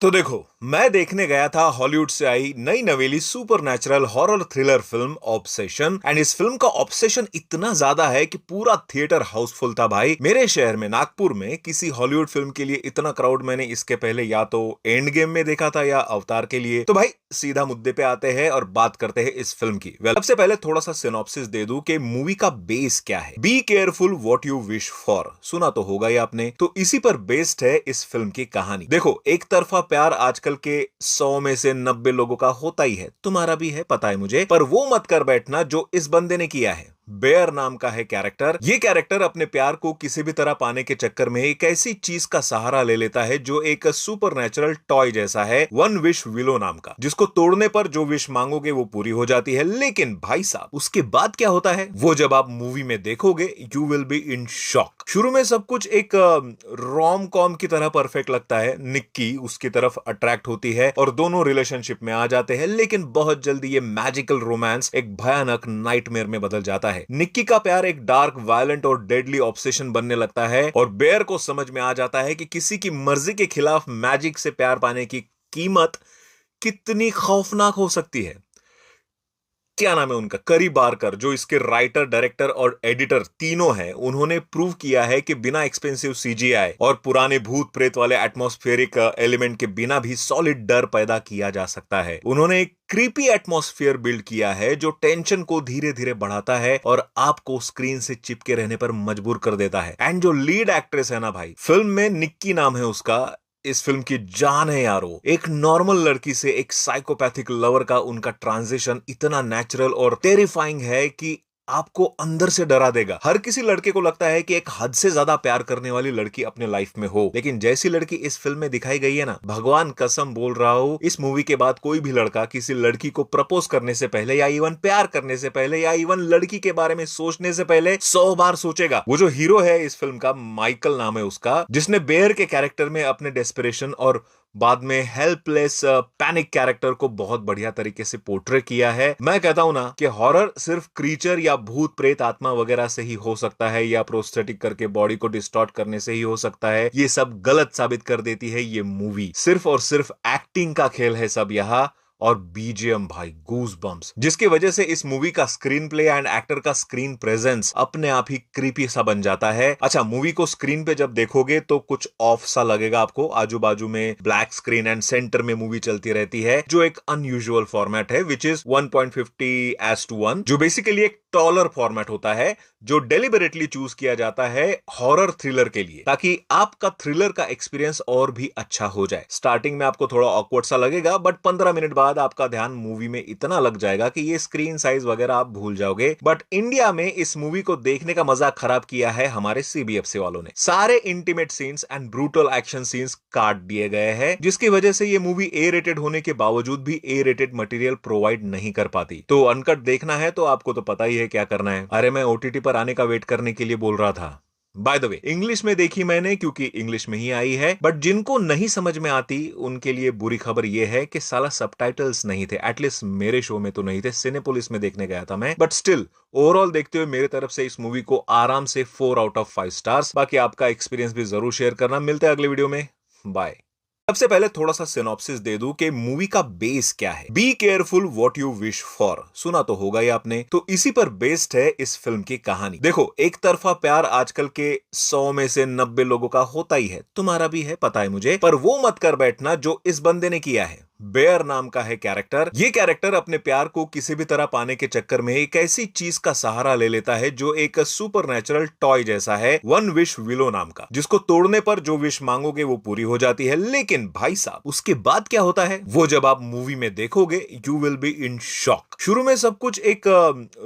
तो देखो, मैं देखने गया था हॉलीवुड से आई नई नवेली supernatural horror thriller film obsession. And इस फिल्म का ऑब्सेशन इतना ज्यादा है कि पूरा थिएटर हाउसफुल था भाई। मेरे शहर में नागपुर में किसी हॉलीवुड फिल्म के लिए इतना क्राउड मैंने इसके पहले या तो एंड गेम में देखा था या अवतार के लिए। तो भाई सीधा मुद्दे पे आते हैं और बात करते हैं इस फिल्म की। सबसे पहले थोड़ा सा सिनॉप्सिस दे दूं कि मूवी का बेस क्या है। Be careful what you wish for, सुना तो होगा ही आपने। तो इसी पर बेस्ड है इस फिल्म की कहानी। देखो, एक तरफा प्यार आजकल के 100 में से 90 लोगों का होता ही है, तुम्हारा भी है पता है मुझे, पर वो मत कर बैठना जो इस बंदे ने किया है। बेयर नाम का है कैरेक्टर। ये कैरेक्टर अपने प्यार को किसी भी तरह पाने के चक्कर में एक ऐसी चीज का सहारा ले लेता है जो एक सुपरनैचुरल टॉय जैसा है, वन विश विलो नाम का, जिसको तोड़ने पर जो विश मांगोगे वो पूरी हो जाती है। लेकिन भाई साहब, उसके बाद क्या होता है वो जब आप मूवी में देखोगे you will be in shock. शुरू में सब कुछ एक रोम कॉम की तरह परफेक्ट लगता है। निक्की उसकी तरफ अट्रैक्ट होती है और दोनों रिलेशनशिप में आ जाते हैं, लेकिन बहुत जल्दी ये मैजिकल रोमांस एक भयानक नाइटमेयर में बदल जाता है। निक्की का प्यार एक डार्क, वायलेंट और डेडली ऑब्सेशन बनने लगता है और बेयर को समझ में आ जाता है कि किसी की मर्जी के खिलाफ मैजिक से प्यार पाने की कीमत कितनी खौफनाक हो सकती है। क्या नाम है उनका, करी बारकर, जो इसके राइटर, डायरेक्टर और एडिटर तीनों हैं। उन्होंने प्रूव किया है कि बिना एक्सपेंसिव सीजीआई और पुराने भूत प्रेत वाले एटमॉस्फेरिक एलिमेंट के बिना भी सॉलिड डर पैदा किया जा सकता है। उन्होंने एक क्रीपी एटमॉस्फेयर बिल्ड किया है जो टेंशन को धीरे धीरे बढ़ाता है और आपको स्क्रीन से चिपके रहने पर मजबूर कर देता है। एंड जो लीड एक्ट्रेस है ना भाई फिल्म में, निक्की नाम है उसका, इस फिल्म की जान है यारो। एक नॉर्मल लड़की से एक साइकोपैथिक लवर का उनका ट्रांजिशन इतना नेचुरल और टेरिफाइंग है कि आपको अंदर से डरा देगा। हर किसी लड़के को लगता है कि एक हद से ज्यादा प्यार करने वाली लड़की अपने लाइफ में हो, लेकिन जैसी लड़की इस फिल्म में दिखाई गई है ना, भगवान कसम बोल रहा हूं, इस मूवी के बाद कोई भी लड़का किसी लड़की को प्रपोज करने से पहले या इवन प्यार करने से पहले या इवन लड़की के बारे में सोचने से पहले 100 बार सोचेगा। वो जो हीरो है इस फिल्म का, माइकल नाम है उसका, जिसने बेयर के कैरेक्टर में अपने डेस्परेशन और बाद में हेल्पलेस पैनिक कैरेक्टर को बहुत बढ़िया तरीके से पोर्ट्रे किया है। मैं कहता हूं ना कि हॉरर सिर्फ क्रीचर या भूत प्रेत आत्मा वगैरह से ही हो सकता है, या प्रोस्थेटिक करके बॉडी को डिस्टॉर्ट करने से ही हो सकता है। ये सब गलत साबित कर देती है ये मूवी। सिर्फ और सिर्फ एक्टिंग का खेल है सब यहां, और बीजीएम भाई गूज बम्स, जिसकी वजह से इस मूवी का स्क्रीन प्ले एंड एक्टर का स्क्रीन प्रेजेंस अपने आप ही क्रीपी सा बन जाता है। अच्छा, मूवी को स्क्रीन पे जब देखोगे तो कुछ ऑफ सा लगेगा आपको। आजू बाजू में ब्लैक स्क्रीन एंड सेंटर में मूवी चलती रहती है, जो एक अनयूजुअल फॉर्मेट है, विच इज 1.50:1, जो बेसिकली एक टॉलर फॉर्मेट होता है, जो डेलिबरेटली चूज किया जाता है हॉरर थ्रिलर के लिए, ताकि आपका थ्रिलर का एक्सपीरियंस और भी अच्छा हो जाए। स्टार्टिंग में आपको थोड़ा ऑकवर्ड सा लगेगा, बट 15 मिनट बाद आपका ध्यान मूवी में इतना लग जाएगा कि ये स्क्रीन साइज वगैरह आप भूल जाओगे। बट इंडिया में इस मूवी को देखने का मजा खराब किया है हमारे सीबीएफसी वालों ने। सारे intimate scenes and brutal action scenes काट दिए गए हैं, जिसकी वजह से ये मूवी ए रेटेड होने के बावजूद भी ए रेटेड मटेरियल प्रोवाइड नहीं कर पाती। तो अनकट देखना है तो आपको तो पता ही है क्या करना है। अरे मैं ओटीटी पर आने का वेट करने के लिए बोल रहा था। बाय द वे, इंग्लिश में देखी मैंने क्योंकि इंग्लिश में ही आई है, बट जिनको नहीं समझ में आती उनके लिए बुरी खबर यह है कि साला सबटाइटल्स नहीं थे। एटलीस्ट मेरे शो में तो नहीं थे, सिनेपोलिस में देखने गया था मैं। बट स्टिल ओवरऑल देखते हुए मेरे तरफ से इस मूवी को आराम से 4/5 स्टार्स। बाकी आपका एक्सपीरियंस भी जरूर शेयर करना। मिलते हैं अगले वीडियो में, बाय। सबसे पहले थोड़ा सा सिनॉप्सिस दे दूं कि मूवी का बेस क्या है। Be careful what you wish for, सुना तो होगा ही आपने। तो इसी पर बेस्ड है इस फिल्म की कहानी। देखो, एक तरफा प्यार आजकल के 100 में से 90 लोगों का होता ही है, तुम्हारा भी है पता है मुझे, पर वो मत कर बैठना जो इस बंदे ने किया है। बेयर नाम का है कैरेक्टर। ये कैरेक्टर अपने प्यार को किसी भी तरह पाने के चक्कर में एक ऐसी चीज का सहारा ले लेता है जो एक सुपरनैचुरल टॉय जैसा है, वन विश विलो नाम का, जिसको तोड़ने पर जो विश मांगोगे वो पूरी हो जाती है। लेकिन भाई साहब, उसके बाद क्या होता है वो जब आप मूवी में देखोगे you will be in shock. शुरू में सब कुछ एक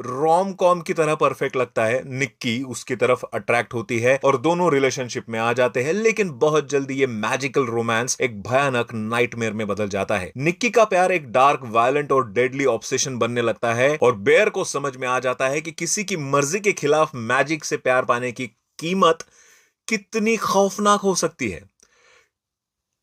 रोम कॉम की तरह परफेक्ट लगता है। निक्की उसकी तरफ अट्रैक्ट होती है और दोनों रिलेशनशिप में आ जाते हैं, लेकिन बहुत जल्दी ये मैजिकल रोमांस एक भयानक नाइटमेयर में बदल जाता है। निक्की का प्यार एक डार्क, वायलेंट और डेडली ऑब्सेशन बनने लगता है और बेयर को समझ में आ जाता है कि किसी की मर्जी के खिलाफ मैजिक से प्यार पाने की कीमत कितनी खौफनाक हो सकती है।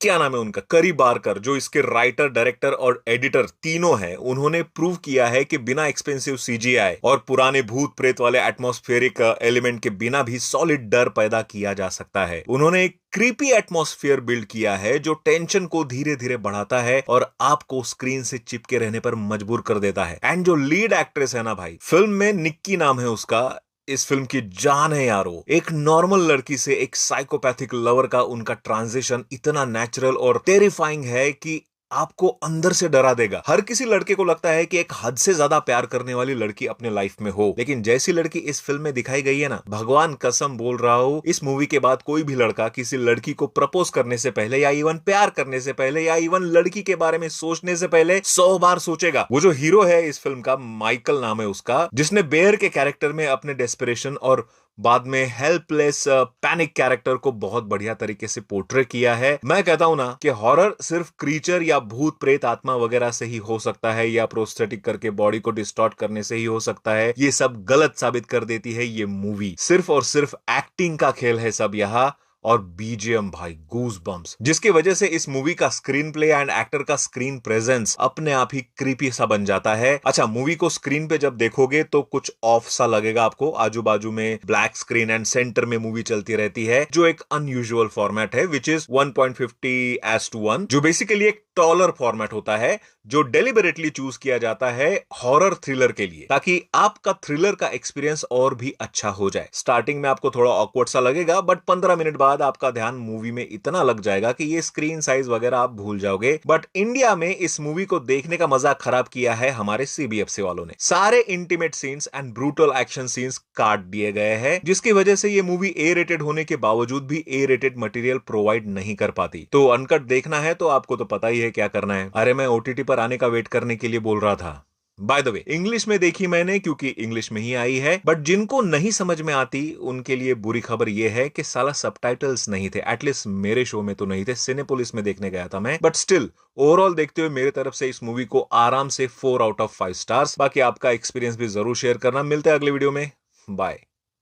क्या नाम है उनका, करी बारकर, जो इसके राइटर, डायरेक्टर और एडिटर तीनों हैं, उन्होंने प्रूव किया है कि बिना एक्सपेंसिव सीजीआई और पुराने भूत प्रेत वाले एटमॉस्फेरिक एलिमेंट के बिना भी सॉलिड डर पैदा किया जा सकता है। उन्होंने एक क्रीपी एटमॉस्फेयर बिल्ड किया है जो टेंशन को धीरे धीरे बढ़ाता है और आपको स्क्रीन से चिपके रहने पर मजबूर कर देता है। एंड जो लीड एक्ट्रेस है ना भाई, फिल्म में निक्की नाम है उसका, इस फिल्म की जान है यारो। एक नॉर्मल लड़की से एक साइकोपैथिक लवर का उनका ट्रांजिशन इतना नेचुरल और टेरिफाइंग है कि आपको अंदर से डरा देगा। हर किसी लड़के को लगता है कि एक हद से ज्यादा प्यार करने वाली लड़की अपने लाइफ में हो, लेकिन जैसी लड़की इस फिल्म में दिखाई गई है ना, भगवान कसम बोल रहा हूं, इस मूवी के बाद कोई भी लड़का किसी लड़की को प्रपोज करने से पहले या इवन प्यार करने से पहले या इवन लड़की के बारे में सोचने से पहले 100 बार सोचेगा। वो जो हीरो है इस फिल्म का, माइकल नाम है उसका, जिसने बेयर के कैरेक्टर में अपने डेस्परेशन और बाद में हेल्पलेस पैनिक कैरेक्टर को बहुत बढ़िया तरीके से पोर्ट्रे किया है। मैं कहता हूं ना कि हॉरर सिर्फ क्रीचर या भूत प्रेत आत्मा वगैरह से ही हो सकता है या प्रोस्थेटिक करके बॉडी को डिस्टॉर्ट करने से ही हो सकता है। ये सब गलत साबित कर देती है ये मूवी। सिर्फ और सिर्फ एक्टिंग का खेल है सब यहाँ, और बीजीएम भाई गूज बम्स, जिसकी वजह से इस मूवी का स्क्रीन प्ले एंड एक्टर का स्क्रीन प्रेजेंस अपने आप ही क्रीपी सा बन जाता है। अच्छा, मूवी को स्क्रीन पे जब देखोगे तो कुछ ऑफ सा लगेगा आपको। आजू बाजू में ब्लैक स्क्रीन एंड सेंटर में मूवी चलती रहती है, जो एक अनयूजुअल फॉर्मेट है, विच इज 1.50:1, जो बेसिकली एक टॉलर फॉर्मेट होता है, जो डेलिबरेटली चूज किया जाता है हॉरर थ्रिलर के लिए, ताकि आपका थ्रिलर का एक्सपीरियंस और भी अच्छा हो जाए। स्टार्टिंग में आपको थोड़ा ऑकवर्ड सा लगेगा, बट 15 मिनट बाद आपका ध्यान मूवी में इतना लग जाएगा कि ये स्क्रीन साइज वगैरह आप भूल जाओगे। बट इंडिया में इस मूवी को देखने का मजा खराब किया है हमारे सीबीएफसी वालों ने। सारे intimate scenes and brutal action scenes काट दिए गए हैं, जिसकी वजह से ये मूवी ए रेटेड होने के बावजूद भी ए रेटेड मटेरियल प्रोवाइड नहीं कर पाती। तो अनकट देखना है तो आपको तो पता ही है क्या करना है। अरे मैं ओटीटी पर आने का वेट करने के लिए बोल रहा था। बाय द वे, इंग्लिश में देखी मैंने क्योंकि इंग्लिश में ही आई है, बट जिनको नहीं समझ में आती उनके लिए बुरी खबर यह है कि साला सबटाइटल्स नहीं थे। एटलीस्ट मेरे शो में तो नहीं थे, सिनेपोलिस में देखने गया था मैं। बट स्टिल ओवरऑल देखते हुए मेरे तरफ से इस मूवी को आराम से 4/5 स्टार्स। बाकी आपका एक्सपीरियंस भी जरूर शेयर करना। मिलते हैं अगले वीडियो में, बाय।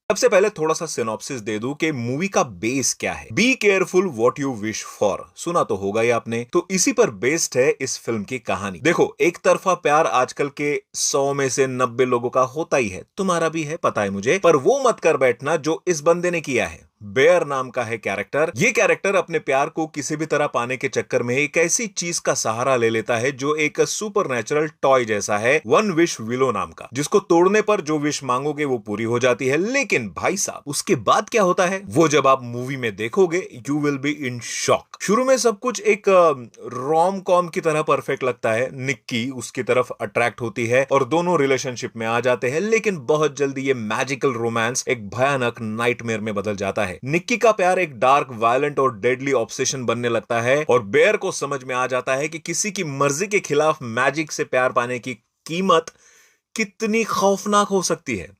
सबसे पहले थोड़ा सा सिनॉप्सिस दे दूं कि मूवी का बेस क्या है। Be careful what you wish for, सुना तो होगा ही आपने। तो इसी पर बेस्ड है इस फिल्म की कहानी। देखो, एक तरफा प्यार आजकल के 100 में से 90 लोगों का होता ही है, तुम्हारा भी है, पता है मुझे, पर वो मत कर बैठना जो इस बंदे ने किया है। बेयर नाम का है कैरेक्टर। ये कैरेक्टर अपने प्यार को किसी भी तरह पाने के चक्कर में एक ऐसी चीज का सहारा ले लेता है जो एक सुपरनैचुरल टॉय जैसा है, वन विश विलो नाम का, जिसको तोड़ने पर जो विश मांगोगे वो पूरी हो जाती है। लेकिन भाई साहब, उसके बाद क्या होता है वो जब आप मूवी में देखोगे, you will be in shock. शुरू में सब कुछ एक रोम कॉम की तरह परफेक्ट लगता है। निक्की उसकी तरफ अट्रैक्ट होती है और दोनों रिलेशनशिप में आ जाते हैं, लेकिन बहुत जल्दी ये मैजिकल रोमांस एक भयानक नाइटमेयर में बदल जाता है। निक्की का प्यार एक डार्क, वायलेंट और डेडली ऑब्सेशन बनने लगता है और बेयर को समझ में आ जाता है कि किसी की मर्जी के खिलाफ मैजिक से प्यार पाने की कीमत कितनी खौफनाक हो सकती है।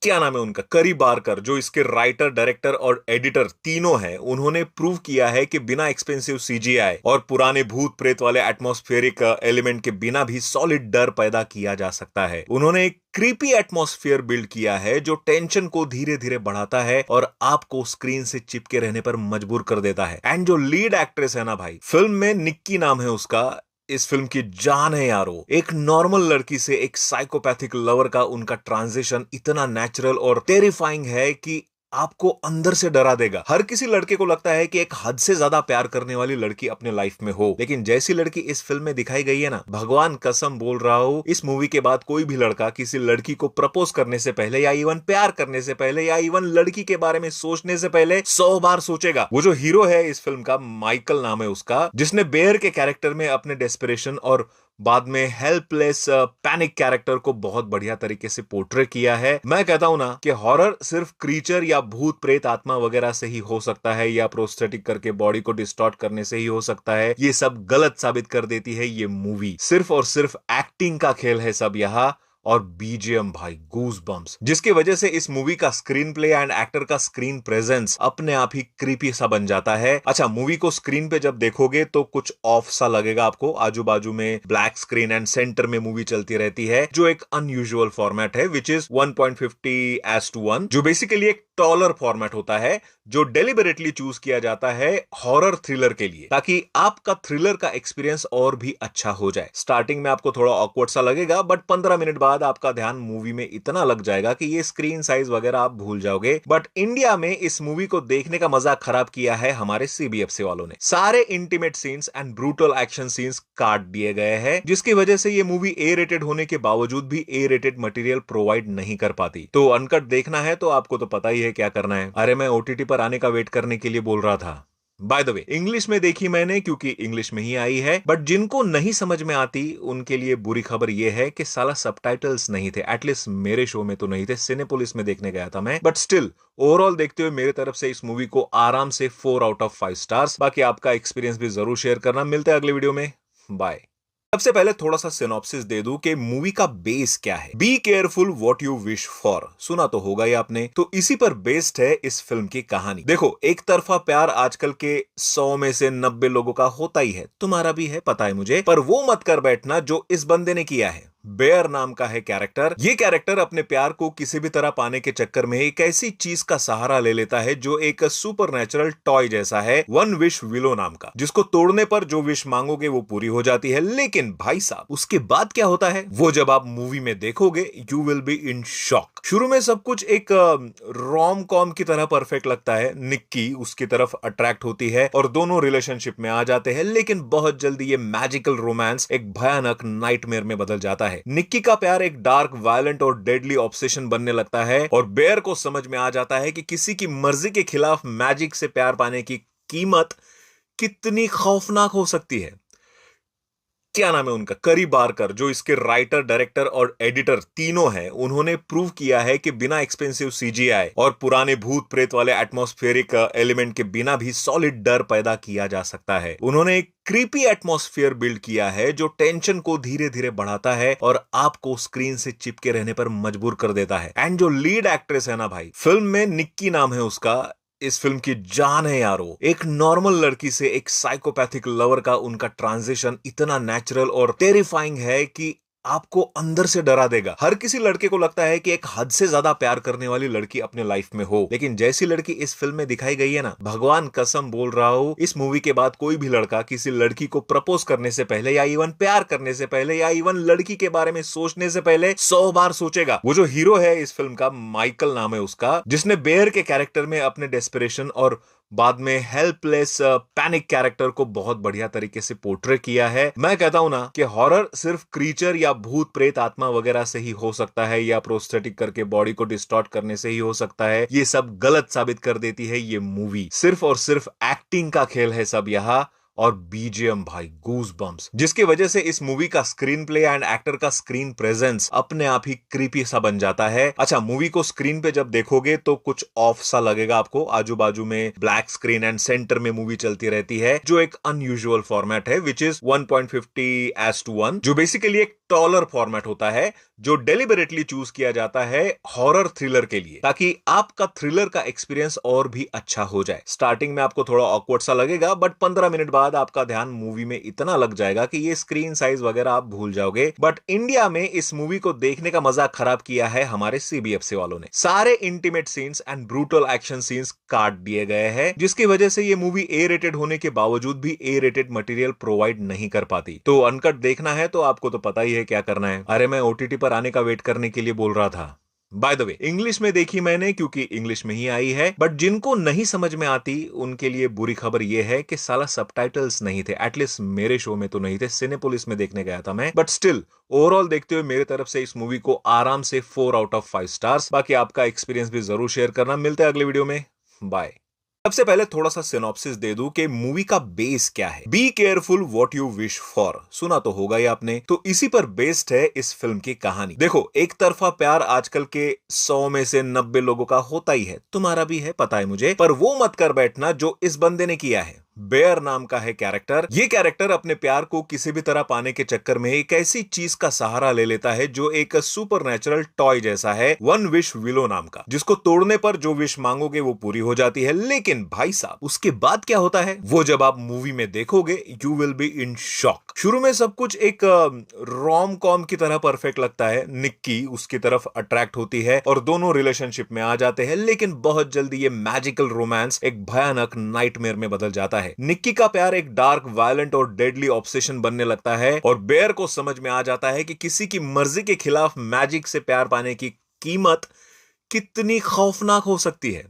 क्या नाम है उनका, करी बारकर, जो इसके राइटर, डायरेक्टर और एडिटर तीनों हैं, उन्होंने प्रूव किया है कि बिना एक्सपेंसिव सीजीआई और पुराने भूत प्रेत वाले एटमॉस्फेरिक एलिमेंट के बिना भी सॉलिड डर पैदा किया जा सकता है। उन्होंने एक क्रीपी एटमॉस्फेयर बिल्ड किया है जो टेंशन को धीरे धीरे बढ़ाता है और आपको स्क्रीन से चिपके रहने पर मजबूर कर देता है। एंड जो लीड एक्ट्रेस है ना भाई, फिल्म में निक्की नाम है उसका, इस फिल्म की जान है यारो। एक नॉर्मल लड़की से एक साइकोपैथिक लवर का उनका ट्रांजिशन इतना नेचुरल और टेरिफाइंग है कि आपको अंदर से डरा देगा। हर किसी लड़के को लगता है कि एक हद से ज्यादा प्यार करने वाली लड़की अपने लाइफ में हो, लेकिन जैसी लड़की इस फिल्म में दिखाई गई है ना, भगवान कसम बोल रहा हूं, इस मूवी के बाद कोई भी लड़का किसी लड़की को प्रपोज करने से पहले या इवन प्यार करने से पहले या इवन लड़की के बारे में सोचने से पहले 100 बार सोचेगा। वो जो हीरो है इस फिल्म का, माइकल नाम है उसका, जिसने बेयर के कैरेक्टर में अपने डेस्परेशन और बाद में हेल्पलेस पैनिक कैरेक्टर को बहुत बढ़िया तरीके से पोर्ट्रे किया है। मैं कहता हूं ना कि हॉरर सिर्फ क्रीचर या भूत प्रेत आत्मा वगैरह से ही हो सकता है या प्रोस्थेटिक करके बॉडी को डिस्टॉर्ट करने से ही हो सकता है। ये सब गलत साबित कर देती है ये मूवी। सिर्फ और सिर्फ एक्टिंग का खेल है सब यहाँ, और बीजीएम भाई गूज बम्स, जिसकी वजह से इस मूवी का स्क्रीन प्ले एंड एक्टर का स्क्रीन प्रेजेंस अपने आप ही क्रीपी सा बन जाता है। अच्छा, मूवी को स्क्रीन पे जब देखोगे तो कुछ ऑफ सा लगेगा आपको। आजू बाजू में ब्लैक स्क्रीन एंड सेंटर में मूवी चलती रहती है, जो एक अनयूजुअल फॉर्मेट है, विच इज 1.50:1, जो बेसिकली एक टॉलर फॉर्मेट होता है, जो डेलिबरेटली चूज किया जाता है हॉरर थ्रिलर के लिए, ताकि आपका थ्रिलर का एक्सपीरियंस और भी अच्छा हो जाए। स्टार्टिंग में आपको थोड़ा ऑकवर्ड सा लगेगा, बट 15 मिनट बाद आपका ध्यान मूवी में इतना लग जाएगा कि ये स्क्रीन साइज वगैरह आप भूल जाओगे। बट इंडिया में इस मूवी को देखने का मजा खराब किया है हमारे सीबीएफसी वालों ने। सारे intimate scenes and brutal action scenes काट दिए गए हैं, जिसकी वजह से ये मूवी ए रेटेड होने के बावजूद भी ए रेटेड मटेरियल प्रोवाइड नहीं कर पाती। तो अनकट देखना है तो आपको तो पता ही है क्या करना है। अरे मैं ओटीटी पर आने का वेट करने के लिए बोल रहा था। बाय द वे, इंग्लिश में देखी मैंने क्योंकि इंग्लिश में ही आई है, बट जिनको नहीं समझ में आती उनके लिए बुरी खबर यह है कि साला सबटाइटल्स नहीं थे। एटलीस्ट मेरे शो में तो नहीं थे, सिनेपोलिस में देखने गया था मैं। बट स्टिल ओवरऑल देखते हुए मेरे तरफ से इस मूवी को आराम से 4/5 स्टार्स। बाकी आपका एक्सपीरियंस भी जरूर शेयर करना। मिलते हैं अगले वीडियो में, बाय। सबसे पहले थोड़ा सा सिनॉप्सिस दे दूं कि मूवी का बेस क्या है। Be careful what you wish for, सुना तो होगा ही आपने। तो इसी पर बेस्ड है इस फिल्म की कहानी। देखो, एक तरफा प्यार आजकल के 100 में से 90 लोगों का होता ही है, तुम्हारा भी है, पता है मुझे। पर वो मत कर बैठना जो इस बंदे ने किया है। बेयर नाम का है कैरेक्टर। ये कैरेक्टर अपने प्यार को किसी भी तरह पाने के चक्कर में एक ऐसी चीज का सहारा ले लेता है जो एक सुपरनैचुरल टॉय जैसा है, वन विश विलो नाम का, जिसको तोड़ने पर जो विश मांगोगे वो पूरी हो जाती है। लेकिन भाई साहब, उसके बाद क्या होता है वो जब आप मूवी में देखोगे, you will be in shock. शुरू में सब कुछ एक रोम कॉम की तरह परफेक्ट लगता है। निक्की उसकी तरफ अट्रैक्ट होती है और दोनों रिलेशनशिप में आ जाते हैं, लेकिन बहुत जल्दी ये मैजिकल रोमांस एक भयानक नाइटमेयर में बदल जाता है। निक्की का प्यार एक डार्क, वायलेंट और डेडली ऑब्सेशन बनने लगता है और बेयर को समझ में आ जाता है कि किसी की मर्जी के खिलाफ मैजिक से प्यार पाने की कीमत कितनी खौफनाक हो सकती है। क्या नाम है उनका, करी बारकर, जो इसके राइटर, डायरेक्टर और एडिटर तीनों हैं। उन्होंने प्रूव किया है कि बिना एक्सपेंसिव सीजीआई और पुराने भूत प्रेत वाले एटमॉस्फेरिक एलिमेंट के बिना भी सॉलिड डर पैदा किया जा सकता है। उन्होंने एक क्रीपी एटमॉस्फेयर बिल्ड किया है जो टेंशन को धीरे धीरे बढ़ाता है और आपको स्क्रीन से चिपके रहने पर मजबूर कर देता है। एंड जो लीड एक्ट्रेस है ना भाई, फिल्म में निक्की नाम है उसका, इस फिल्म की जान है यारो। एक नॉर्मल लड़की से एक साइकोपैथिक लवर का उनका ट्रांजिशन इतना नेचुरल और टेरिफाइंग है कि आपको अंदर से डरा देगा। हर किसी लड़के को लगता है कि एक हद से ज्यादा प्यार करने वाली लड़की अपने लाइफ में हो, लेकिन जैसी लड़की इस फिल्म में दिखाई गई है ना, भगवान कसम बोल रहा हूं, इस मूवी के बाद कोई भी लड़का किसी लड़की को प्रपोज करने से पहले या इवन प्यार करने से पहले या इवन लड़की के बारे में सोचने से पहले 100 बार सोचेगा। वो जो हीरो है इस फिल्म का, माइकल नाम है उसका, जिसने बेयर के कैरेक्टर में अपने डेस्परेशन और बाद में हेल्पलेस पैनिक कैरेक्टर को बहुत बढ़िया तरीके से पोर्ट्रे किया है। मैं कहता हूं ना कि हॉरर सिर्फ क्रीचर या भूत प्रेत आत्मा वगैरह से ही हो सकता है, या प्रोस्थेटिक करके बॉडी को डिस्टॉर्ट करने से ही हो सकता है। ये सब गलत साबित कर देती है ये मूवी। सिर्फ और सिर्फ एक्टिंग का खेल है सब यहाँ, और बीजीएम भाई गूज बम्स, जिसकी वजह से इस मूवी का स्क्रीन प्ले एंड एक्टर का स्क्रीन प्रेजेंस अपने आप ही क्रीपी सा बन जाता है। अच्छा, मूवी को स्क्रीन पे जब देखोगे तो कुछ ऑफ सा लगेगा आपको। आजू बाजू में ब्लैक स्क्रीन एंड सेंटर में मूवी चलती रहती है, जो एक अनयूजुअल फॉर्मेट है, विच इज 1.50:1, जो बेसिकली एक टॉलर फॉर्मेट होता है, जो डेलिबरेटली चूज किया जाता है हॉरर थ्रिलर के लिए, ताकि आपका थ्रिलर का एक्सपीरियंस और भी अच्छा हो जाए। स्टार्टिंग में आपको थोड़ा ऑकवर्ड सा लगेगा, बट 15 मिनट बाद आपका ध्यान मूवी में इतना लग जाएगा कि ये स्क्रीन साइज वगैरह आप भूल जाओगे। बट इंडिया में इस मूवी को देखने का मजा खराब किया है हमारे सीबीएफसी वालों ने। सारे intimate scenes and brutal action scenes काट दिए गए हैं, जिसकी वजह से ये मूवी ए रेटेड होने के बावजूद भी ए रेटेड मटेरियल प्रोवाइड नहीं कर पाती। तो अनकट देखना है तो आपको तो पता ही है क्या करना है। अरे मैं ओटीटी पर आने का वेट करने के लिए बोल रहा था। बाय द वे, इंग्लिश में देखी मैंने क्योंकि इंग्लिश में ही आई है, बट जिनको नहीं समझ में आती उनके लिए बुरी खबर यह है कि साला सबटाइटल्स नहीं थे। एटलीस्ट मेरे शो में तो नहीं थे, सिनेपोलिस में देखने गया था मैं। बट स्टिल ओवरऑल देखते हुए मेरे तरफ से इस मूवी को आराम से 4/5 स्टार्स। बाकी आपका एक्सपीरियंस भी जरूर शेयर करना। मिलते हैं अगले वीडियो में, बाय। सबसे पहले थोड़ा सा सिनॉप्सिस दे दूं कि मूवी का बेस क्या है। Be careful what you wish for, सुना तो होगा ही आपने। तो इसी पर बेस्ड है इस फिल्म की कहानी। देखो, एक तरफा प्यार आजकल के 100 में से 90 लोगों का होता ही है, तुम्हारा भी है, पता है मुझे। पर वो मत कर बैठना जो इस बंदे ने किया है। बेयर नाम का है कैरेक्टर। ये कैरेक्टर अपने प्यार को किसी भी तरह पाने के चक्कर में एक ऐसी चीज का सहारा ले लेता है जो एक सुपरनैचुरल टॉय जैसा है, वन विश विलो नाम का, जिसको तोड़ने पर जो विश मांगोगे वो पूरी हो जाती है। लेकिन भाई साहब, उसके बाद क्या होता है वो जब आप मूवी में देखोगे, you will be in shock. शुरू में सब कुछ एक रोम कॉम की तरह परफेक्ट लगता है। निक्की उसकी तरफ अट्रैक्ट होती है और दोनों रिलेशनशिप में आ जाते हैं, लेकिन बहुत जल्दी ये मैजिकल रोमांस एक भयानक नाइटमेयर में बदल जाता है। निक्की का प्यार एक डार्क, वायलेंट और डेडली ऑब्सेशन बनने लगता है और बेयर को समझ में आ जाता है कि किसी की मर्जी के खिलाफ मैजिक से प्यार पाने की कीमत कितनी खौफनाक हो सकती है।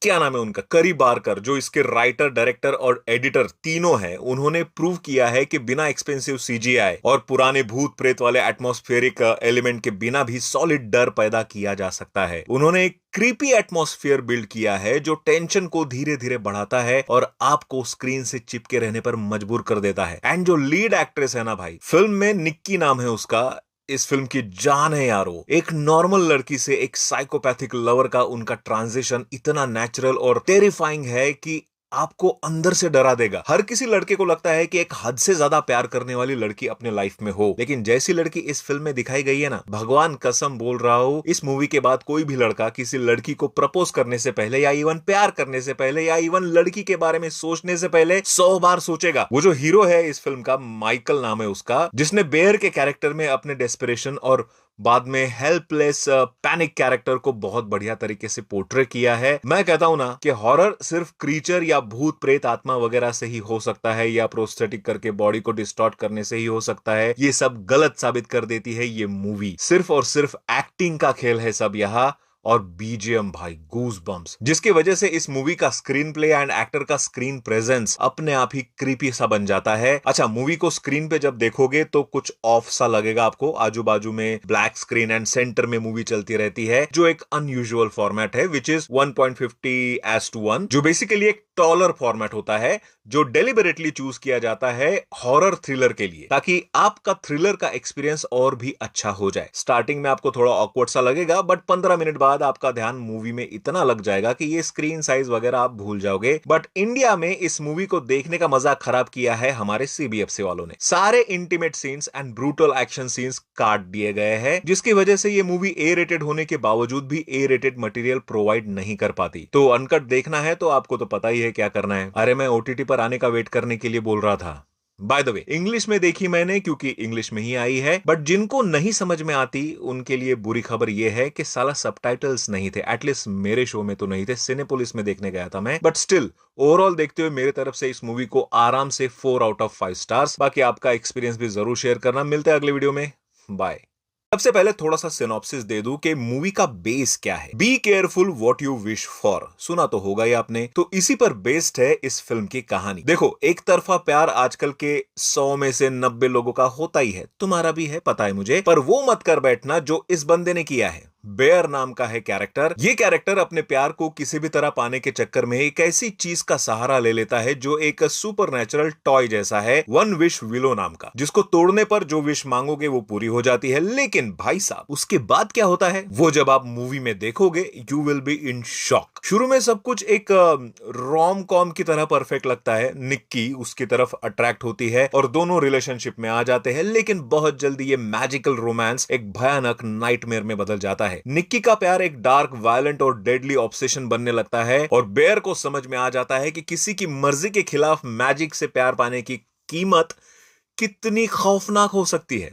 क्या नाम है उनका, करी बारकर, जो इसके राइटर, डायरेक्टर और एडिटर तीनों हैं। उन्होंने प्रूव किया है कि बिना एक्सपेंसिव सीजीआई और पुराने भूत प्रेत वाले एटमॉस्फेरिक एलिमेंट के बिना भी सॉलिड डर पैदा किया जा सकता है। उन्होंने एक क्रीपी एटमॉस्फेयर बिल्ड किया है जो टेंशन को धीरे धीरे बढ़ाता है और आपको स्क्रीन से चिपके रहने पर मजबूर कर देता है। एंड जो लीड एक्ट्रेस है ना भाई, फिल्म में निक्की नाम है उसका, इस फिल्म की जान है यारो। एक नॉर्मल लड़की से एक साइकोपैथिक लवर का उनका ट्रांजिशन इतना नेचुरल और टेरिफाइंग है कि आपको अंदर से डरा देगा। हर किसी लड़के को लगता है कि एक हद से ज्यादा प्यार करने वाली लड़की अपने लाइफ में हो, लेकिन जैसी लड़की इस फिल्म में दिखाई गई है ना, भगवान कसम बोल रहा हूं, इस मूवी के बाद कोई भी लड़का किसी लड़की को प्रपोज करने से पहले या इवन प्यार करने से पहले या इवन लड़की के बारे में सोचने से पहले 100 बार सोचेगा। वो जो हीरो है इस फिल्म का, माइकल नाम है उसका, जिसने बेयर के कैरेक्टर में अपने डेस्परेशन और बाद में हेल्पलेस पैनिक कैरेक्टर को बहुत बढ़िया तरीके से पोर्ट्रे किया है। मैं कहता हूं ना कि हॉरर सिर्फ क्रीचर या भूत प्रेत आत्मा वगैरह से ही हो सकता है या प्रोस्थेटिक करके बॉडी को डिस्टॉर्ट करने से ही हो सकता है। ये सब गलत साबित कर देती है ये मूवी। सिर्फ और सिर्फ एक्टिंग का खेल है सब यहां, और बीजीएम भाई गूज बम्स, जिसकी वजह से इस मूवी का स्क्रीन प्ले एंड एक्टर का स्क्रीन प्रेजेंस अपने आप ही क्रीपी सा बन जाता है। अच्छा, मूवी को स्क्रीन पे जब देखोगे तो कुछ ऑफ सा लगेगा आपको। आजू बाजू में ब्लैक स्क्रीन एंड सेंटर में मूवी चलती रहती है, जो एक अनयूजुअल फॉर्मेट है, विच इज 1.50:1, जो बेसिकली एक टॉलर फॉर्मेट होता है, जो डेलिबरेटली चूज किया जाता है हॉरर थ्रिलर के लिए, ताकि आपका थ्रिलर का एक्सपीरियंस और भी अच्छा हो जाए। स्टार्टिंग में आपको थोड़ा ऑकवर्ड सा लगेगा, बट 15 मिनट बाद आपका ध्यान मूवी में इतना लग जाएगा कि ये स्क्रीन साइज वगैरह आप भूल जाओगे। बट इंडिया में इस मूवी को देखने का मजा खराब किया है हमारे सीबीएफसी वालों ने। सारे intimate scenes and brutal action scenes काट दिए गए हैं, जिसकी वजह से ये मूवी ए रेटेड होने के बावजूद भी ए रेटेड मटेरियल प्रोवाइड नहीं कर पाती। तो अनकट देखना है तो आपको तो पता ही है क्या करना है। अरे मैं ओटीटी पर आने का वेट करने के लिए बोल रहा था। बाय द वे, इंग्लिश में देखी मैंने क्योंकि इंग्लिश में ही आई है, बट जिनको नहीं समझ में आती उनके लिए बुरी खबर यह है कि साला सबटाइटल्स नहीं थे। एटलीस्ट मेरे शो में तो नहीं थे, सिनेपोलिस में देखने गया था मैं। बट स्टिल ओवरऑल देखते हुए मेरे तरफ से इस मूवी को आराम से 4/5 स्टार्स। बाकी आपका एक्सपीरियंस भी जरूर शेयर करना। मिलते हैं अगले वीडियो में, बाय। सबसे पहले थोड़ा सा सिनॉप्सिस दे दूं कि मूवी का बेस क्या है। Be careful what you wish for, सुना तो होगा ही आपने। तो इसी पर बेस्ड है इस फिल्म की कहानी। देखो, एक तरफा प्यार आजकल के 100 में से 90 लोगों का होता ही है, तुम्हारा भी है, पता है मुझे, पर वो मत कर बैठना जो इस बंदे ने किया है। बेयर नाम का है कैरेक्टर। ये कैरेक्टर अपने प्यार को किसी भी तरह पाने के चक्कर में एक ऐसी चीज का सहारा ले लेता है जो एक सुपरनैचुरल टॉय जैसा है, वन विश विलो नाम का, जिसको तोड़ने पर जो विश मांगोगे वो पूरी हो जाती है। लेकिन भाई साहब, उसके बाद क्या होता है वो जब आप मूवी में देखोगे, you will be in shock. शुरू में सब कुछ एक रोम कॉम की तरह परफेक्ट लगता है। निक्की उसकी तरफ अट्रैक्ट होती है और दोनों रिलेशनशिप में आ जाते हैं, लेकिन बहुत जल्दी ये मैजिकल रोमांस एक भयानक नाइटमेयर में बदल जाता है। निक्की का प्यार एक डार्क, वायलेंट और डेडली ऑब्सेशन बनने लगता है और बेयर को समझ में आ जाता है कि किसी की मर्जी के खिलाफ मैजिक से प्यार पाने की कीमत कितनी खौफनाक हो सकती है।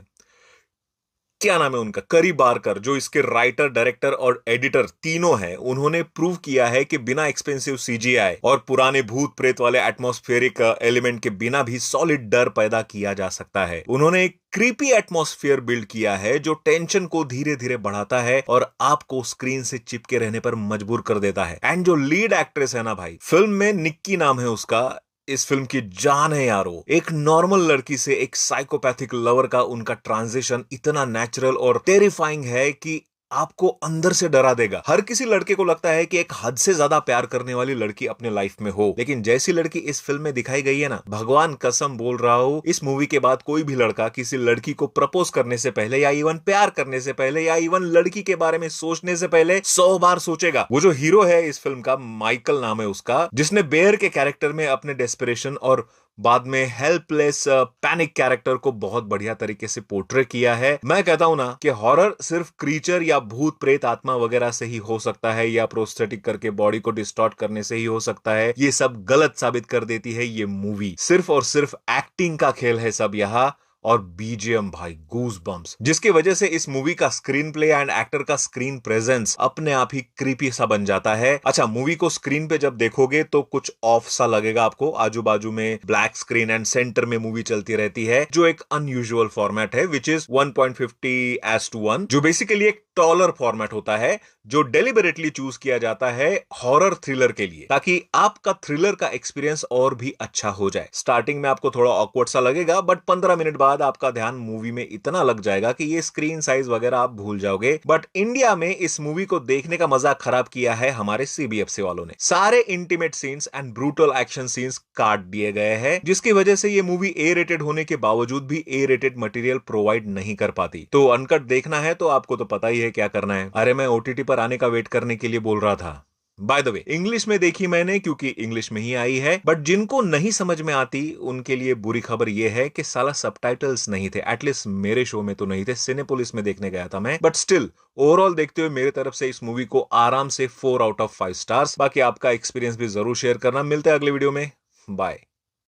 क्या नाम है उनका, करी बारकर, जो इसके राइटर, डायरेक्टर और एडिटर तीनों हैं। उन्होंने प्रूव किया है कि बिना एक्सपेंसिव सीजीआई और पुराने भूत प्रेत वाले एटमॉस्फेरिक एलिमेंट के बिना भी सॉलिड डर पैदा किया जा सकता है। उन्होंने एक क्रीपी एटमॉस्फेयर बिल्ड किया है जो टेंशन को धीरे धीरे बढ़ाता है और आपको स्क्रीन से चिपके रहने पर मजबूर कर देता है। एंड जो लीड एक्ट्रेस है ना भाई, फिल्म में निक्की नाम है उसका, इस फिल्म की जान है यारो। एक नॉर्मल लड़की से एक साइकोपैथिक लवर का उनका ट्रांजिशन इतना नेचुरल और टेरिफाइंग है कि आपको अंदर से डरा देगा। हर किसी लड़के को लगता है कि एक हद से ज्यादा प्यार करने वाली लड़की अपने लाइफ में हो, लेकिन जैसी लड़की इस फिल्म में दिखाई गई है ना, भगवान कसम बोल रहा हूं, इस मूवी के बाद कोई भी लड़का किसी लड़की को प्रपोज करने से पहले या इवन प्यार करने से पहले या इवन लड़की के बारे में सोचने से पहले 100 बार सोचेगा। वो जो हीरो है इस फिल्म का, माइकल नाम है उसका, जिसने बेयर के कैरेक्टर में अपने डेस्परेशन और बाद में हेल्पलेस पैनिक कैरेक्टर को बहुत बढ़िया तरीके से पोर्ट्रे किया है। मैं कहता हूं ना कि हॉरर सिर्फ क्रीचर या भूत प्रेत आत्मा वगैरह से ही हो सकता है, या प्रोस्थेटिक करके बॉडी को डिस्टॉर्ट करने से ही हो सकता है। ये सब गलत साबित कर देती है ये मूवी। सिर्फ और सिर्फ एक्टिंग का खेल है सब यहाँ, और बीजीएम भाई गूज बम्स, जिसकी वजह से इस मूवी का स्क्रीन प्ले एंड एक्टर का स्क्रीन प्रेजेंस अपने आप ही क्रीपी सा बन जाता है। अच्छा, मूवी को स्क्रीन पे जब देखोगे तो कुछ ऑफ सा लगेगा आपको। आजू बाजू में ब्लैक स्क्रीन एंड सेंटर में मूवी चलती रहती है, जो एक अनयूजुअल फॉर्मेट है, विच इज 1.50:1, जो बेसिकली एक टॉलर फॉर्मेट होता है, जो डेलिबरेटली चूज किया जाता है हॉरर थ्रिलर के लिए, ताकि आपका थ्रिलर का एक्सपीरियंस और भी अच्छा हो जाए। स्टार्टिंग में आपको थोड़ा ऑकवर्ड सा लगेगा, बट 15 मिनट बाद आपका ध्यान मूवी में इतना लग जाएगा कि ये स्क्रीन साइज वगैरह आप भूल जाओगे। बट इंडिया में इस मूवी को देखने का मजा खराब किया है हमारे सीबीएफसी वालों ने। सारे intimate scenes and brutal action scenes काट दिए गए हैं, जिसकी वजह से ये मूवी ए रेटेड होने के बावजूद भी ए रेटेड मटेरियल प्रोवाइड नहीं कर पाती। तो अनकट देखना है तो आपको तो पता ही है क्या करना है। अरे मैं ओटीटी पर आने का वेट करने के लिए बोल रहा था। बाय द वे, इंग्लिश में देखी मैंने क्योंकि इंग्लिश में ही आई है, बट जिनको नहीं समझ में आती उनके लिए बुरी खबर यह है कि साला सबटाइटल्स नहीं थे। एटलीस्ट मेरे शो में तो नहीं थे, सिनेपोलिस में देखने गया था मैं। बट स्टिल ओवरऑल देखते हुए मेरे तरफ से इस मूवी को आराम से 4/5 स्टार्स। बाकी आपका एक्सपीरियंस भी जरूर शेयर करना। मिलते हैं अगले वीडियो में, बाय।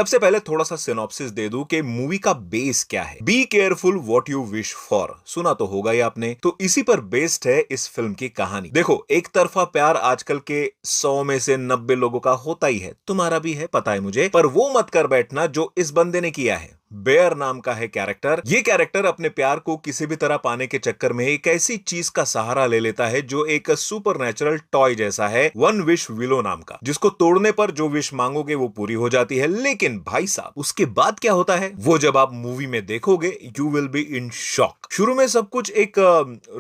सबसे पहले थोड़ा सा सिनॉप्सिस दे दूं कि मूवी का बेस क्या है। Be careful what you wish for, सुना तो होगा ही आपने। तो इसी पर बेस्ड है इस फिल्म की कहानी। देखो, एक तरफा प्यार आजकल के 100 में से 90 लोगों का होता ही है, तुम्हारा भी है, पता है मुझे, पर वो मत कर बैठना जो इस बंदे ने किया है। बेयर नाम का है कैरेक्टर। ये कैरेक्टर अपने प्यार को किसी भी तरह पाने के चक्कर में एक ऐसी चीज का सहारा ले लेता है जो एक सुपरनैचुरल टॉय जैसा है, वन विश विलो नाम का, जिसको तोड़ने पर जो विश मांगोगे वो पूरी हो जाती है। लेकिन भाई साहब, उसके बाद क्या होता है वो जब आप मूवी में देखोगे, you will be in shock. शुरू में सब कुछ एक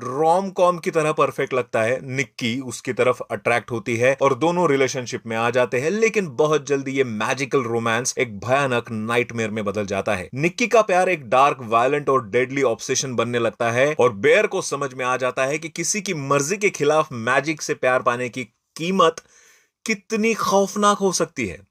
रोम कॉम की तरह परफेक्ट लगता है। निक्की उसकी तरफ अट्रैक्ट होती है और दोनों रिलेशनशिप में आ जाते हैं, लेकिन बहुत जल्दी ये मैजिकल रोमांस एक भयानक नाइटमेयर में बदल जाता है। निक्की का प्यार एक डार्क, वायलेंट और डेडली ऑब्सेशन बनने लगता है, और बेयर को समझ में आ जाता है कि किसी की मर्जी के खिलाफ मैजिक से प्यार पाने की कीमत कितनी खौफनाक हो सकती है।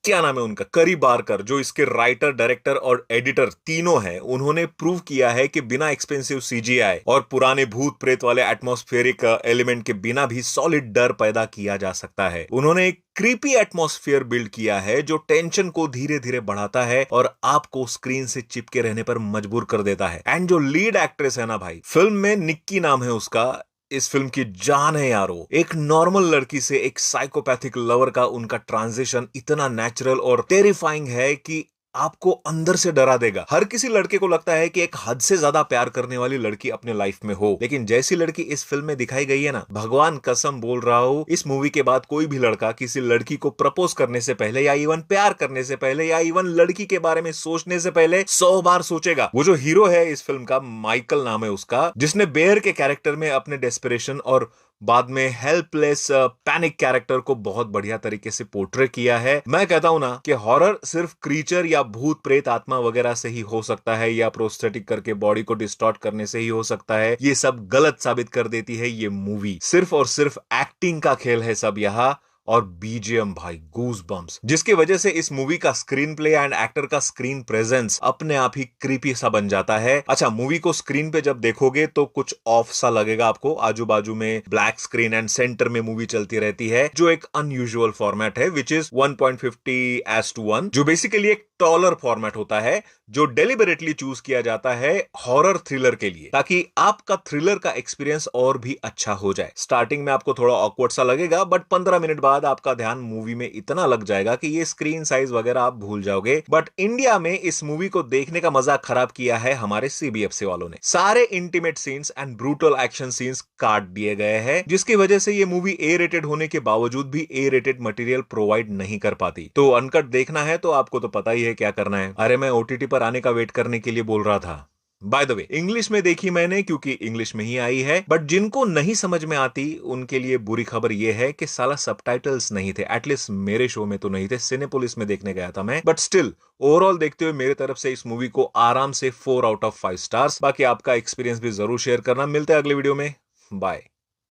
क्या नाम है उनका, करी बारकर, जो इसके राइटर, डायरेक्टर और एडिटर तीनों हैं। उन्होंने प्रूव किया है कि बिना एक्सपेंसिव सीजीआई और पुराने भूत प्रेत वाले एटमॉस्फेरिक एलिमेंट के बिना भी सॉलिड डर पैदा किया जा सकता है। उन्होंने एक क्रीपी एटमॉस्फेयर बिल्ड किया है जो टेंशन को धीरे धीरे बढ़ाता है और आपको स्क्रीन से चिपके रहने पर मजबूर कर देता है। एंड जो लीड एक्ट्रेस है ना भाई, फिल्म में निक्की नाम है उसका, इस फिल्म की जान है यारो। एक नॉर्मल लड़की से एक साइकोपैथिक लवर का उनका ट्रांजिशन इतना नेचुरल और टेरिफाइंग है कि आपको अंदर से डरा देगा। हर किसी लड़के को लगता है कि एक हद से ज्यादा प्यार करने वाली लड़की अपने लाइफ में हो, लेकिन जैसी लड़की इस फिल्म में दिखाई गई है ना, भगवान कसम बोल रहा हूं, इस मूवी के बाद कोई भी लड़का किसी लड़की को प्रपोज करने से पहले या इवन प्यार करने से पहले या इवन लड़की के बारे में सोचने से पहले 100 बार सोचेगा। वो जो हीरो है इस फिल्म का, माइकल नाम है उसका, जिसने बेयर के कैरेक्टर में अपने डेस्परेशन और बाद में हेल्पलेस पैनिक कैरेक्टर को बहुत बढ़िया तरीके से पोर्ट्रे किया है। मैं कहता हूं ना कि हॉरर सिर्फ क्रीचर या भूत प्रेत आत्मा वगैरह से ही हो सकता है, या प्रोस्थेटिक करके बॉडी को डिस्टॉर्ट करने से ही हो सकता है। ये सब गलत साबित कर देती है ये मूवी। सिर्फ और सिर्फ एक्टिंग का खेल है सब यहाँ, और बीजीएम भाई गूज बम्स, जिसकी वजह से इस मूवी का स्क्रीन प्ले एंड एक्टर का स्क्रीन प्रेजेंस अपने आप ही क्रीपी सा बन जाता है। अच्छा, मूवी को स्क्रीन पे जब देखोगे तो कुछ ऑफ सा लगेगा आपको। आजू बाजू में ब्लैक स्क्रीन एंड सेंटर में मूवी चलती रहती है, जो एक अनयूजुअल फॉर्मेट है, विच इज 1.50:1, जो बेसिकली एक टॉलर फॉर्मेट होता है, जो डेलिबरेटली चूज किया जाता है हॉरर थ्रिलर के लिए, ताकि आपका थ्रिलर का एक्सपीरियंस और भी अच्छा हो जाए। स्टार्टिंग में आपको थोड़ा ऑकवर्ड सा लगेगा, बट 15 मिनट बाद आपका ध्यान मूवी में इतना लग जाएगा कि ये स्क्रीन साइज वगैरह आप भूल जाओगे। बट इंडिया में इस मूवी को देखने का मजा खराब किया है हमारे सीबीएफसी वालों ने। सारे intimate scenes and brutal action scenes काट दिए गए हैं, जिसकी वजह से ये मूवी ए रेटेड होने के बावजूद भी ए रेटेड मटेरियल प्रोवाइड नहीं कर पाती। तो अनकट देखना है तो आपको तो पता ही है क्या करना है। अरे मैं ओटीटी पर आने का वेट करने के लिए बोल रहा था। बाय द वे इंग्लिश में देखी मैंने क्योंकि इंग्लिश में ही आई है, बट जिनको नहीं समझ में आती उनके लिए बुरी खबर यह है कि साला सबटाइटल्स नहीं थे। एटलीस्ट मेरे शो में तो नहीं थे, सिनेपोलिस में देखने गया था मैं। बट स्टिल ओवरऑल देखते हुए मेरे तरफ से इस मूवी को आराम से 4 आउट ऑफ 5 स्टार्स। बाकी आपका एक्सपीरियंस भी जरूर शेयर करना। मिलते हैं अगले वीडियो में। बाय।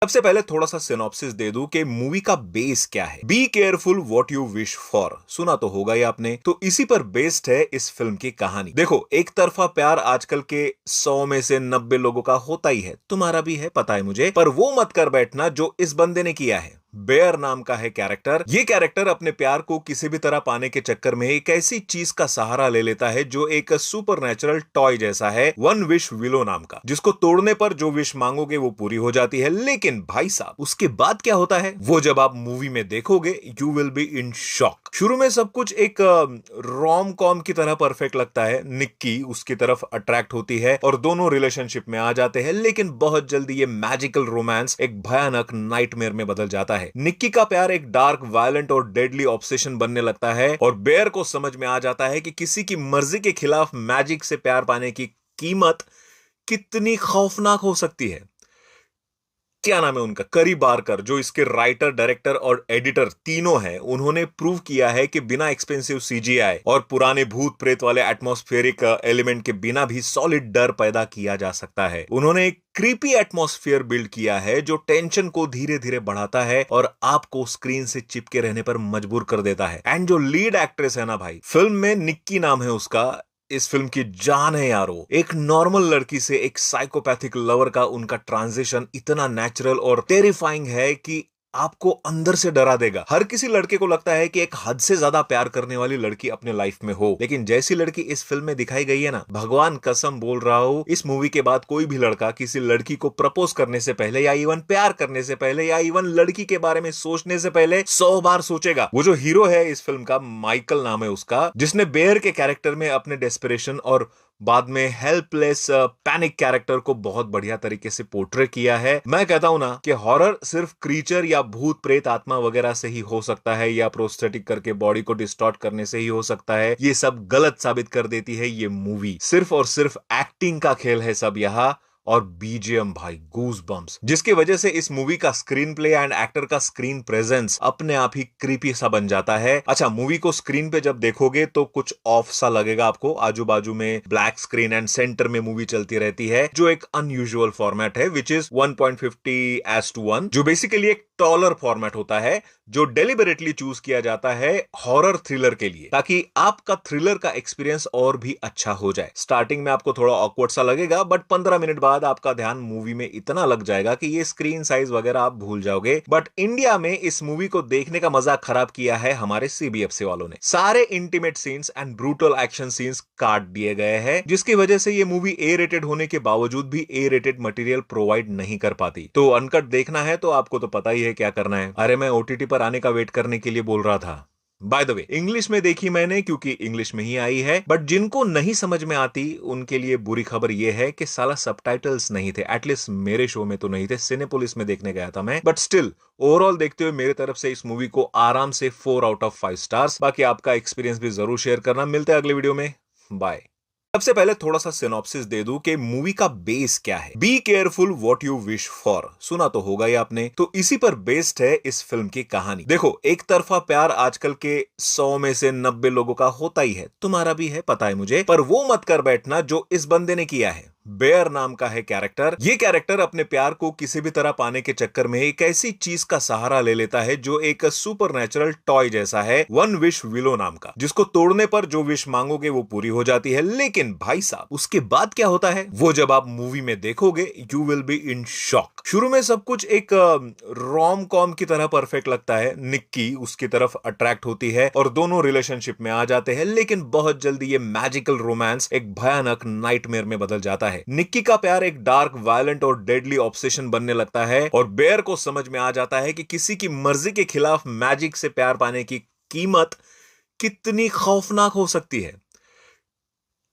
सबसे पहले थोड़ा सा सिनॉप्सिस दे दूं कि मूवी का बेस क्या है। Be careful what you wish for, सुना तो होगा ही आपने। तो इसी पर बेस्ड है इस फिल्म की कहानी। देखो, एक तरफा प्यार आजकल के 100 में से 90 लोगों का होता ही है, तुम्हारा भी है, पता है मुझे। पर वो मत कर बैठना जो इस बंदे ने किया है। बेयर नाम का है कैरेक्टर। ये कैरेक्टर अपने प्यार को किसी भी तरह पाने के चक्कर में एक ऐसी चीज का सहारा ले लेता है जो एक सुपरनैचुरल टॉय जैसा है, वन विश विलो नाम का, जिसको तोड़ने पर जो विश मांगोगे वो पूरी हो जाती है। लेकिन भाई साहब, उसके बाद क्या होता है वो जब आप मूवी में देखोगे you will be in shock. शुरू में सब कुछ एक रोम कॉम की तरह परफेक्ट लगता है। निक्की उसकी तरफ अट्रैक्ट होती है और दोनों रिलेशनशिप में आ जाते हैं, लेकिन बहुत जल्दी ये मैजिकल रोमांस एक भयानक नाइटमेयर में बदल जाता है। निक्की का प्यार एक डार्क, वायलेंट और डेडली ऑब्सेशन बनने लगता है और बेयर को समझ में आ जाता है कि किसी की मर्जी के खिलाफ मैजिक से प्यार पाने की कीमत कितनी खौफनाक हो सकती है। क्या नाम है उनका, करी बारकर, जो इसके राइटर, डायरेक्टर और एडिटर तीनों हैं। उन्होंने प्रूव किया है कि बिना एक्सपेंसिव सीजीआई और पुराने भूत प्रेत वाले एटमॉस्फेरिक एलिमेंट के बिना भी सॉलिड डर पैदा किया जा सकता है। उन्होंने एक क्रीपी एटमॉस्फेयर बिल्ड किया है जो टेंशन को धीरे धीरे बढ़ाता है और आपको स्क्रीन से चिपके रहने पर मजबूर कर देता है। एंड जो लीड एक्ट्रेस है ना भाई, फिल्म में निक्की नाम है उसका, इस फिल्म की जान है यारो। एक नॉर्मल लड़की से एक साइकोपैथिक लवर का उनका ट्रांजिशन इतना नेचुरल और टेरिफाइंग है कि आपको अंदर से डरा देगा। हर किसी लड़के को लगता है कि एक हद से ज्यादा प्यार करने वाली लड़की अपने लाइफ में हो, लेकिन जैसी लड़की इस फिल्म में दिखाई गई है ना, भगवान कसम बोल रहा हूं, इस मूवी के बाद कोई भी लड़का किसी लड़की को प्रपोज करने से पहले या इवन प्यार करने से पहले या इवन लड़की के बारे में सोचने से पहले 100 बार सोचेगा। वो जो हीरो है इस फिल्म का, माइकल नाम है उसका, जिसने बेयर के कैरेक्टर में अपने डेस्परेशन और बाद में हेल्पलेस पैनिक कैरेक्टर को बहुत बढ़िया तरीके से पोर्ट्रे किया है। मैं कहता हूं ना कि हॉरर सिर्फ क्रीचर या भूत प्रेत आत्मा वगैरह से ही हो सकता है, या प्रोस्थेटिक करके बॉडी को डिस्टॉर्ट करने से ही हो सकता है। ये सब गलत साबित कर देती है ये मूवी। सिर्फ और सिर्फ एक्टिंग का खेल है सब यहां, और बीजीएम भाई गूज बम्स, जिसकी वजह से इस मूवी का स्क्रीन प्ले एंड एक्टर का स्क्रीन प्रेजेंस अपने आप ही क्रीपी सा बन जाता है। अच्छा, मूवी को स्क्रीन पे जब देखोगे तो कुछ ऑफ सा लगेगा आपको। आजू बाजू में ब्लैक स्क्रीन एंड सेंटर में मूवी चलती रहती है, जो एक अनयूजुअल फॉर्मेट है, विच इज 1.50:1, जो बेसिकली एक टॉलर फॉर्मेट होता है, जो डेलिबरेटली चूज किया जाता है हॉरर थ्रिलर के लिए, ताकि आपका थ्रिलर का एक्सपीरियंस और भी अच्छा हो जाए। स्टार्टिंग में आपको थोड़ा ऑकवर्ड सा लगेगा, बट 15 मिनट बाद आपका ध्यान मूवी में इतना लग जाएगा कि ये स्क्रीन साइज वगैरह आप भूल जाओगे। बट इंडिया में इस मूवी को देखने का मजा खराब किया है हमारे सीबीएफसी वालों ने। सारे intimate scenes and brutal action scenes काट दिए गए हैं, जिसकी वजह से ये मूवी ए रेटेड होने के बावजूद भी ए रेटेड मटेरियल प्रोवाइड नहीं कर पाती। तो अनकट देखना है तो आपको तो पता ही है क्या करना है। अरे मैं ओटीटी पर आने का वेट करने के लिए बोल रहा था। बाय द वे इंग्लिश में देखी मैंने क्योंकि इंग्लिश में ही आई है, बट जिनको नहीं समझ में आती उनके लिए बुरी खबर यह है कि साला सबटाइटल्स नहीं थे। एटलीस्ट मेरे शो में तो नहीं थे, सिनेपोलिस में देखने गया था मैं। बट स्टिल ओवरऑल देखते हुए मेरे तरफ से इस मूवी को आराम से 4 आउट ऑफ 5 स्टार्स। बाकी आपका एक्सपीरियंस भी जरूर शेयर करना। मिलते हैं अगले वीडियो में। बाय। सबसे पहले थोड़ा सा सिनॉप्सिस दे दूं कि मूवी का बेस क्या है। Be careful what you wish for, सुना तो होगा ही आपने। तो इसी पर बेस्ड है इस फिल्म की कहानी। देखो, एक तरफा प्यार आजकल के 100 में से 90 लोगों का होता ही है, तुम्हारा भी है, पता है मुझे। पर वो मत कर बैठना जो इस बंदे ने किया है। बेयर नाम का है कैरेक्टर। ये कैरेक्टर अपने प्यार को किसी भी तरह पाने के चक्कर में एक ऐसी चीज का सहारा ले लेता है जो एक सुपरनैचुरल टॉय जैसा है, वन विश विलो नाम का, जिसको तोड़ने पर जो विश मांगोगे वो पूरी हो जाती है। लेकिन भाई साहब, उसके बाद क्या होता है वो जब आप मूवी में देखोगे you will be in shock. शुरू में सब कुछ एक रोम कॉम की तरह परफेक्ट लगता है। निक्की उसकी तरफ अट्रैक्ट होती है और दोनों रिलेशनशिप में आ जाते हैं, लेकिन बहुत जल्दी ये मैजिकल रोमांस एक भयानक नाइटमेयर में बदल जाता है। निक्की का प्यार एक डार्क, वायलेंट और डेडली ऑब्सेशन बनने लगता है और बेयर को समझ में आ जाता है कि किसी की मर्जी के खिलाफ मैजिक से प्यार पाने की कीमत कितनी खौफनाक हो सकती है।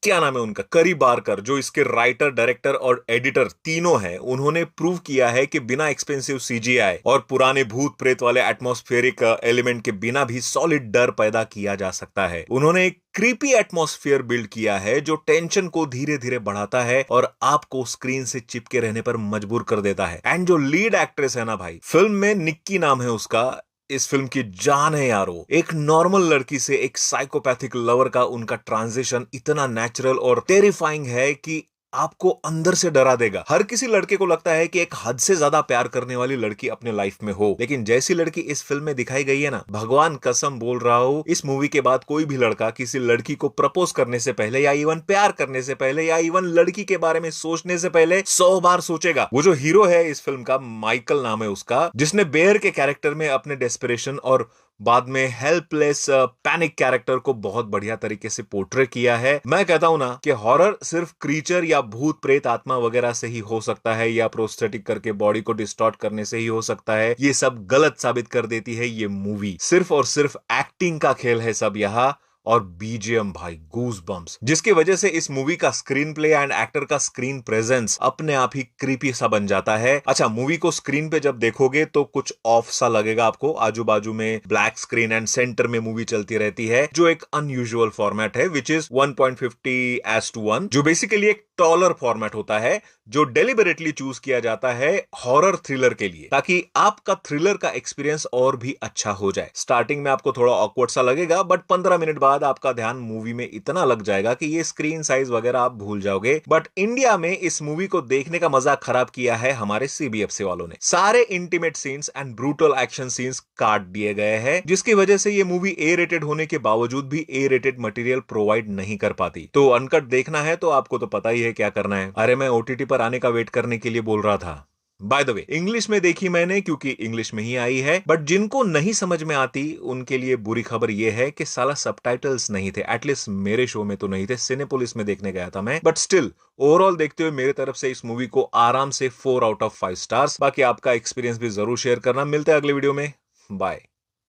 क्या नाम है उनका, करी बारकर, जो इसके राइटर, डायरेक्टर और एडिटर तीनों हैं, उन्होंने प्रूव किया है कि बिना एक्सपेंसिव सीजीआई और पुराने भूत प्रेत वाले एटमॉस्फेरिक एलिमेंट के बिना भी सॉलिड डर पैदा किया जा सकता है। उन्होंने एक क्रीपी एटमॉस्फेयर बिल्ड किया है जो टेंशन को धीरे धीरे बढ़ाता है और आपको स्क्रीन से चिपके रहने पर मजबूर कर देता है। एंड जो लीड एक्ट्रेस है ना भाई, फिल्म में निक्की नाम है उसका, इस फिल्म की जान है यारो। एक नॉर्मल लड़की से एक साइकोपैथिक लवर का उनका ट्रांजिशन इतना नेचुरल और टेरिफाइंग है कि आपको अंदर से डरा देगा। हर किसी लड़के को लगता है कि एक हद से ज्यादा प्यार करने वाली लड़की अपने लाइफ में हो, लेकिन जैसी लड़की इस फिल्म में दिखाई गई है ना, भगवान कसम बोल रहा हूं, इस मूवी के बाद कोई भी लड़का किसी लड़की को प्रपोज करने से पहले या इवन प्यार करने से पहले या इवन लड़की के बारे में सोचने से पहले 100 बार सोचेगा। वो जो हीरो है इस फिल्म का, माइकल नाम है उसका, जिसने बेयर के कैरेक्टर में अपने डेस्परेशन और बाद में हेल्पलेस पैनिक कैरेक्टर को बहुत बढ़िया तरीके से पोर्ट्रे किया है। मैं कहता हूं ना कि हॉरर सिर्फ क्रीचर या भूत प्रेत आत्मा वगैरह से ही हो सकता है या प्रोस्थेटिक करके बॉडी को डिस्टॉर्ट करने से ही हो सकता है। ये सब गलत साबित कर देती है ये मूवी। सिर्फ और सिर्फ एक्टिंग का खेल है सब यहां, और बीजीएम भाई गूज बम्स, जिसकी वजह से इस मूवी का स्क्रीन प्ले एंड एक्टर का स्क्रीन प्रेजेंस अपने आप ही क्रीपी सा बन जाता है। अच्छा, मूवी को स्क्रीन पे जब देखोगे तो कुछ ऑफ सा लगेगा आपको। आजू बाजू में ब्लैक स्क्रीन एंड सेंटर में मूवी चलती रहती है, जो एक अनयूजुअल फॉर्मेट है, विच इज 1.50:1, जो बेसिकली एक टॉलर फॉर्मेट होता है, जो डेलिबरेटली चूज किया जाता है हॉरर थ्रिलर के लिए, ताकि आपका थ्रिलर का एक्सपीरियंस और भी अच्छा हो जाए। स्टार्टिंग में आपको थोड़ा ऑकवर्ड सा लगेगा, बट 15 मिनट बाद आपका ध्यान मूवी में इतना लग जाएगा कि ये स्क्रीन साइज वगैरह आप भूल जाओगे। बट इंडिया में इस मूवी को देखने का मजा खराब किया है हमारे सीबीएफसी वालों ने। सारे intimate scenes and brutal action scenes काट दिए गए हैं, जिसकी वजह से ये मूवी ए रेटेड होने के बावजूद भी ए रेटेड मटेरियल प्रोवाइड नहीं कर पाती। तो अनकट देखना है तो आपको तो पता ही है क्या करना है। अरे मैं ओटीटी पर आने का वेट करने के लिए बोल रहा था। बाय द वे, इंग्लिश में देखी मैंने क्योंकि इंग्लिश में ही आई है, बट जिनको नहीं समझ में आती उनके लिए बुरी खबर यह है कि साला सबटाइटल्स नहीं थे। एटलीस्ट मेरे शो में तो नहीं थे, सिनेपोलिस में देखने गया था मैं। बट स्टिल ओवरऑल देखते हुए मेरे तरफ से इस मूवी को आराम से 4/5 स्टार्स। बाकी आपका एक्सपीरियंस भी जरूर शेयर करना। मिलते हैं अगले वीडियो में, बाय।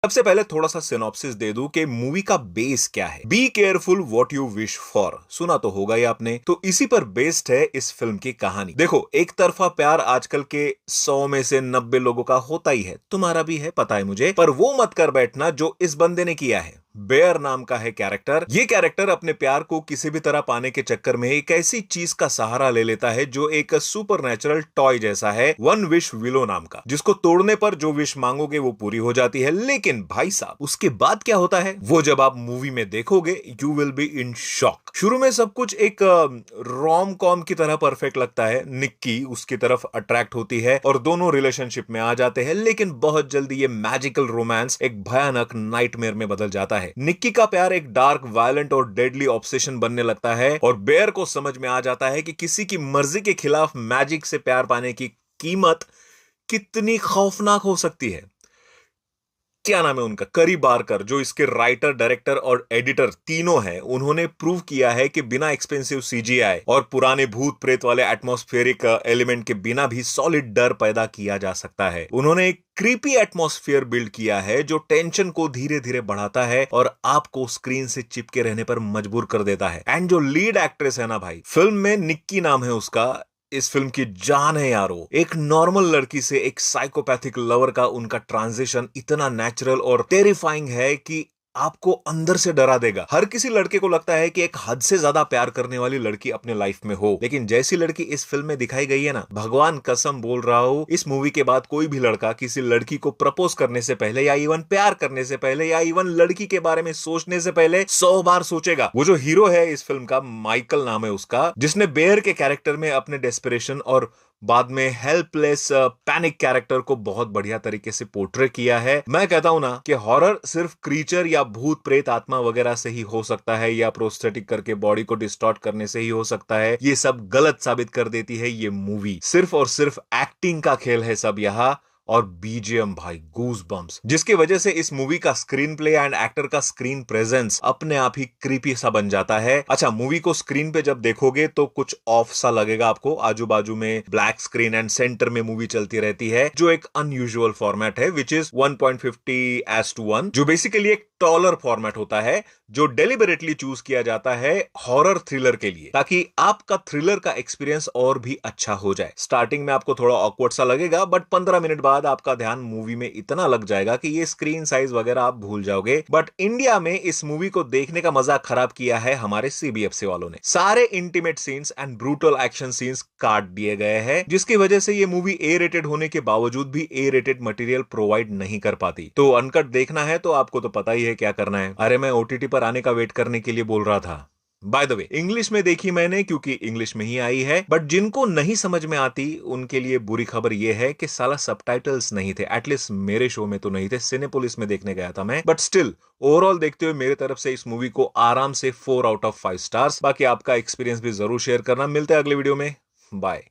सबसे पहले थोड़ा सा सिनॉप्सिस दे दूं कि मूवी का बेस क्या है। Be careful what you wish for, सुना तो होगा ही आपने। तो इसी पर बेस्ड है इस फिल्म की कहानी। देखो, एक तरफा प्यार आजकल के 100 में से 90 लोगों का होता ही है, तुम्हारा भी है, पता है मुझे, पर वो मत कर बैठना जो इस बंदे ने किया है। बेयर नाम का है कैरेक्टर। ये कैरेक्टर अपने प्यार को किसी भी तरह पाने के चक्कर में एक ऐसी चीज का सहारा ले लेता है जो एक सुपरनैचुरल टॉय जैसा है, वन विश विलो नाम का, जिसको तोड़ने पर जो विश मांगोगे वो पूरी हो जाती है। लेकिन भाई साहब, उसके बाद क्या होता है वो जब आप मूवी में देखोगे, you will be in shock. शुरू में सब कुछ एक रोम कॉम की तरह परफेक्ट लगता है। निक्की उसकी तरफ अट्रैक्ट होती है और दोनों रिलेशनशिप में आ जाते हैं, लेकिन बहुत जल्दी ये मैजिकल रोमांस एक भयानक नाइटमेयर में बदल जाता है। निक्की का प्यार एक डार्क, वायलेंट और डेडली ऑब्सेशन बनने लगता है और बेयर को समझ में आ जाता है कि किसी की मर्जी के खिलाफ मैजिक से प्यार पाने की कीमत कितनी खौफनाक हो सकती है। क्या नाम है उनका, करी बारकर, जो इसके राइटर, डायरेक्टर और एडिटर तीनों हैं, उन्होंने प्रूव किया है कि बिना एक्सपेंसिव सीजीआई और पुराने भूत प्रेत वाले एटमॉस्फेरिक एलिमेंट के बिना भी सॉलिड डर पैदा किया जा सकता है। उन्होंने एक क्रीपी एटमॉस्फेयर बिल्ड किया है जो टेंशन को धीरे धीरे बढ़ाता है और आपको स्क्रीन से चिपके रहने पर मजबूर कर देता है। एंड जो लीड एक्ट्रेस है ना भाई, फिल्म में निक्की नाम है उसका, इस फिल्म की जान है यारो। एक नॉर्मल लड़की से एक साइकोपैथिक लवर का उनका ट्रांजिशन इतना नेचुरल और टेरिफाइंग है कि आपको अंदर से डरा देगा। हर किसी लड़के को लगता है कि एक हद से ज्यादा प्यार करने वाली लड़की अपने लाइफ में हो, लेकिन जैसी लड़की इस फिल्म में दिखाई गई है ना, भगवान कसम बोल रहा हूं, इस मूवी के बाद कोई भी लड़का किसी लड़की को प्रपोज करने से पहले या इवन प्यार करने से पहले या इवन लड़की के बारे में सोचने से पहले 100 बार सोचेगा। वो जो हीरो है इस फिल्म का, माइकल नाम है उसका, जिसने बेयर के कैरेक्टर में अपने डेस्परेशन और बाद में हेल्पलेस पैनिक कैरेक्टर को बहुत बढ़िया तरीके से पोर्ट्रे किया है। मैं कहता हूं ना कि हॉरर सिर्फ क्रीचर या भूत प्रेत आत्मा वगैरह से ही हो सकता है या प्रोस्थेटिक करके बॉडी को डिस्टॉर्ट करने से ही हो सकता है। ये सब गलत साबित कर देती है ये मूवी। सिर्फ और सिर्फ एक्टिंग का खेल है सब यहां, और बीजीएम भाई गूज बम्स, जिसकी वजह से इस मूवी का स्क्रीन प्ले एंड एक्टर का स्क्रीन प्रेजेंस अपने आप ही क्रीपी सा बन जाता है। अच्छा, मूवी को स्क्रीन पे जब देखोगे तो कुछ ऑफ सा लगेगा आपको, आजू बाजू में ब्लैक स्क्रीन एंड सेंटर में मूवी चलती रहती है, जो एक अनयूजुअल फॉर्मेट है, विच इज 1.50:1, जो बेसिकली एक टॉलर फॉर्मेट होता है, जो डेलिबरेटली चूज किया जाता है हॉरर थ्रिलर के लिए, ताकि आपका थ्रिलर का एक्सपीरियंस और भी अच्छा हो जाए। स्टार्टिंग में आपको थोड़ा ऑकवर्ड सा लगेगा, बट 15 मिनट बाद आपका ध्यान मूवी में इतना लग जाएगा कि ये स्क्रीन साइज वगैरह आप भूल जाओगे। बट इंडिया में इस मूवी को देखने का मजा खराब किया है हमारे सीबीएफसी वालों ने। सारे intimate scenes and brutal action scenes काट दिए गए हैं, जिसकी वजह से ये मूवी ए रेटेड होने के बावजूद भी ए रेटेड मटेरियल प्रोवाइड नहीं कर पाती। तो अनकट देखना है तो आपको तो पता ही है क्या करना है। अरे मैं ओटीटी पर आने का वेट करने के लिए बोल रहा था। बाय द वे, इंग्लिश में देखी मैंने क्योंकि इंग्लिश में ही आई है, बट जिनको नहीं समझ में आती उनके लिए बुरी खबर यह है कि साला सबटाइटल्स नहीं थे। एटलीस्ट मेरे शो में तो नहीं थे, सिनेपोलिस में देखने गया था मैं। बट स्टिल ओवरऑल देखते हुए मेरे तरफ से इस मूवी को आराम से 4/5 स्टार्स। बाकी आपका एक्सपीरियंस भी जरूर शेयर करना। मिलते हैं अगले वीडियो में, बाय।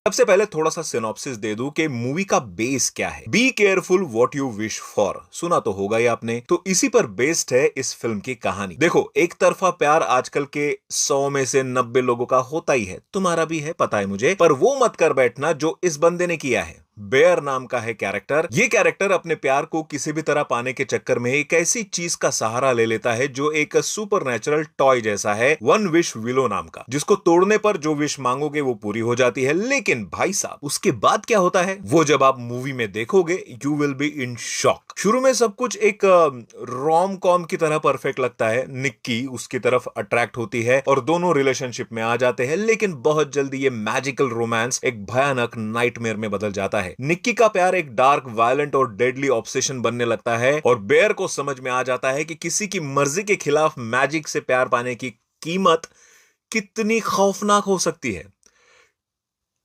सबसे पहले थोड़ा सा सिनॉप्सिस दे दूं कि मूवी का बेस क्या है। Be careful what you wish for, सुना तो होगा ही आपने। तो इसी पर बेस्ड है इस फिल्म की कहानी। देखो, एक तरफा प्यार आजकल के 100 में से 90 लोगों का होता ही है, तुम्हारा भी है, पता है मुझे, पर वो मत कर बैठना जो इस बंदे ने किया है। बेयर नाम का है कैरेक्टर। ये कैरेक्टर अपने प्यार को किसी भी तरह पाने के चक्कर में एक ऐसी चीज का सहारा ले लेता है जो एक सुपरनैचुरल टॉय जैसा है, वन विश विलो नाम का, जिसको तोड़ने पर जो विश मांगोगे वो पूरी हो जाती है। लेकिन भाई साहब, उसके बाद क्या होता है वो जब आप मूवी में देखोगे, you will be in shock. शुरू में सब कुछ एक रोम कॉम की तरह परफेक्ट लगता है। निक्की उसकी तरफ अट्रैक्ट होती है और दोनों रिलेशनशिप में आ जाते हैं, लेकिन बहुत जल्दी ये मैजिकल रोमांस एक भयानक नाइटमेयर में बदल जाता है। निक्की का प्यार एक डार्क, वायलेंट और डेडली ऑब्सेशन बनने लगता है और बेयर को समझ में आ जाता है कि किसी की मर्जी के खिलाफ मैजिक से प्यार पाने की कीमत कितनी खौफनाक हो सकती है।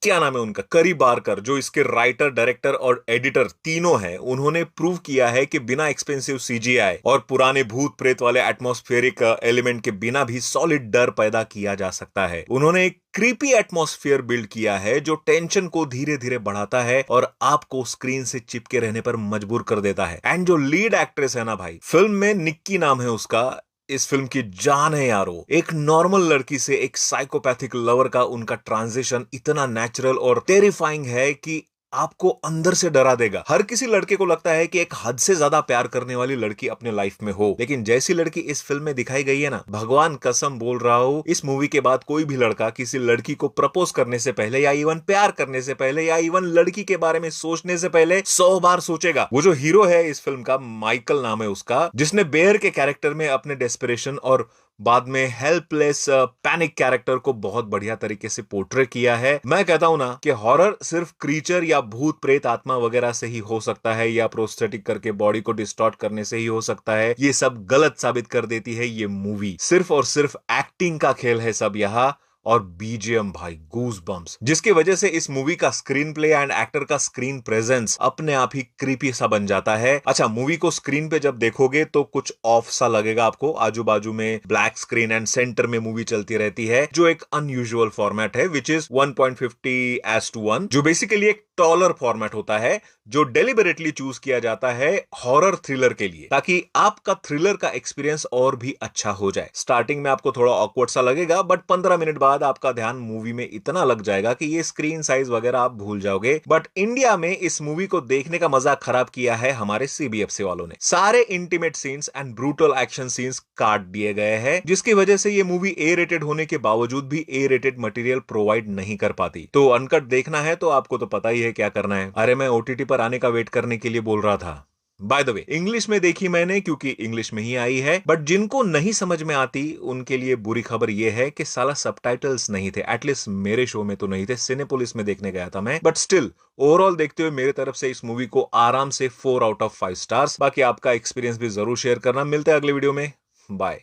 क्या नाम है उनका, करी बारकर, जो इसके राइटर, डायरेक्टर और एडिटर तीनों हैं। उन्होंने प्रूव किया है कि बिना एक्सपेंसिव सीजीआई और पुराने भूत प्रेत वाले एटमॉस्फेरिक एलिमेंट के बिना भी सॉलिड डर पैदा किया जा सकता है। उन्होंने एक क्रीपी एटमॉस्फेयर बिल्ड किया है जो टेंशन को धीरे धीरे बढ़ाता है और आपको स्क्रीन से चिपके रहने पर मजबूर कर देता है। एंड जो लीड एक्ट्रेस है ना भाई, फिल्म में निक्की नाम है उसका, इस फिल्म की जान है यारो। एक नॉर्मल लड़की से एक साइकोपैथिक लवर का उनका ट्रांजिशन इतना नेचुरल और टेरिफाइंग है कि आपको अंदर से डरा देगा। हर किसी लड़के को लगता है कि एक हद से ज्यादा प्यार करने वाली लड़की अपने लाइफ में हो, लेकिन जैसी लड़की इस फिल्म में दिखाई गई है ना, भगवान कसम बोल रहा हूं, इस मूवी के बाद कोई भी लड़का किसी लड़की को प्रपोज करने से पहले या इवन प्यार करने से पहले या इवन लड़की के बारे में सोचने से पहले 100 बार सोचेगा। वो जो हीरो है इस फिल्म का, माइकल नाम है उसका, जिसने बेयर के कैरेक्टर में अपने डेस्परेशन और बाद में हेल्पलेस पैनिक कैरेक्टर को बहुत बढ़िया तरीके से पोर्ट्रे किया है। मैं कहता हूं ना कि हॉरर सिर्फ क्रीचर या भूत प्रेत आत्मा वगैरह से ही हो सकता है, या प्रोस्थेटिक करके बॉडी को डिस्टॉर्ट करने से ही हो सकता है। ये सब गलत साबित कर देती है ये मूवी। सिर्फ और सिर्फ एक्टिंग का खेल है सब यहाँ, और बीजीएम भाई गूज बम्स, जिसकी वजह से इस मूवी का स्क्रीन प्ले एंड एक्टर का स्क्रीन प्रेजेंस अपने आप ही क्रीपी सा बन जाता है। अच्छा, मूवी को स्क्रीन पे जब देखोगे तो कुछ ऑफ सा लगेगा आपको, आजू बाजू में ब्लैक स्क्रीन एंड सेंटर में मूवी चलती रहती है, जो एक अनयूजुअल फॉर्मेट है, विच इज 1.50:1, जो बेसिकली एक टॉलर फॉर्मेट होता है, जो डेलिबरेटली चूज किया जाता है हॉरर थ्रिलर के लिए, ताकि आपका थ्रिलर का एक्सपीरियंस और भी अच्छा हो जाए। स्टार्टिंग में आपको थोड़ा ऑकवर्ड सा लगेगा, बट 15 मिनट बाद आपका ध्यान मूवी में इतना लग जाएगा कि ये स्क्रीन साइज वगैरह आप भूल जाओगे। बट इंडिया में इस मूवी को देखने का मजा खराब किया है हमारे सीबीएफसी वालों ने। सारे intimate scenes and brutal action scenes काट दिए गए हैं, जिसकी वजह से ये मूवी ए रेटेड होने के बावजूद भी ए रेटेड मटेरियल प्रोवाइड नहीं कर पाती। तो अनकट देखना है तो आपको तो पता ही है क्या करना है। अरे मैं ओटीटी पर आने का वेट करने के लिए बोल रहा था। बाय द वे, इंग्लिश में देखी मैंने क्योंकि इंग्लिश में ही आई है, बट जिनको नहीं समझ में आती उनके लिए बुरी खबर यह है कि साला सबटाइटल्स नहीं थे। एटलीस्ट मेरे शो में तो नहीं थे, सिनेपोलिस में देखने गया था मैं। बट स्टिल ओवरऑल देखते हुए मेरे तरफ से इस मूवी को आराम से 4/5 स्टार्स। बाकी आपका एक्सपीरियंस भी जरूर शेयर करना। मिलते हैं अगले वीडियो में, बाय।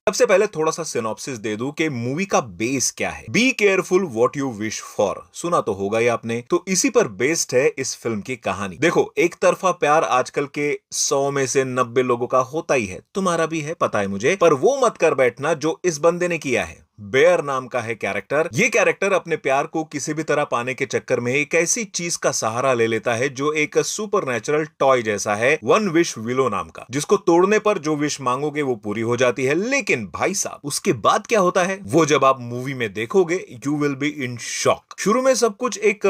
सबसे पहले थोड़ा सा सिनॉप्सिस दे दूं कि मूवी का बेस क्या है। Be careful what you wish for, सुना तो होगा ही आपने। तो इसी पर बेस्ड है इस फिल्म की कहानी। देखो, एक तरफा प्यार आजकल के 100 में से 90 लोगों का होता ही है, तुम्हारा भी है, पता है मुझे, पर वो मत कर बैठना जो इस बंदे ने किया है। बेयर नाम का है कैरेक्टर। ये कैरेक्टर अपने प्यार को किसी भी तरह पाने के चक्कर में एक ऐसी चीज का सहारा ले लेता है जो एक सुपर नेचुरल टॉय जैसा है, वन विश विलो नाम का, जिसको तोड़ने पर जो विश मांगोगे वो पूरी हो जाती है। लेकिन भाई साहब उसके बाद क्या होता है वो जब आप मूवी में देखोगे you will be in shock. शुरू में सब कुछ एक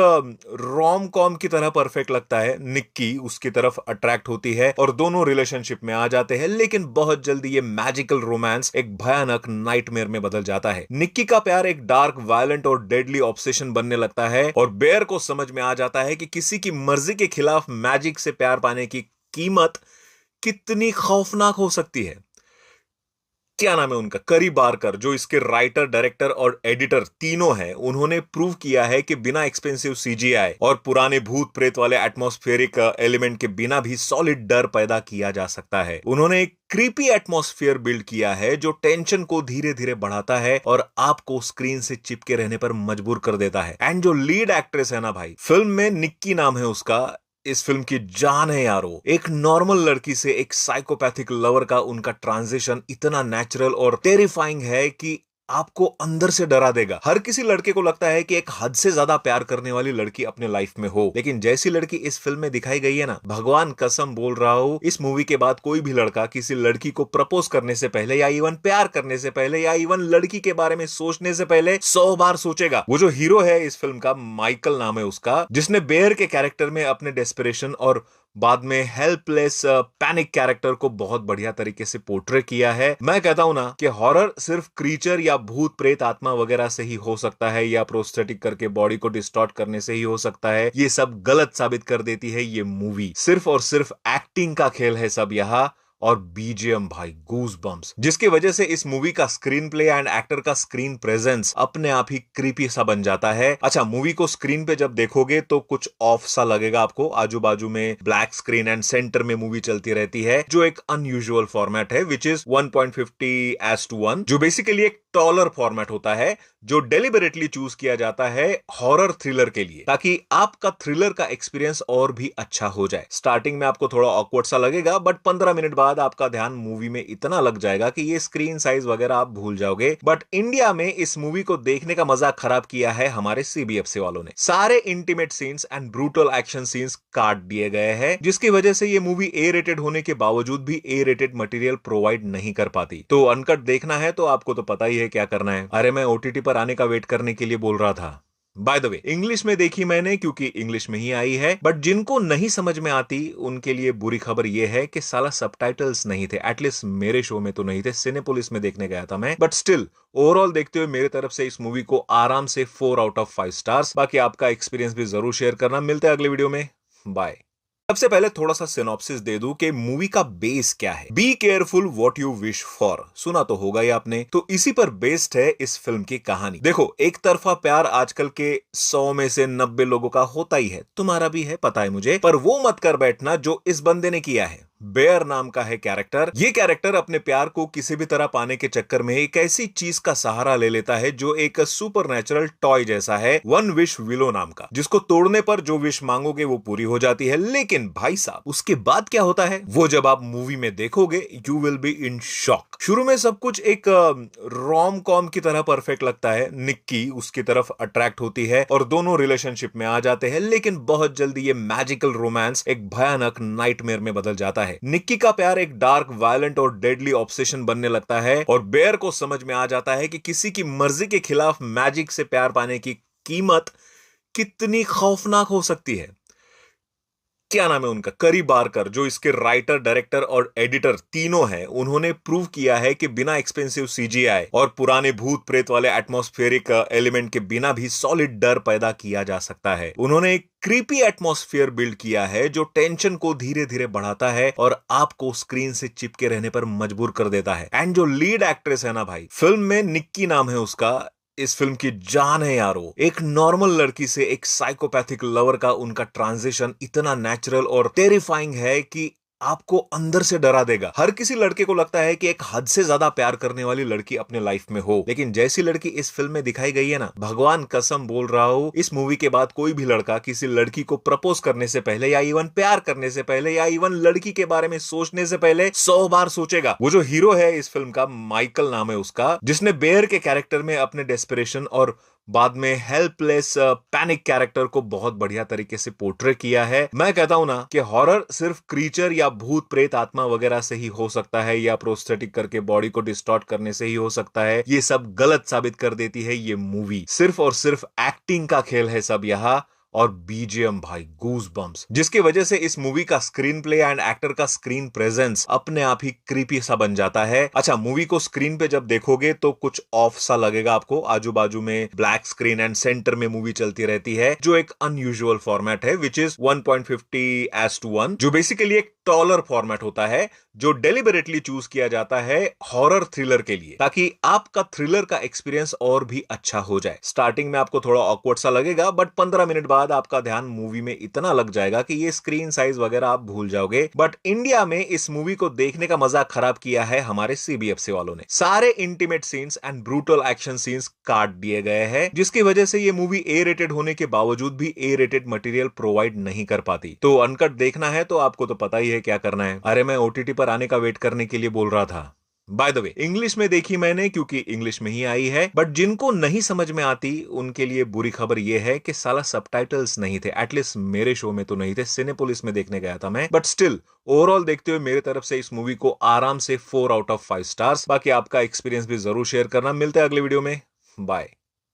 रोम कॉम की तरह परफेक्ट लगता है। निक्की उसकी तरफ अट्रैक्ट होती है और दोनों रिलेशनशिप में आ जाते हैं, लेकिन बहुत जल्दी ये मैजिकल रोमांस एक भयानक नाइटमेयर में बदल जाता है। निक्की का प्यार एक डार्क, वायलेंट और डेडली ऑब्सेशन बनने लगता है और बेयर को समझ में आ जाता है कि किसी की मर्जी के खिलाफ मैजिक से प्यार पाने की कीमत कितनी खौफनाक हो सकती है। क्या नाम है उनका, करी बारकर, जो इसके राइटर, डायरेक्टर और एडिटर तीनों हैं। उन्होंने प्रूव किया है कि बिना एक्सपेंसिव सीजीआई और पुराने भूत प्रेत वाले एटमॉस्फेरिक एलिमेंट के बिना भी सॉलिड डर पैदा किया जा सकता है। उन्होंने एक क्रीपी एटमॉस्फेयर बिल्ड किया है जो टेंशन को धीरे धीरे बढ़ाता है और आपको स्क्रीन से चिपके रहने पर मजबूर कर देता है। एंड जो लीड एक्ट्रेस है ना भाई फिल्म में, निक्की नाम है उसका, इस फिल्म की जान है यारो। एक नॉर्मल लड़की से एक साइकोपैथिक लवर का उनका ट्रांजिशन इतना नेचुरल और टेरिफाइंग है कि आपको अंदर से डरा देगा। हर किसी लड़के को लगता है कि एक हद से ज्यादा प्यार करने वाली लड़की अपने लाइफ में हो, लेकिन जैसी लड़की इस फिल्म में दिखाई गई है ना, भगवान कसम बोल रहा हूं, इस मूवी के बाद कोई भी लड़का किसी लड़की को प्रपोज करने से पहले या इवन प्यार करने से पहले या इवन लड़की के बारे में सोचने से पहले 100 बार सोचेगा। वो जो हीरो है इस फिल्म का, माइकल नाम है उसका, जिसने बेयर के कैरेक्टर में अपने डेस्परेशन और बाद में हेल्पलेस पैनिक कैरेक्टर को बहुत बढ़िया तरीके से पोर्ट्रे किया है। मैं कहता हूं ना कि हॉरर सिर्फ क्रीचर या भूत प्रेत आत्मा वगैरह से ही हो सकता है या प्रोस्थेटिक करके बॉडी को डिस्टॉर्ट करने से ही हो सकता है। ये सब गलत साबित कर देती है ये मूवी। सिर्फ और सिर्फ एक्टिंग का खेल है सब यहाँ, और बीजीएम भाई गूज बम्स, जिसकी वजह से इस मूवी का स्क्रीन प्ले एंड एक्टर का स्क्रीन प्रेजेंस अपने आप ही क्रीपी सा बन जाता है। अच्छा, मूवी को स्क्रीन पे जब देखोगे तो कुछ ऑफ सा लगेगा आपको। आजू बाजू में ब्लैक स्क्रीन एंड सेंटर में मूवी चलती रहती है, जो एक अनयूजुअल फॉर्मेट है, विच इज 1.50:1, जो बेसिकली एक टॉलर फॉर्मेट होता है, जो डेलिबरेटली चूज किया जाता है हॉरर थ्रिलर के लिए, ताकि आपका थ्रिलर का एक्सपीरियंस और भी अच्छा हो जाए। स्टार्टिंग में आपको थोड़ा ऑकवर्ड सा लगेगा, बट 15 मिनट बाद आपका ध्यान मूवी में इतना लग जाएगा कि ये स्क्रीन साइज वगैरह आप भूल जाओगे। बट इंडिया में इस मूवी को देखने का मजा खराब किया है हमारे सीबीएफसी वालों ने। सारे intimate scenes and brutal action scenes काट दिए गए हैं, जिसकी वजह से ये मूवी ए रेटेड होने के बावजूद भी ए रेटेड मटेरियल प्रोवाइड नहीं कर पाती। तो अनकट देखना है तो आपको तो पता ही है क्या करना है। अरे मैं ओटीटी पर आने का वेट करने के लिए बोल रहा था। बाय द वे, इंग्लिश में देखी मैंने क्योंकि इंग्लिश में ही आई है, बट जिनको नहीं समझ में आती उनके लिए बुरी खबर यह है कि साला सबटाइटल्स नहीं थे। एटलीस्ट मेरे शो में तो नहीं थे, सिनेपोलिस में देखने गया था मैं। बट स्टिल ओवरऑल देखते हुए मेरे तरफ से इस मूवी को आराम से 4/5 स्टार्स। बाकी आपका एक्सपीरियंस भी जरूर शेयर करना। मिलते हैं अगले वीडियो में, बाय। सबसे पहले थोड़ा सा सिनॉप्सिस दे दूं कि मूवी का बेस क्या है। Be careful what you wish for, सुना तो होगा ही आपने। तो इसी पर बेस्ड है इस फिल्म की कहानी। देखो, एक तरफा प्यार आजकल के 100 में से 90 लोगों का होता ही है, तुम्हारा भी है, पता है मुझे, पर वो मत कर बैठना जो इस बंदे ने किया है। बेयर नाम का है कैरेक्टर। ये कैरेक्टर अपने प्यार को किसी भी तरह पाने के चक्कर में एक ऐसी चीज का सहारा ले लेता है जो एक सुपर नेचुरल टॉय जैसा है, वन विश विलो नाम का, जिसको तोड़ने पर जो विश मांगोगे वो पूरी हो जाती है। लेकिन भाई साहब उसके बाद क्या होता है वो जब आप मूवी में देखोगे you will be in shock. शुरू में सब कुछ एक रोम कॉम की तरह परफेक्ट लगता है। निक्की उसकी तरफ अट्रैक्ट होती है और दोनों रिलेशनशिप में आ जाते हैं, लेकिन बहुत जल्दी ये मैजिकल रोमांस एक भयानक नाइटमेयर में बदल जाता है। निक्की का प्यार एक डार्क, वायलेंट और डेडली ऑब्सेशन बनने लगता है और बेयर को समझ में आ जाता है कि किसी की मर्जी के खिलाफ मैजिक से प्यार पाने की कीमत कितनी खौफनाक हो सकती है। क्या नाम है उनका, करी बारकर, जो इसके राइटर, डायरेक्टर और एडिटर तीनों हैं। उन्होंने प्रूव किया है कि बिना एक्सपेंसिव सीजीआई और पुराने भूत प्रेत वाले एटमॉस्फेरिक एलिमेंट के बिना भी सॉलिड डर पैदा किया जा सकता है। उन्होंने एक क्रीपी एटमॉस्फेयर बिल्ड किया है जो टेंशन को धीरे धीरे बढ़ाता है और आपको स्क्रीन से चिपके रहने पर मजबूर कर देता है। एंड जो लीड एक्ट्रेस है ना भाई फिल्म में, निक्की नाम है उसका, इस फिल्म की जान है यारो। एक नॉर्मल लड़की से एक साइकोपैथिक लवर का उनका ट्रांजिशन इतना नेचुरल और टेरिफाइंग है कि आपको अंदर से डरा देगा। हर किसी लड़के को लगता है कि एक हद से ज्यादा प्यार करने वाली लड़की अपने लाइफ में हो, लेकिन जैसी लड़की इस फिल्म में दिखाई गई है ना, भगवान कसम बोल रहा हूं, इस मूवी के बाद कोई भी लड़का किसी लड़की को प्रपोज करने से पहले या इवन प्यार करने से पहले या इवन लड़की के बारे में सोचने से पहले 100 बार सोचेगा। वो जो हीरो है इस फिल्म का, माइकल नाम है उसका, जिसने बेयर के कैरेक्टर में अपने डेस्परेशन और बाद में हेल्पलेस पैनिक कैरेक्टर को बहुत बढ़िया तरीके से पोर्ट्रे किया है। मैं कहता हूं ना कि हॉरर सिर्फ क्रीचर या भूत प्रेत आत्मा वगैरह से ही हो सकता है, या प्रोस्थेटिक करके बॉडी को डिस्टॉर्ट करने से ही हो सकता है। ये सब गलत साबित कर देती है ये मूवी। सिर्फ और सिर्फ एक्टिंग का खेल है सब यहां, और बीजीएम भाई गूज बम्स, जिसकी वजह से इस मूवी का स्क्रीन प्ले एंड एक्टर का स्क्रीन प्रेजेंस अपने आप ही क्रीपी सा बन जाता है। अच्छा, मूवी को स्क्रीन पे जब देखोगे तो कुछ ऑफ सा लगेगा आपको। आजू बाजू में ब्लैक स्क्रीन एंड सेंटर में मूवी चलती रहती है, जो एक अनयूजुअल फॉर्मेट है, विच इज 1.50:1, जो बेसिकली एक टॉलर फॉर्मेट होता है, जो डेलिबरेटली चूज किया जाता है हॉरर थ्रिलर के लिए, ताकि आपका थ्रिलर का एक्सपीरियंस और भी अच्छा हो जाए। स्टार्टिंग में आपको थोड़ा ऑकवर्ड सा लगेगा, बट 15 मिनट बाद आपका ध्यान मूवी में इतना लग जाएगा कि ये स्क्रीन साइज वगैरह आप भूल जाओगे। बट इंडिया में इस मूवी को देखने का मजा खराब किया है हमारे सीबीएफसी वालों ने। सारे intimate scenes and brutal action scenes काट दिए गए हैं, जिसकी वजह से ये मूवी ए रेटेड होने के बावजूद भी ए रेटेड मटेरियल प्रोवाइड नहीं कर पाती। तो अनकट देखना है तो आपको तो पता ही है क्या करना है। अरे मैं ओटीटी पर आने का वेट करने के लिए बोल रहा था। बाय द वे, इंग्लिश में देखी मैंने क्योंकि इंग्लिश में ही आई है, बट जिनको नहीं समझ में आती उनके लिए बुरी खबर यह है कि साला सबटाइटल्स नहीं थे। एटलीस्ट मेरे शो में तो नहीं थे, सिनेपोलिस में देखने गया था मैं। बट स्टिल ओवरऑल देखते हुए मेरे तरफ से इस मूवी को आराम से 4/5 स्टार्स। बाकी आपका एक्सपीरियंस भी जरूर शेयर करना। मिलते हैं अगले वीडियो में, बाय।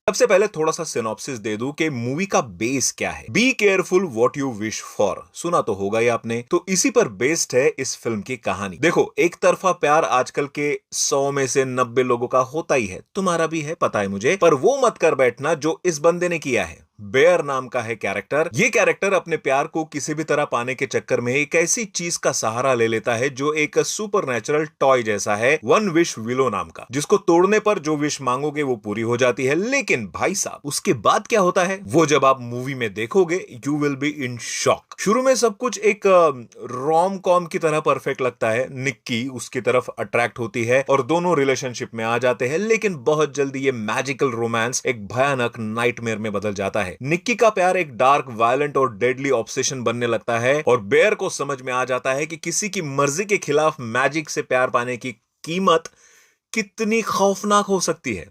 सबसे पहले थोड़ा सा सिनॉप्सिस दे दूं कि मूवी का बेस क्या है। Be careful what you wish for, सुना तो होगा ही आपने। तो इसी पर बेस्ड है इस फिल्म की कहानी। देखो, एक तरफा प्यार आजकल के 100 में से 90 लोगों का होता ही है, तुम्हारा भी है, पता है मुझे, पर वो मत कर बैठना जो इस बंदे ने किया है। बेयर नाम का है कैरेक्टर। ये कैरेक्टर अपने प्यार को किसी भी तरह पाने के चक्कर में एक ऐसी चीज का सहारा ले लेता है जो एक सुपरनैचुरल टॉय जैसा है, वन विश विलो नाम का, जिसको तोड़ने पर जो विश मांगोगे वो पूरी हो जाती है। लेकिन भाई साहब, उसके बाद क्या होता है वो जब आप मूवी में देखोगे, you will be in shock. शुरू में सब कुछ एक रोम कॉम की तरह परफेक्ट लगता है। निक्की उसकी तरफ अट्रैक्ट होती है और दोनों रिलेशनशिप में आ जाते हैं, लेकिन बहुत जल्दी ये मैजिकल रोमांस एक भयानक नाइटमेयर में बदल जाता है। निक्की का प्यार एक डार्क, वायलेंट और डेडली ऑब्सेशन बनने लगता है, और बेयर को समझ में आ जाता है कि किसी की मर्जी के खिलाफ मैजिक से प्यार पाने की कीमत कितनी खौफनाक हो सकती है।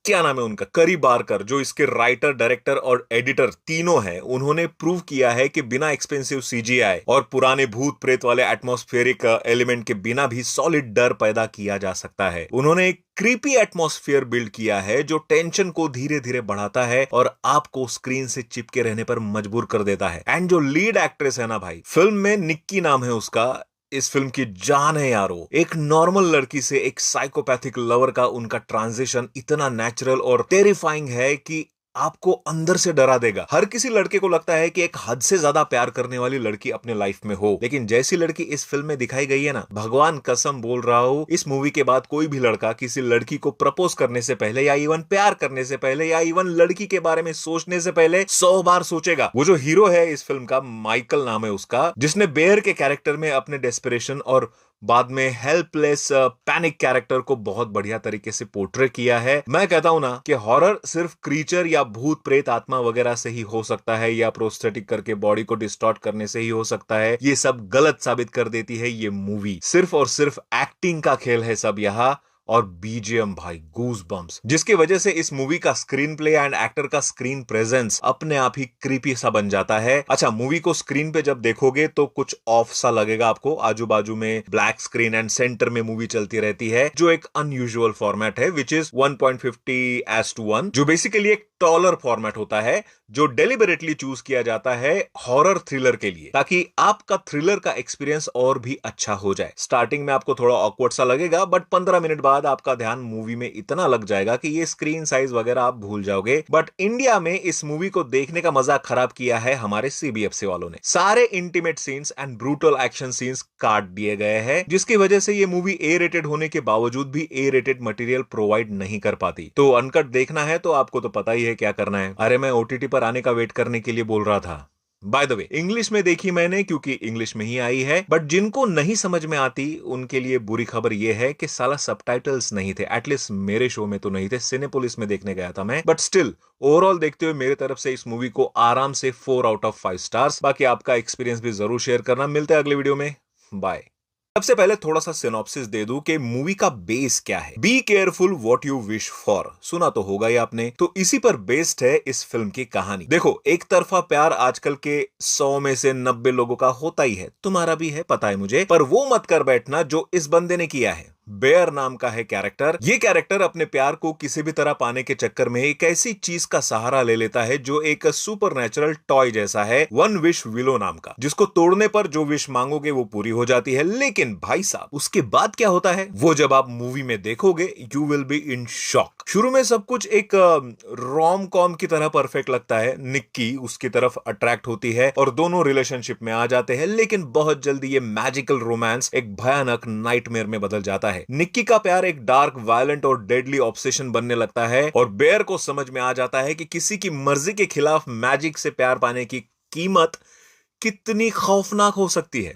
क्या नाम है उनका, करी बारकर, जो इसके राइटर, डायरेक्टर और एडिटर तीनों हैं। उन्होंने प्रूव किया है कि बिना एक्सपेंसिव सीजीआई और पुराने भूत प्रेत वाले एटमॉस्फेरिक एलिमेंट के बिना भी सॉलिड डर पैदा किया जा सकता है। उन्होंने एक क्रीपी एटमॉस्फेयर बिल्ड किया है जो टेंशन को धीरे धीरे बढ़ाता है और आपको स्क्रीन से चिपके रहने पर मजबूर कर देता है। एंड जो लीड एक्ट्रेस है ना भाई, फिल्म में निक्की नाम है उसका, इस फिल्म की जान है यारो। एक नॉर्मल लड़की से एक साइकोपैथिक लवर का उनका ट्रांजिशन इतना नेचुरल और टेरिफाइंग है कि आपको अंदर से डरा देगा। हर किसी लड़के को लगता है कि एक हद से ज्यादा प्यार करने वाली लड़की अपने लाइफ में हो, लेकिन जैसी लड़की इस फिल्म में दिखाई गई है ना, भगवान कसम बोल रहा हूं, इस मूवी के बाद कोई भी लड़का किसी लड़की को प्रपोज करने से पहले या इवन प्यार करने से पहले या इवन लड़की के बारे में सोचने से पहले 100 बार सोचेगा। वो जो हीरो है इस फिल्म का, माइकल नाम है उसका, जिसने बेयर के कैरेक्टर में अपने डेस्परेशन और बाद में हेल्पलेस पैनिक कैरेक्टर को बहुत बढ़िया तरीके से पोर्ट्रे किया है। मैं कहता हूं ना कि हॉरर सिर्फ क्रीचर या भूत प्रेत आत्मा वगैरह से ही हो सकता है, या प्रोस्थेटिक करके बॉडी को डिस्टॉर्ट करने से ही हो सकता है। ये सब गलत साबित कर देती है ये मूवी। सिर्फ और सिर्फ एक्टिंग का खेल है सब यहां, और बीजीएम भाई गूज बम्स, जिसकी वजह से इस मूवी का स्क्रीन प्ले एंड एक्टर का स्क्रीन प्रेजेंस अपने आप ही क्रीपी सा बन जाता है। अच्छा, मूवी को स्क्रीन पे जब देखोगे तो कुछ ऑफ सा लगेगा आपको। आजू बाजू में ब्लैक स्क्रीन एंड सेंटर में मूवी चलती रहती है, जो एक अनयूजुअल फॉर्मेट है, विच इज 1.50:1, जो बेसिकली एक टॉलर फॉर्मेट होता है, जो डेलिबरेटली चूज किया जाता है हॉरर थ्रिलर के लिए, ताकि आपका थ्रिलर का एक्सपीरियंस और भी अच्छा हो जाए। स्टार्टिंग में आपको थोड़ा ऑकवर्ड सा लगेगा, बट 15 मिनट बाद आपका ध्यान मूवी में इतना लग जाएगा कि ये स्क्रीन साइज वगैरह आप भूल जाओगे। बट इंडिया में इस मूवी को देखने का मजा खराब किया है हमारे सीबीएफसी वालों ने। सारे intimate scenes and brutal action scenes काट दिए गए हैं, जिसकी वजह से ये मूवी ए रेटेड होने के बावजूद भी ए रेटेड मटेरियल प्रोवाइड नहीं कर पाती। तो अनकट देखना है तो आपको तो पता ही है क्या करना है। अरे मैं ओटीटी पर आने का वेट करने के लिए बोल रहा था। बाय द वे इंग्लिश में देखी मैंने क्योंकि इंग्लिश में ही आई है, बट जिनको नहीं समझ में आती उनके लिए बुरी खबर यह है कि साला सबटाइटल्स नहीं थे। एटलीस्ट मेरे शो में तो नहीं थे, सिनेपोलिस में देखने गया था मैं। बट स्टिल ओवरऑल देखते हुए मेरे तरफ से इस मूवी को आराम से 4 आउट ऑफ 5 स्टार्स। बाकी आपका एक्सपीरियंस भी जरूर शेयर करना। मिलते हैं अगले वीडियो में। बाय। सबसे पहले थोड़ा सा सिनॉप्सिस दे दूं कि मूवी का बेस क्या है। Be careful what you wish for, सुना तो होगा ही आपने। तो इसी पर बेस्ड है इस फिल्म की कहानी। देखो, एक तरफा प्यार आजकल के 100 में से 90 लोगों का होता ही है, तुम्हारा भी है, पता है मुझे। पर वो मत कर बैठना जो इस बंदे ने किया है। बेयर नाम का है कैरेक्टर। ये कैरेक्टर अपने प्यार को किसी भी तरह पाने के चक्कर में एक ऐसी चीज का सहारा ले लेता है जो एक सुपरनैचुरल टॉय जैसा है, वन विश विलो नाम का, जिसको तोड़ने पर जो विश मांगोगे वो पूरी हो जाती है। लेकिन भाई साहब, उसके बाद क्या होता है वो जब आप मूवी में देखोगे you will be in shock. शुरू में सब कुछ एक रोम कॉम की तरह परफेक्ट लगता है। निक्की उसकी तरफ अट्रैक्ट होती है और दोनों रिलेशनशिप में आ जाते हैं, लेकिन बहुत जल्दी ये मैजिकल रोमांस एक भयानक नाइटमेयर में बदल जाता है। निक्की का प्यार एक डार्क, वायलेंट और डेडली ऑब्सेशन बनने लगता है और बेयर को समझ में आ जाता है कि किसी की मर्जी के खिलाफ मैजिक से प्यार पाने की कीमत कितनी खौफनाक हो सकती है।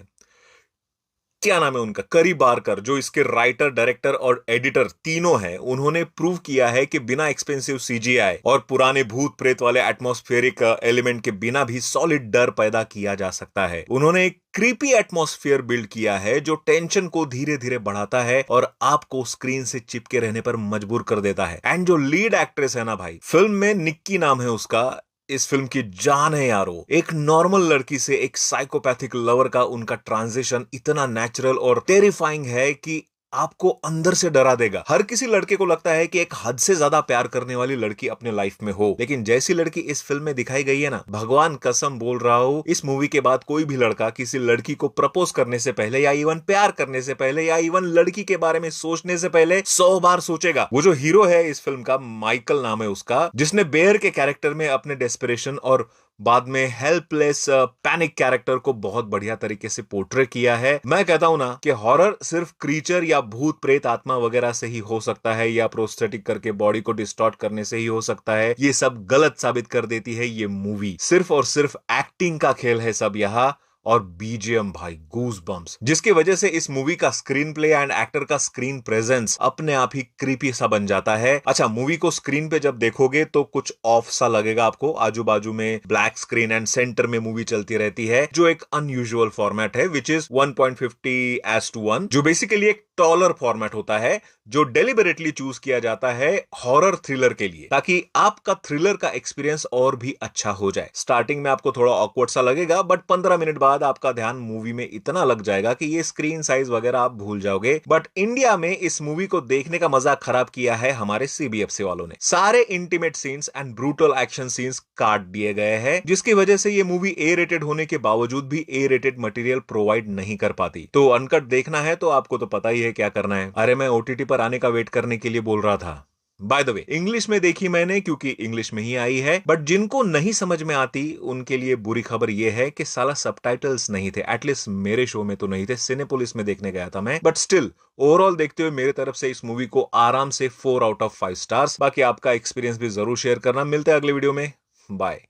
क्या नाम है उनका, करी बारकर, जो इसके राइटर, डायरेक्टर और एडिटर तीनों हैं। उन्होंने प्रूव किया है कि बिना एक्सपेंसिव सीजीआई और पुराने भूत प्रेत वाले एटमॉस्फेरिक एलिमेंट के बिना भी सॉलिड डर पैदा किया जा सकता है। उन्होंने एक क्रीपी एटमॉस्फेयर बिल्ड किया है जो टेंशन को धीरे धीरे बढ़ाता है और आपको स्क्रीन से चिपके रहने पर मजबूर कर देता है। एंड जो लीड एक्ट्रेस है ना भाई, फिल्म में निक्की नाम है उसका, इस फिल्म की जान है यारो। एक नॉर्मल लड़की से एक साइकोपैथिक लवर का उनका ट्रांजिशन इतना नेचुरल और टेरिफाइंग है कि आपको अंदर से डरा देगा। हर किसी लड़के को लगता है कि एक हद से ज्यादा प्यार करने वाली लड़की अपने लाइफ में हो, लेकिन जैसी लड़की इस फिल्म में दिखाई गई है ना, भगवान कसम बोल रहा हूं, इस मूवी के बाद कोई भी लड़का किसी लड़की को प्रपोज करने से पहले या इवन प्यार करने से पहले या इवन लड़की के बारे में सोचने से पहले 100 बार सोचेगा। वो जो हीरो है इस फिल्म का, माइकल नाम है उसका, जिसने बेयर के कैरेक्टर में अपने डेस्परेशन और बाद में हेल्पलेस पैनिक कैरेक्टर को बहुत बढ़िया तरीके से पोर्ट्रे किया है। मैं कहता हूं ना कि हॉरर सिर्फ क्रीचर या भूत प्रेत आत्मा वगैरह से ही हो सकता है, या प्रोस्थेटिक करके बॉडी को डिस्टॉर्ट करने से ही हो सकता है। ये सब गलत साबित कर देती है ये मूवी। सिर्फ और सिर्फ एक्टिंग का खेल है सब यहां, और बीजीएम भाई गूज बम्स, जिसकी वजह से इस मूवी का स्क्रीन प्ले एंड एक्टर का स्क्रीन प्रेजेंस अपने आप ही क्रीपी सा बन जाता है। अच्छा, मूवी को स्क्रीन पे जब देखोगे तो कुछ ऑफ सा लगेगा आपको। आजू बाजू में ब्लैक स्क्रीन एंड सेंटर में मूवी चलती रहती है, जो एक अनयूजुअल फॉर्मेट है, विच इज 1.50:1, जो बेसिकली एक टॉलर फॉर्मेट होता है, जो डेलिबरेटली चूज किया जाता है हॉरर थ्रिलर के लिए, ताकि आपका थ्रिलर का एक्सपीरियंस और भी अच्छा हो जाए। स्टार्टिंग में आपको थोड़ा ऑकवर्ड सा लगेगा, बट 15 मिनट बाद आपका ध्यान मूवी में इतना लग जाएगा कि ये स्क्रीन साइज वगैरह आप भूल जाओगे। बट इंडिया में इस मूवी को देखने का मजा खराब किया है हमारे सीबीएफसी वालों ने। सारे intimate scenes and brutal action scenes काट दिए गए हैं, जिसकी वजह से ये मूवी ए रेटेड होने के बावजूद भी ए रेटेड मटेरियल प्रोवाइड नहीं कर पाती। तो अनकट देखना है तो आपको तो पता ही है क्या करना है। अरे मैं ओटीटी पर आने का वेट करने के लिए बोल रहा था। बाय द वे इंग्लिश में देखी मैंने क्योंकि इंग्लिश में ही आई है, बट जिनको नहीं समझ में आती उनके लिए बुरी खबर यह है कि साला सबटाइटल्स नहीं थे। एटलीस्ट मेरे शो में तो नहीं थे, सिनेपोलिस में देखने गया था मैं। बट स्टिल ओवरऑल देखते हुए मेरे तरफ से इस मूवी को आराम से 4 आउट ऑफ 5 स्टार्स। बाकी आपका एक्सपीरियंस भी जरूर शेयर करना। मिलते हैं अगले वीडियो में। बाय।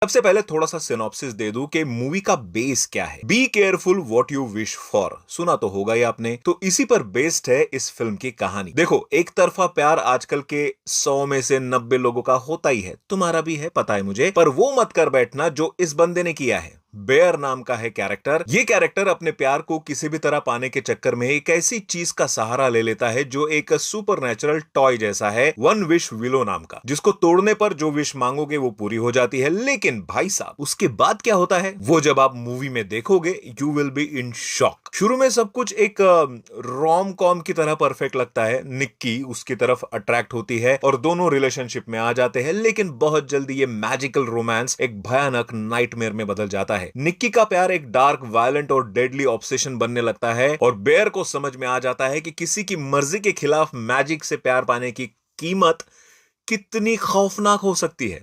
सबसे पहले थोड़ा सा सिनॉप्सिस दे दूं कि मूवी का बेस क्या है। Be careful what you wish for, सुना तो होगा ही आपने। तो इसी पर बेस्ड है इस फिल्म की कहानी। देखो, एक तरफा प्यार आजकल के 100 में से 90 लोगों का होता ही है, तुम्हारा भी है, पता है मुझे। पर वो मत कर बैठना जो इस बंदे ने किया है। बेयर नाम का है कैरेक्टर। ये कैरेक्टर अपने प्यार को किसी भी तरह पाने के चक्कर में एक ऐसी चीज का सहारा ले लेता है जो एक सुपरनैचुरल टॉय जैसा है, वन विश विलो नाम का, जिसको तोड़ने पर जो विश मांगोगे वो पूरी हो जाती है। लेकिन भाई साहब, उसके बाद क्या होता है वो जब आप मूवी में देखोगे you will be in shock. शुरू में सब कुछ एक रोम कॉम की तरह परफेक्ट लगता है। निक्की उसकी तरफ अट्रैक्ट होती है और दोनों रिलेशनशिप में आ जाते हैं, लेकिन बहुत जल्दी ये मैजिकल रोमांस एक भयानक नाइटमेयर में बदल जाता है। निक्की का प्यार एक डार्क, वायलेंट और डेडली ऑब्सेशन बनने लगता है और बेयर को समझ में आ जाता है कि किसी की मर्जी के खिलाफ मैजिक से प्यार पाने की कीमत कितनी खौफनाक हो सकती है।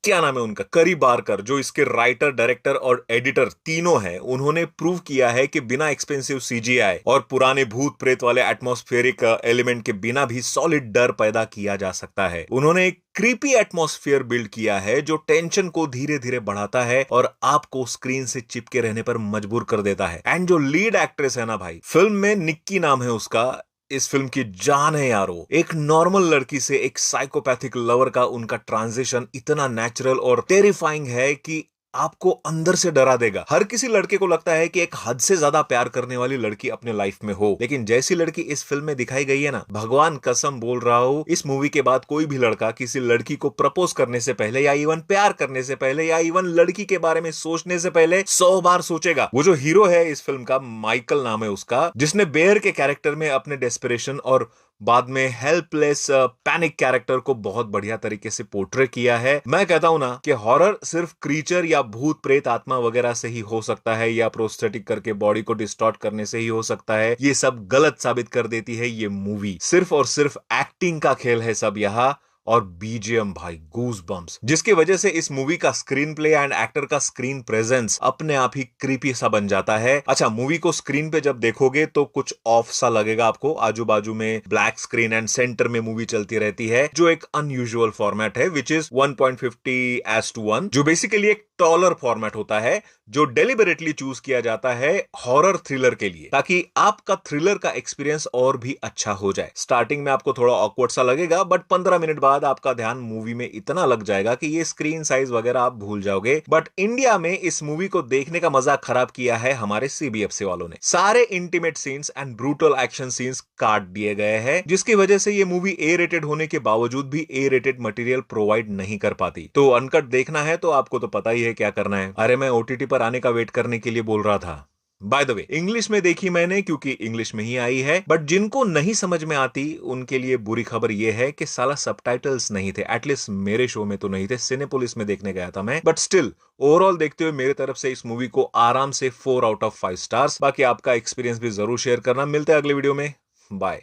क्या नाम है उनका, करी बारकर, जो इसके राइटर, डायरेक्टर और एडिटर तीनों हैं, उन्होंने प्रूव किया है कि बिना एक्सपेंसिव सीजीआई और पुराने भूत प्रेत वाले एटमॉस्फेरिक एलिमेंट के बिना भी सॉलिड डर पैदा किया जा सकता है। उन्होंने एक क्रीपी एटमॉस्फेयर बिल्ड किया है जो टेंशन को धीरे धीरे बढ़ाता है और आपको स्क्रीन से चिपके रहने पर मजबूर कर देता है। एंड जो लीड एक्ट्रेस है ना भाई, फिल्म में निक्की नाम है उसका, इस फिल्म की जान है यारो। एक नॉर्मल लड़की से एक साइकोपैथिक लवर का उनका ट्रांजिशन इतना नेचुरल और टेरिफाइंग है कि आपको अंदर से डरा देगा। हर किसी लड़के को लगता है कि एक हद से ज्यादा प्यार करने वाली लड़की अपने लाइफ में हो, लेकिन जैसी लड़की इस फिल्म में दिखाई गई है ना, भगवान कसम बोल रहा हूं, इस मूवी के बाद कोई भी लड़का किसी लड़की को प्रपोज करने से पहले या इवन प्यार करने से पहले या इवन लड़की के बारे में सोचने से पहले 100 बार सोचेगा। वो जो हीरो है इस फिल्म का, माइकल नाम है उसका, जिसने बेयर के कैरेक्टर में अपने डेस्परेशन और बाद में हेल्पलेस पैनिक कैरेक्टर को बहुत बढ़िया तरीके से पोर्ट्रे किया है। मैं कहता हूं ना कि हॉरर सिर्फ क्रीचर या भूत प्रेत आत्मा वगैरह से ही हो सकता है, या प्रोस्थेटिक करके बॉडी को डिस्टॉर्ट करने से ही हो सकता है। ये सब गलत साबित कर देती है ये मूवी। सिर्फ और सिर्फ एक्टिंग का खेल है सब यहाँ, और बीजीएम भाई गूज बम्स, जिसकी वजह से इस मूवी का स्क्रीन प्ले एंड एक्टर का स्क्रीन प्रेजेंस अपने आप ही क्रीपी सा बन जाता है। अच्छा, मूवी को स्क्रीन पे जब देखोगे तो कुछ ऑफ सा लगेगा आपको। आजू बाजू में ब्लैक स्क्रीन एंड सेंटर में मूवी चलती रहती है, जो एक अनयूजुअल फॉर्मेट है, विच इज 1.50:1, जो बेसिकली एक टॉलर फॉर्मेट होता है, जो डेलिबरेटली चूज किया जाता है हॉरर थ्रिलर के लिए, ताकि आपका थ्रिलर का एक्सपीरियंस और भी अच्छा हो जाए। स्टार्टिंग में आपको थोड़ा ऑकवर्ड सा लगेगा, बट 15 मिनट बाद आपका ध्यान मूवी में इतना लग जाएगा कि ये स्क्रीन साइज वगैरह आप भूल जाओगे। बट इंडिया में इस मूवी को देखने का मजा खराब किया है हमारे सीबीएफसी वालों ने। सारे intimate scenes and brutal action scenes काट दिए गए हैं, जिसकी वजह से ये मूवी ए रेटेड होने के बावजूद भी ए रेटेड मटेरियल प्रोवाइड नहीं कर पाती। तो अनकट देखना है तो आपको तो पता ही है क्या करना है। अरे मैं ओटीटी पर आने का वेट करने के लिए बोल रहा था। बाय द वे, इंग्लिश में देखी मैंने क्योंकि इंग्लिश में ही आई है, बट जिनको नहीं समझ में आती उनके लिए बुरी खबर यह है कि साला सबटाइटल्स नहीं थे। एटलीस्ट मेरे शो में तो नहीं थे, सिनेपोलिस में देखने गया था मैं। बट स्टिल ओवरऑल देखते हुए मेरे तरफ से इस मूवी को आराम से 4/5 स्टार्स। बाकी आपका एक्सपीरियंस भी जरूर शेयर करना। मिलते हैं अगले वीडियो में, बाय।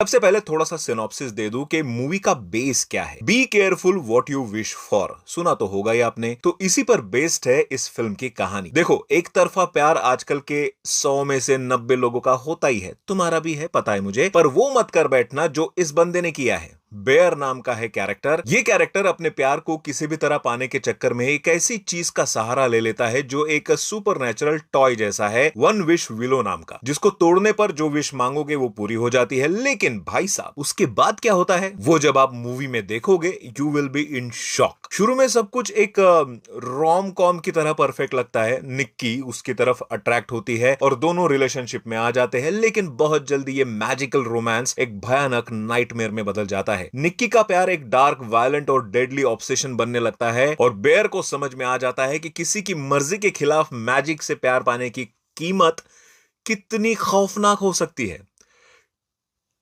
सबसे पहले थोड़ा सा सिनॉप्सिस दे दूं कि मूवी का बेस क्या है। Be careful what you wish for, सुना तो होगा ही आपने, तो इसी पर बेस्ड है इस फिल्म की कहानी। देखो, एक तरफा प्यार आजकल के 100 में से 90 लोगों का होता ही है, तुम्हारा भी है, पता है मुझे, पर वो मत कर बैठना जो इस बंदे ने किया है। बेयर नाम का है कैरेक्टर। ये कैरेक्टर अपने प्यार को किसी भी तरह पाने के चक्कर में एक ऐसी चीज का सहारा ले लेता है जो एक सुपरनैचुरल टॉय जैसा है, वन विश विलो नाम का, जिसको तोड़ने पर जो विश मांगोगे वो पूरी हो जाती है। लेकिन भाई साहब, उसके बाद क्या होता है वो जब आप मूवी में देखोगे, you will be in shock. शुरू में सब कुछ एक रोम कॉम की तरह परफेक्ट लगता है। निक्की उसकी तरफ अट्रैक्ट होती है और दोनों रिलेशनशिप में आ जाते हैं, लेकिन बहुत जल्दी ये मैजिकल रोमांस एक भयानक नाइटमेयर में बदल जाता है। निक्की का प्यार एक डार्क, वायलेंट और डेडली ऑब्सेशन बनने लगता है, और बेयर को समझ में आ जाता है कि किसी की मर्जी के खिलाफ मैजिक से प्यार पाने की कीमत कितनी खौफनाक हो सकती है।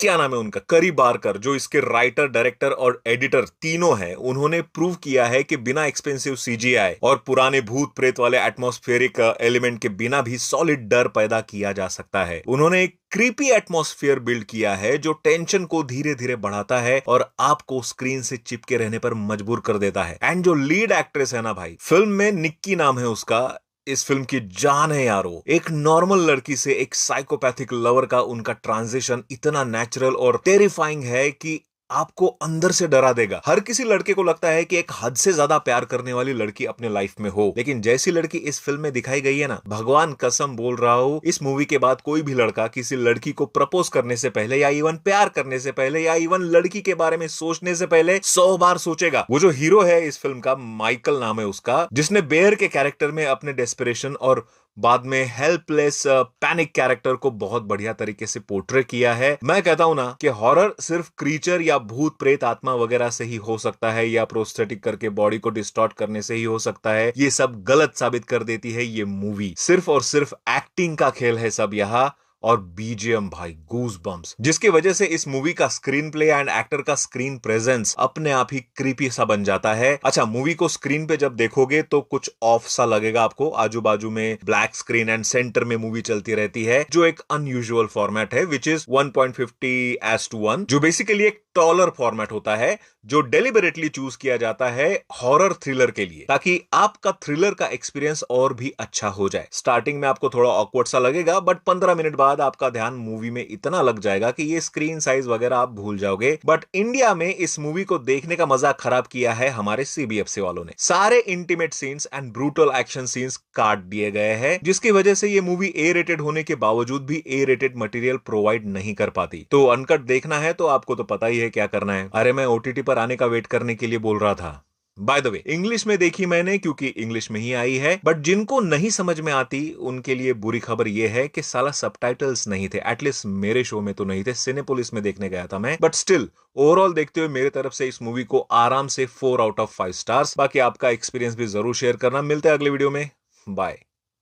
क्या नाम है उनका, करी बारकर, जो इसके राइटर, डायरेक्टर और एडिटर तीनों हैं, उन्होंने प्रूव किया है कि बिना एक्सपेंसिव सीजीआई और पुराने भूत प्रेत वाले एटमॉस्फेरिक एलिमेंट के बिना भी सॉलिड डर पैदा किया जा सकता है। उन्होंने एक क्रीपी एटमॉस्फेयर बिल्ड किया है जो टेंशन को धीरे धीरे बढ़ाता है और आपको स्क्रीन से चिपके रहने पर मजबूर कर देता है। एंड जो लीड एक्ट्रेस है ना भाई, फिल्म में निक्की नाम है उसका, इस फिल्म की जान है यारो। एक नॉर्मल लड़की से एक साइकोपैथिक लवर का उनका ट्रांजिशन इतना नेचुरल और टेरिफाइंग है कि आपको अंदर से डरा देगा। हर किसी लड़के को लगता है कि एक हद से ज्यादा प्यार करने वाली लड़की अपने लाइफ में हो, लेकिन जैसी लड़की इस फिल्म में दिखाई गई है ना, भगवान कसम बोल रहा हूं, इस मूवी के बाद कोई भी लड़का किसी लड़की को प्रपोज करने से पहले या इवन प्यार करने से पहले या इवन लड़की के बारे में सोचने से पहले 100 बार सोचेगा। वो जो हीरो है इस फिल्म का, माइकल नाम है उसका, जिसने बेयर के कैरेक्टर में अपने डेस्परेशन और बाद में हेल्पलेस पैनिक कैरेक्टर को बहुत बढ़िया तरीके से पोर्ट्रे किया है। मैं कहता हूं ना कि हॉरर सिर्फ क्रीचर या भूत प्रेत आत्मा वगैरह से ही हो सकता है, या प्रोस्थेटिक करके बॉडी को डिस्टॉर्ट करने से ही हो सकता है। ये सब गलत साबित कर देती है ये मूवी। सिर्फ और सिर्फ एक्टिंग का खेल है सब यहाँ, और बीजीएम भाई गूज बम्स, जिसकी वजह से इस मूवी का स्क्रीन प्ले एंड एक्टर का स्क्रीन प्रेजेंस अपने आप ही क्रीपी सा बन जाता है। अच्छा, मूवी को स्क्रीन पे जब देखोगे तो कुछ ऑफ सा लगेगा आपको। आजू बाजू में ब्लैक स्क्रीन एंड सेंटर में मूवी चलती रहती है, जो एक अनयूजुअल फॉर्मेट है, विच इज 1.50:1, जो बेसिकली एक टॉलर फॉर्मेट होता है, जो डेलिबरेटली चूज किया जाता है हॉरर थ्रिलर के लिए, ताकि आपका थ्रिलर का एक्सपीरियंस और भी अच्छा हो जाए। स्टार्टिंग में आपको थोड़ा ऑकवर्ड सा लगेगा, बट 15 मिनट बाद आपका ध्यान मूवी में इतना लग जाएगा कि ये स्क्रीन साइज वगैरह आप भूल जाओगे। बट इंडिया में इस मूवी को देखने का मजा खराब किया है हमारे सीबीएफसी वालों ने। सारे intimate scenes and brutal action scenes काट दिए गए हैं, जिसकी वजह से ये मूवी ए रेटेड होने के बावजूद भी ए रेटेड मटेरियल प्रोवाइड नहीं कर पाती। तो अनकट देखना है तो आपको तो पता ही है क्या करना है। अरे मैं ओटीटी पर आने का वेट करने के लिए बोल रहा था। बाय द वे, इंग्लिश में देखी मैंने क्योंकि इंग्लिश में ही आई है, बट जिनको नहीं समझ में आती उनके लिए बुरी खबर यह है कि साला सबटाइटल्स नहीं थे। एटलीस्ट मेरे शो में तो नहीं थे, सिनेपोलिस में देखने गया था मैं। बट स्टिल ओवरऑल देखते हुए मेरे तरफ से इस मूवी को आराम से 4/5 स्टार्स। बाकी आपका एक्सपीरियंस भी जरूर शेयर करना। मिलते हैं अगले वीडियो में, बाय।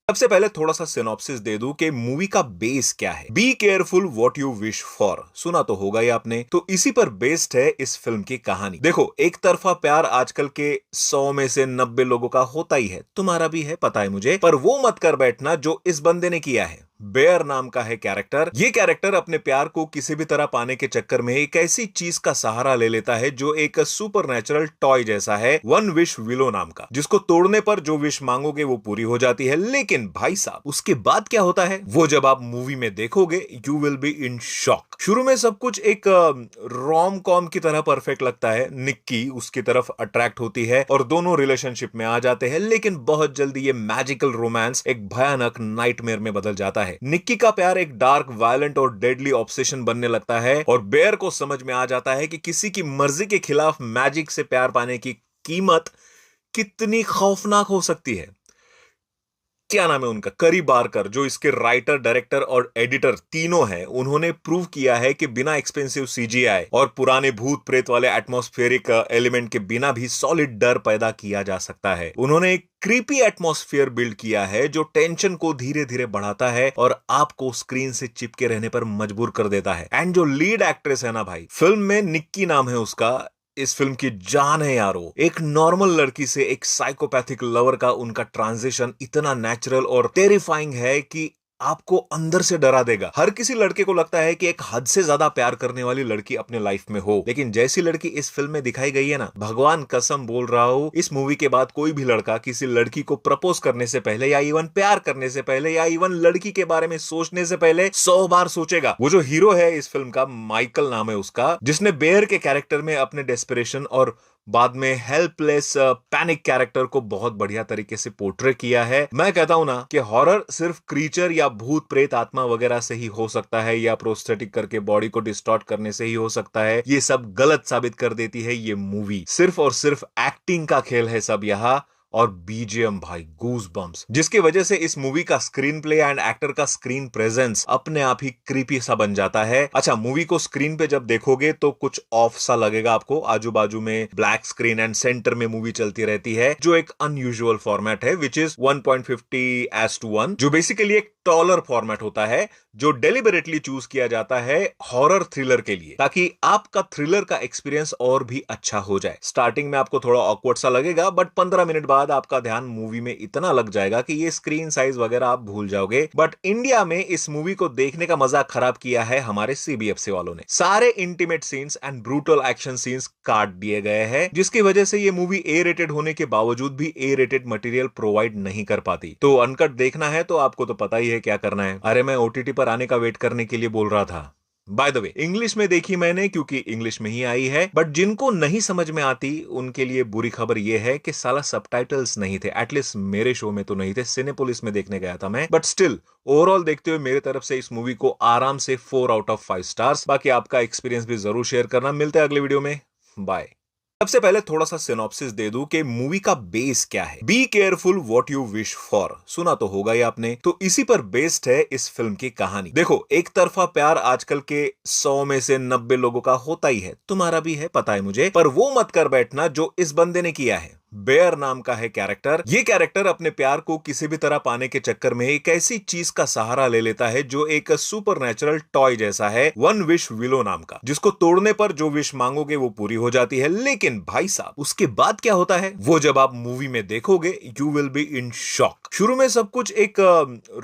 सबसे पहले थोड़ा सा सिनॉप्सिस दे दूं कि मूवी का बेस क्या है। Be careful what you wish for, सुना तो होगा ही आपने। तो इसी पर बेस्ड है इस फिल्म की कहानी। देखो, एक तरफा प्यार आजकल के 100 में से 90 लोगों का होता ही है, तुम्हारा भी है, पता है मुझे। पर वो मत कर बैठना जो इस बंदे ने किया है। बेयर नाम का है कैरेक्टर। ये कैरेक्टर अपने प्यार को किसी भी तरह पाने के चक्कर में एक ऐसी चीज का सहारा ले लेता है जो एक सुपरनैचुरल टॉय जैसा है, वन विश विलो नाम का, जिसको तोड़ने पर जो विश मांगोगे वो पूरी हो जाती है। लेकिन भाई साहब, उसके बाद क्या होता है वो जब आप मूवी में देखोगे, you will be in shock. शुरू में सब कुछ एक रोम कॉम की तरह परफेक्ट लगता है। निक्की उसकी तरफ अट्रैक्ट होती है और दोनों रिलेशनशिप में आ जाते हैं, लेकिन बहुत जल्दी ये मैजिकल रोमांस एक भयानक नाइटमेयर में बदल जाता है। निक्की का प्यार एक डार्क, वायलेंट और डेडली ऑब्सेशन बनने लगता है और बेयर को समझ में आ जाता है कि किसी की मर्जी के खिलाफ मैजिक से प्यार पाने की कीमत कितनी खौफनाक हो सकती है। क्या नाम है उनका, करी बारकर, जो इसके राइटर, डायरेक्टर और एडिटर तीनों हैं। उन्होंने प्रूव किया है कि बिना एक्सपेंसिव सीजीआई और पुराने भूत प्रेत वाले एटमॉस्फेरिक एलिमेंट के बिना भी सॉलिड डर पैदा किया जा सकता है। उन्होंने एक क्रीपी एटमॉस्फेयर बिल्ड किया है जो टेंशन को धीरे धीरे बढ़ाता है और आपको स्क्रीन से चिपके रहने पर मजबूर कर देता है। एंड जो लीड एक्ट्रेस है ना भाई, फिल्म में निक्की नाम है उसका, इस फिल्म की जान है यारो। एक नॉर्मल लड़की से एक साइकोपैथिक लवर का उनका ट्रांजिशन इतना नेचुरल और टेरिफाइंग है कि आपको अंदर से डरा देगा। हर किसी लड़के को लगता है कि एक हद से ज्यादा प्यार करने वाली लड़की अपने लाइफ में हो, लेकिन जैसी लड़की इस फिल्म में दिखाई गई है ना, भगवान कसम बोल रहा हूं, इस मूवी के बाद कोई भी लड़का किसी लड़की को प्रपोज करने से पहले या इवन प्यार करने से पहले या इवन लड़की के बारे में सोचने से पहले 100 बार सोचेगा। वो जो हीरो है इस फिल्म का, माइकल नाम है उसका, जिसने बेयर के कैरेक्टर में अपने डेस्परेशन और बाद में हेल्पलेस पैनिक कैरेक्टर को बहुत बढ़िया तरीके से पोर्ट्रे किया है। मैं कहता हूं ना कि हॉरर सिर्फ क्रीचर या भूत प्रेत आत्मा वगैरह से ही हो सकता है, या प्रोस्थेटिक करके बॉडी को डिस्टॉर्ट करने से ही हो सकता है। ये सब गलत साबित कर देती है ये मूवी। सिर्फ और सिर्फ एक्टिंग का खेल है सब यहां, और बीजीएम भाई गूज बम्स, जिसकी वजह से इस मूवी का स्क्रीन प्ले एंड एक्टर का स्क्रीन प्रेजेंस अपने आप ही क्रीपी सा बन जाता है। अच्छा, मूवी को स्क्रीन पे जब देखोगे तो कुछ ऑफ सा लगेगा आपको। आजू बाजू में ब्लैक स्क्रीन एंड सेंटर में मूवी चलती रहती है, जो एक अनयूजुअल फॉर्मेट है, विच इज 1.50:1, जो बेसिकली एक टॉलर फॉर्मेट होता है, जो डेलिबरेटली चूज किया जाता है हॉरर थ्रिलर के लिए, ताकि आपका थ्रिलर का एक्सपीरियंस और भी अच्छा हो जाए। स्टार्टिंग में आपको थोड़ा ऑकवर्ड सा लगेगा, बट 15 मिनट बाद आपका ध्यान मूवी में इतना लग जाएगा कि ये स्क्रीन साइज वगैरह आप भूल जाओगे। बट इंडिया में इस मूवी को देखने का मजा खराब किया है हमारे सीबीएफसी वालों ने। सारे intimate scenes and brutal action scenes काट दिए गए हैं, जिसकी वजह से ये मूवी ए रेटेड होने के बावजूद भी ए रेटेड मटेरियल प्रोवाइड नहीं कर पाती। तो अनकट देखना है तो आपको तो पता ही है क्या करना है। अरे मैं ओटीटी पर आने का वेट करने के लिए बोल रहा था। बाय द वे, इंग्लिश में देखी मैंने क्योंकि इंग्लिश में ही आई है, बट जिनको नहीं समझ में आती उनके लिए बुरी खबर यह है कि साला सबटाइटल्स नहीं थे। एटलीस्ट मेरे शो में तो नहीं थे, सिनेपोलिस में देखने गया था मैं। बट स्टिल ओवरऑल देखते हुए मेरे तरफ से इस मूवी को आराम से 4/5 स्टार्स। बाकी आपका एक्सपीरियंस भी जरूर शेयर करना। मिलते हैं अगले वीडियो में, बाय। सबसे पहले थोड़ा सा सिनॉप्सिस दे दूं कि मूवी का बेस क्या है। Be careful what you wish for, सुना तो होगा ही आपने। तो इसी पर बेस्ड है इस फिल्म की कहानी। देखो, एक तरफा प्यार आजकल के 100 में से 90 लोगों का होता ही है, तुम्हारा भी है, पता है मुझे। पर वो मत कर बैठना जो इस बंदे ने किया है। बेयर नाम का है कैरेक्टर। ये कैरेक्टर अपने प्यार को किसी भी तरह पाने के चक्कर में एक ऐसी चीज का सहारा ले लेता है जो एक सुपरनैचुरल टॉय जैसा है, वन विश विलो नाम का, जिसको तोड़ने पर जो विश मांगोगे वो पूरी हो जाती है। लेकिन भाई साहब, उसके बाद क्या होता है वो जब आप मूवी में देखोगे, you will be in shock. शुरू में सब कुछ एक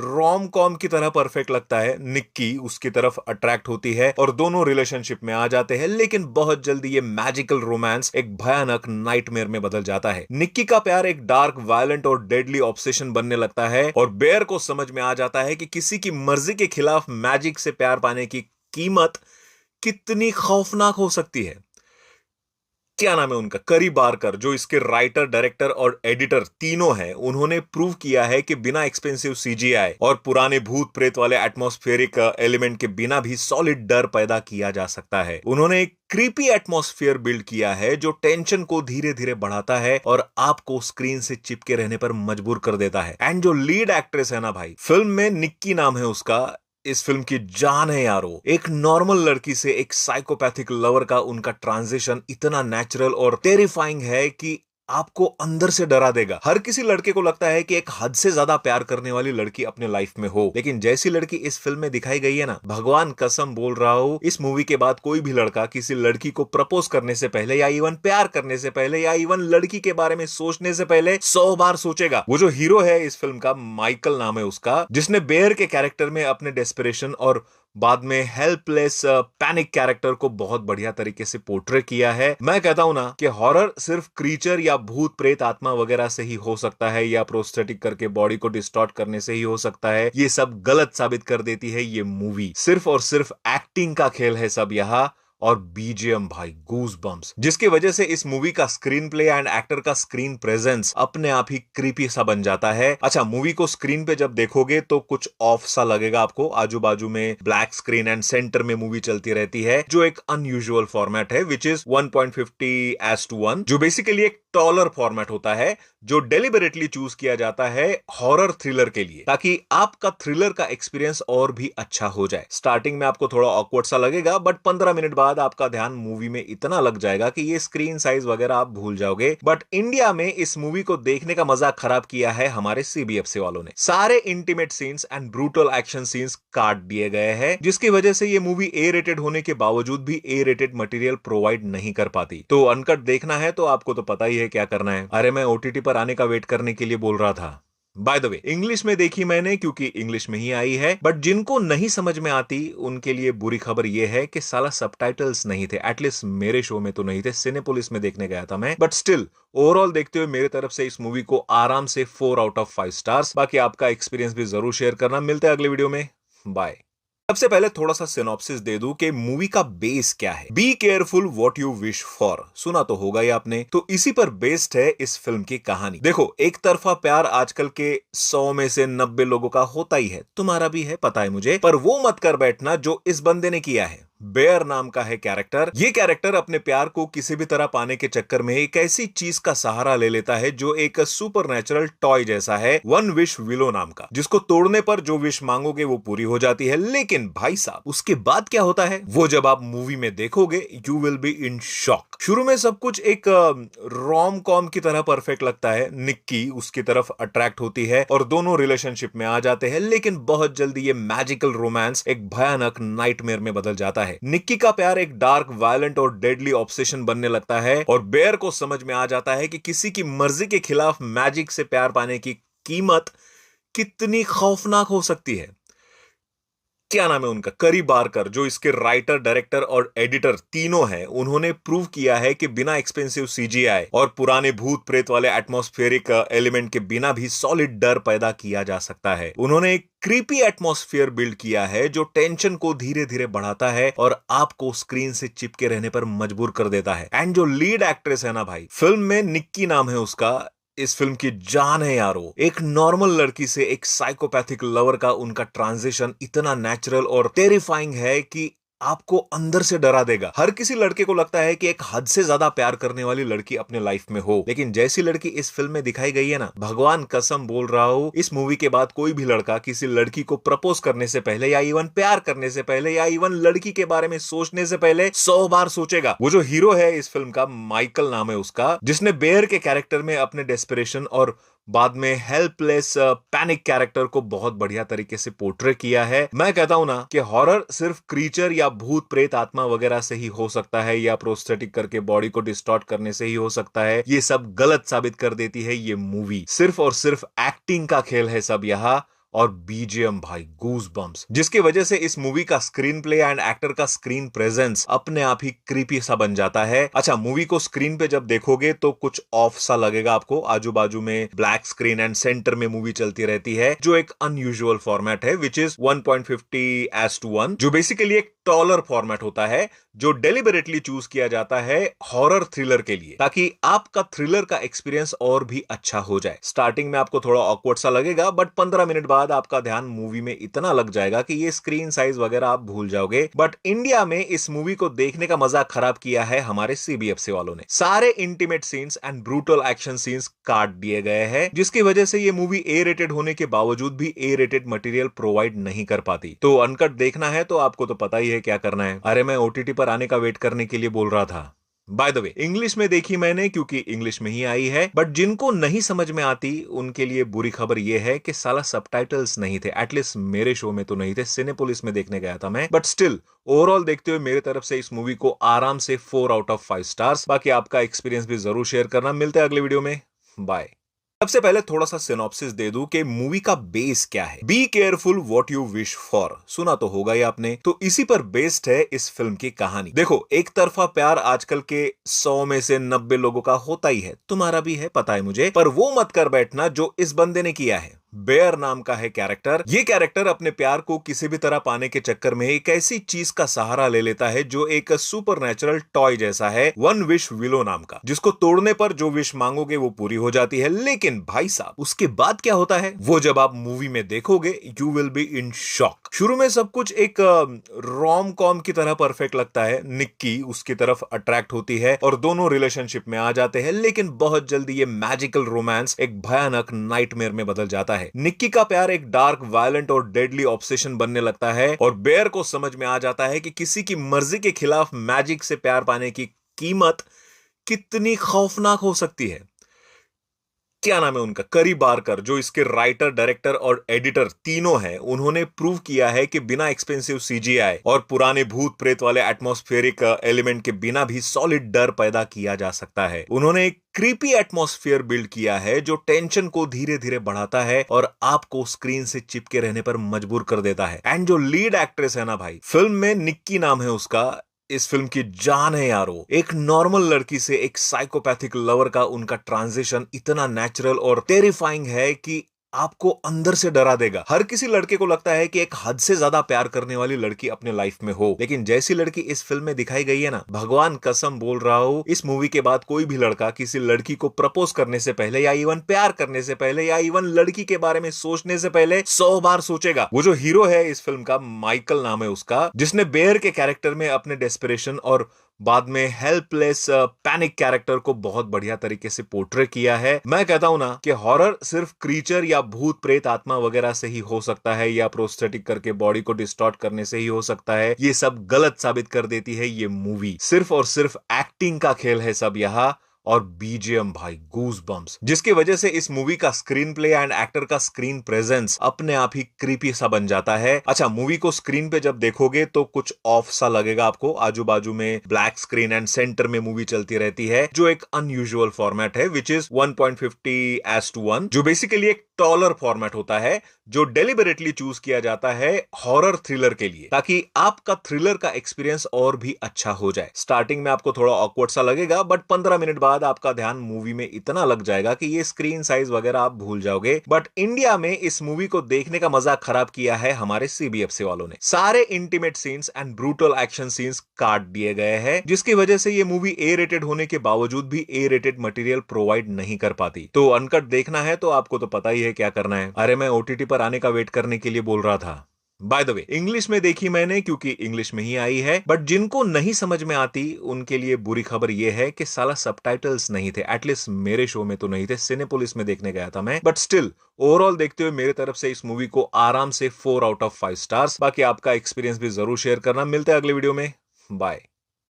रोम कॉम की तरह परफेक्ट लगता है। निक्की उसकी तरफ अट्रैक्ट होती है और दोनों रिलेशनशिप में आ जाते हैं, लेकिन बहुत जल्दी ये मैजिकल रोमांस एक भयानक नाइटमेयर में बदल जाता है। निक्की का प्यार एक डार्क, वायलेंट और डेडली ऑब्सेशन बनने लगता है और बेयर को समझ में आ जाता है कि किसी की मर्जी के खिलाफ मैजिक से प्यार पाने की कीमत कितनी खौफनाक हो सकती है। क्या नाम है उनका, करी बारकर, जो इसके राइटर, डायरेक्टर और एडिटर तीनों हैं। उन्होंने प्रूव किया है कि बिना एक्सपेंसिव सीजीआई और पुराने भूत प्रेत वाले एटमॉस्फेरिक एलिमेंट के बिना भी सॉलिड डर पैदा किया जा सकता है। उन्होंने एक क्रीपी एटमॉस्फेयर बिल्ड किया है जो टेंशन को धीरे धीरे बढ़ाता है और आपको स्क्रीन से चिपके रहने पर मजबूर कर देता है। एंड जो लीड एक्ट्रेस है ना भाई, फिल्म में निक्की नाम है उसका, इस फिल्म की जान है यारो। एक नॉर्मल लड़की से एक साइकोपैथिक लवर का उनका ट्रांजिशन इतना नेचुरल और टेरिफाइंग है कि आपको अंदर से डरा देगा। हर किसी लड़के को लगता है कि एक हद से ज्यादा प्यार करने वाली लड़की अपने लाइफ में हो, लेकिन जैसी लड़की इस फिल्म में दिखाई गई है ना, भगवान कसम बोल रहा हूं, इस मूवी के बाद कोई भी लड़का किसी लड़की को प्रपोज करने से पहले या इवन प्यार करने से पहले या इवन लड़की के बारे में सोचने से पहले 100 बार सोचेगा। वो जो हीरो है इस फिल्म का, माइकल नाम है उसका, जिसने बेयर के कैरेक्टर में अपने डेस्परेशन और बाद में हेल्पलेस पैनिक कैरेक्टर को बहुत बढ़िया तरीके से पोर्ट्रे किया है। मैं कहता हूं ना कि हॉरर सिर्फ क्रीचर या भूत प्रेत आत्मा वगैरह से ही हो सकता है या प्रोस्थेटिक करके बॉडी को डिस्टॉर्ट करने से ही हो सकता है। ये सब गलत साबित कर देती है ये मूवी। सिर्फ और सिर्फ एक्टिंग का खेल है सब यहां, और बीजीएम भाई गूज बम्स, जिसकी वजह से इस मूवी का स्क्रीन प्ले एंड एक्टर का स्क्रीन प्रेजेंस अपने आप ही क्रीपी सा बन जाता है। अच्छा, मूवी को स्क्रीन पे जब देखोगे तो कुछ ऑफ सा लगेगा आपको। आजू बाजू में ब्लैक स्क्रीन एंड सेंटर में मूवी चलती रहती है, जो एक अनयूजुअल फॉर्मेट है, विच इज 1.50:1, जो बेसिकली एक टॉलर फॉर्मेट होता है, जो डेलिबरेटली चूज किया जाता है हॉरर थ्रिलर के लिए, ताकि आपका थ्रिलर का एक्सपीरियंस और भी अच्छा हो जाए। स्टार्टिंग में आपको थोड़ा ऑकवर्ड सा लगेगा, बट 15 मिनट बाद आपका ध्यान मूवी में इतना लग जाएगा कि ये स्क्रीन साइज वगैरह आप भूल जाओगे। बट इंडिया में इस मूवी को देखने का मजा खराब किया है हमारे सीबीएफसी वालों ने। सारे intimate scenes and brutal action scenes काट दिए गए हैं, जिसकी वजह से ये मूवी ए रेटेड होने के बावजूद भी ए रेटेड मटेरियल प्रोवाइड नहीं कर पाती। तो अनकट देखना है तो आपको तो पता ही है क्या करना है। अरे मैं ओटीटी पर आने का वेट करने के लिए बोल रहा था। बाय द वे, इंग्लिश में देखी मैंने क्योंकि इंग्लिश में ही आई है, बट जिनको नहीं समझ में आती उनके लिए बुरी खबर यह है कि साला सबटाइटल्स नहीं थे। एटलीस्ट मेरे शो में तो नहीं थे, सिनेपोलिस में देखने गया था मैं। बट स्टिल ओवरऑल देखते हुए मेरे तरफ से इस मूवी को आराम से 4/5 स्टार्स। बाकी आपका एक्सपीरियंस भी जरूर शेयर करना। मिलते हैं अगले वीडियो में, बाय। सबसे पहले थोड़ा सा सिनॉप्सिस दे दूं कि मूवी का बेस क्या है। Be careful what you wish for, सुना तो होगा ही आपने। तो इसी पर बेस्ड है इस फिल्म की कहानी। देखो, एक तरफा प्यार आजकल के 100 में से 90 लोगों का होता ही है, तुम्हारा भी है, पता है मुझे, पर वो मत कर बैठना जो इस बंदे ने किया है। बेयर नाम का है कैरेक्टर। ये कैरेक्टर अपने प्यार को किसी भी तरह पाने के चक्कर में एक ऐसी चीज का सहारा ले लेता है जो एक सुपरनैचुरल टॉय जैसा है, वन विश विलो नाम का, जिसको तोड़ने पर जो विश मांगोगे वो पूरी हो जाती है। लेकिन भाई साहब, उसके बाद क्या होता है वो जब आप मूवी में देखोगे, you will be in shock. शुरू में सब कुछ एक रोम कॉम की तरह परफेक्ट लगता है। निक्की उसकी तरफ अट्रैक्ट होती है और दोनों रिलेशनशिप में आ जाते हैं, लेकिन बहुत जल्दी ये मैजिकल रोमांस एक भयानक नाइटमेयर में बदल जाता है। निक्की का प्यार एक डार्क, वायलेंट और डेडली ऑब्सेशन बनने लगता है और बेयर को समझ में आ जाता है कि किसी की मर्जी के खिलाफ मैजिक से प्यार पाने की कीमत कितनी खौफनाक हो सकती है। क्या नाम है उनका, करी बारकर, जो इसके राइटर, डायरेक्टर और एडिटर तीनों हैं। उन्होंने प्रूव किया है कि बिना एक्सपेंसिव सीजीआई और पुराने भूत प्रेत वाले एटमॉस्फेरिक एलिमेंट के बिना भी सॉलिड डर पैदा किया जा सकता है। उन्होंने एक क्रीपी एटमॉस्फेयर बिल्ड किया है जो टेंशन को धीरे धीरे बढ़ाता है और आपको स्क्रीन से चिपके रहने पर मजबूर कर देता है। एंड जो लीड एक्ट्रेस है ना भाई, फिल्म में निक्की नाम है उसका, इस फिल्म की जान है यारो। एक नॉर्मल लड़की से एक साइकोपैथिक लवर का उनका ट्रांजिशन इतना नेचुरल और टेरिफाइंग है कि आपको अंदर से डरा देगा। हर किसी लड़के को लगता है कि एक हद से ज्यादा प्यार करने वाली लड़की अपने लाइफ में हो, लेकिन जैसी लड़की इस फिल्म में दिखाई गई है ना, भगवान कसम बोल रहा हूं, इस मूवी के बाद कोई भी लड़का किसी लड़की को प्रपोज करने से पहले या इवन प्यार करने से पहले या इवन लड़की के बारे में सोचने से पहले 100 बार सोचेगा। वो जो हीरो है इस फिल्म का, माइकल नाम है उसका, जिसने बेयर के कैरेक्टर में अपने डेस्परेशन और बाद में हेल्पलेस पैनिक कैरेक्टर को बहुत बढ़िया तरीके से पोर्ट्रे किया है। मैं कहता हूं ना कि हॉरर सिर्फ क्रीचर या भूत प्रेत आत्मा वगैरह से ही हो सकता है, या प्रोस्थेटिक करके बॉडी को डिस्टॉर्ट करने से ही हो सकता है। ये सब गलत साबित कर देती है ये मूवी। सिर्फ और सिर्फ एक्टिंग का खेल है सब यहाँ, और बीजीएम भाई गूज बम्स, जिसकी वजह से इस मूवी का स्क्रीन प्ले एंड एक्टर का स्क्रीन प्रेजेंस अपने आप ही क्रीपी सा बन जाता है। अच्छा, मूवी को स्क्रीन पे जब देखोगे तो कुछ ऑफ सा लगेगा आपको। आजू बाजू में ब्लैक स्क्रीन एंड सेंटर में मूवी चलती रहती है, जो एक अनयूजुअल फॉर्मेट है, विच इज 1.50:1, जो बेसिकली एक टॉलर फॉर्मेट होता है, जो डेलिबरेटली चूज किया जाता है हॉरर थ्रिलर के लिए, ताकि आपका थ्रिलर का एक्सपीरियंस और भी अच्छा हो जाए। स्टार्टिंग में आपको थोड़ा ऑकवर्ड सा लगेगा, बट 15 मिनट बाद आपका ध्यान मूवी में इतना लग जाएगा कि ये स्क्रीन साइज वगैरह आप भूल जाओगे। बट इंडिया में इस मूवी को देखने का मजा खराब किया है हमारे सीबीएफसी वालों ने। सारे intimate scenes and brutal action scenes काट दिए गए हैं, जिसकी वजह से ये मूवी ए रेटेड होने के बावजूद भी ए रेटेड मटेरियल प्रोवाइड नहीं कर पाती। तो अनकट देखना है तो आपको तो पता ही है क्या करना है। अरे मैं ओटीटी पर आने का वेट करने के लिए बोल रहा था। बाय द वे, इंग्लिश में देखी मैंने क्योंकि इंग्लिश में ही आई है, बट जिनको नहीं समझ में आती उनके लिए बुरी खबर यह है कि साला सबटाइटल्स नहीं थे। एटलीस्ट मेरे शो में तो नहीं थे, सिनेपोलिस में देखने गया था मैं। बट स्टिल ओवरऑल देखते हुए मेरे तरफ से इस मूवी को आराम से 4/5 स्टार्स। बाकी आपका एक्सपीरियंस भी जरूर शेयर करना। मिलते हैं अगले वीडियो में, बाय। सबसे पहले थोड़ा सा सिनॉप्सिस दे दूं कि मूवी का बेस क्या है। Be careful what you wish for, सुना तो होगा ही आपने। तो इसी पर बेस्ड है इस फिल्म की कहानी। देखो, एक तरफा प्यार आजकल के 100 में से 90 लोगों का होता ही है, तुम्हारा भी है, पता है मुझे, पर वो मत कर बैठना जो इस बंदे ने किया है। बेयर नाम का है कैरेक्टर। ये कैरेक्टर अपने प्यार को किसी भी तरह पाने के चक्कर में एक ऐसी चीज का सहारा ले लेता है जो एक सुपरनैचुरल टॉय जैसा है, वन विश विलो नाम का, जिसको तोड़ने पर जो विश मांगोगे वो पूरी हो जाती है। लेकिन भाई साहब, उसके बाद क्या होता है वो जब आप मूवी में देखोगे, you will be in shock. शुरू में सब कुछ एक रोम कॉम की तरह परफेक्ट लगता है। निक्की उसकी तरफ अट्रैक्ट होती है और दोनों रिलेशनशिप में आ जाते हैं, लेकिन बहुत जल्दी ये मैजिकल रोमांस एक भयानक नाइटमेयर में बदल जाता है। निक्की का प्यार एक डार्क, वायलेंट और डेडली ऑब्सेशन बनने लगता है, और बेयर को समझ में आ जाता है कि किसी की मर्जी के खिलाफ मैजिक से प्यार पाने की कीमत कितनी खौफनाक हो सकती है। क्या नाम है उनका, करी बारकर, जो इसके राइटर, डायरेक्टर और एडिटर तीनों हैं। उन्होंने प्रूव किया है कि बिना एक्सपेंसिव सीजीआई और पुराने भूत प्रेत वाले एटमॉस्फेरिक एलिमेंट के बिना भी सॉलिड डर पैदा किया जा सकता है। उन्होंने एक क्रीपी एटमॉस्फेयर बिल्ड किया है जो टेंशन को धीरे धीरे बढ़ाता है और आपको स्क्रीन से चिपके रहने पर मजबूर कर देता है। एंड जो लीड एक्ट्रेस है ना भाई, फिल्म में निक्की नाम है उसका, इस फिल्म की जान है यारो। एक नॉर्मल लड़की से एक साइकोपैथिक लवर का उनका ट्रांजिशन इतना नेचुरल और टेरिफाइंग है कि आपको अंदर से डरा देगा। हर किसी लड़के को लगता है कि एक हद से ज्यादा प्यार करने वाली लड़की अपने लाइफ में हो, लेकिन जैसी लड़की इस फिल्म में दिखाई गई है ना, भगवान कसम बोल रहा हूं, इस मूवी के बाद कोई भी लड़का किसी लड़की को प्रपोज करने से पहले या इवन प्यार करने से पहले या इवन लड़की के बारे में सोचने से पहले 100 बार सोचेगा। वो जो हीरो है इस फिल्म का, माइकल नाम है उसका, जिसने बेयर के कैरेक्टर में अपने डेस्परेशन और बाद में हेल्पलेस पैनिक कैरेक्टर को बहुत बढ़िया तरीके से पोर्ट्रे किया है। मैं कहता हूं ना कि हॉरर सिर्फ क्रीचर या भूत प्रेत आत्मा वगैरह से ही हो सकता है, या प्रोस्थेटिक करके बॉडी को डिस्टॉर्ट करने से ही हो सकता है। ये सब गलत साबित कर देती है ये मूवी। सिर्फ और सिर्फ एक्टिंग का खेल है सब यहाँ, और बीजीएम भाई गूज बम्स, जिसकी वजह से इस मूवी का स्क्रीन प्ले एंड एक्टर का स्क्रीन प्रेजेंस अपने आप ही क्रीपी सा बन जाता है। अच्छा, मूवी को स्क्रीन पे जब देखोगे तो कुछ ऑफ सा लगेगा आपको। आजू बाजू में ब्लैक स्क्रीन एंड सेंटर में मूवी चलती रहती है, जो एक अनयूजुअल फॉर्मेट है, विच इज 1.50:1, जो बेसिकली एक टॉलर फॉर्मेट होता है, जो डेलिबरेटली चूज किया जाता है हॉरर थ्रिलर के लिए, ताकि आपका थ्रिलर का एक्सपीरियंस और भी अच्छा हो जाए। स्टार्टिंग में आपको थोड़ा ऑकवर्ड सा लगेगा, बट 15 मिनट बाद आपका ध्यान मूवी में इतना लग जाएगा कि ये स्क्रीन साइज वगैरह आप भूल जाओगे। बट इंडिया में इस मूवी को देखने का मजा खराब किया है हमारे सीबीएफसी वालों ने। सारे intimate scenes and brutal action scenes काट दिए गए हैं, जिसकी वजह से ये मूवी ए रेटेड होने के बावजूद भी ए रेटेड मटेरियल प्रोवाइड नहीं कर पाती। तो अनकट देखना है तो आपको तो पता ही है क्या करना है। अरे मैं ओटीटी पर आने का वेट करने के लिए बोल रहा था। बाय द वे इंग्लिश में देखी मैंने क्योंकि इंग्लिश में ही आई है, बट जिनको नहीं समझ में आती उनके लिए बुरी खबर यह है कि साला सबटाइटल्स नहीं थे। एटलीस्ट मेरे शो में तो नहीं थे, सिनेपोलिस में देखने गया था मैं। बट स्टिल ओवरऑल देखते हुए मेरे तरफ से इस मूवी को आराम से 4 आउट ऑफ 5 स्टार्स। बाकी आपका एक्सपीरियंस भी जरूर शेयर करना। मिलते हैं अगले वीडियो में। बाय।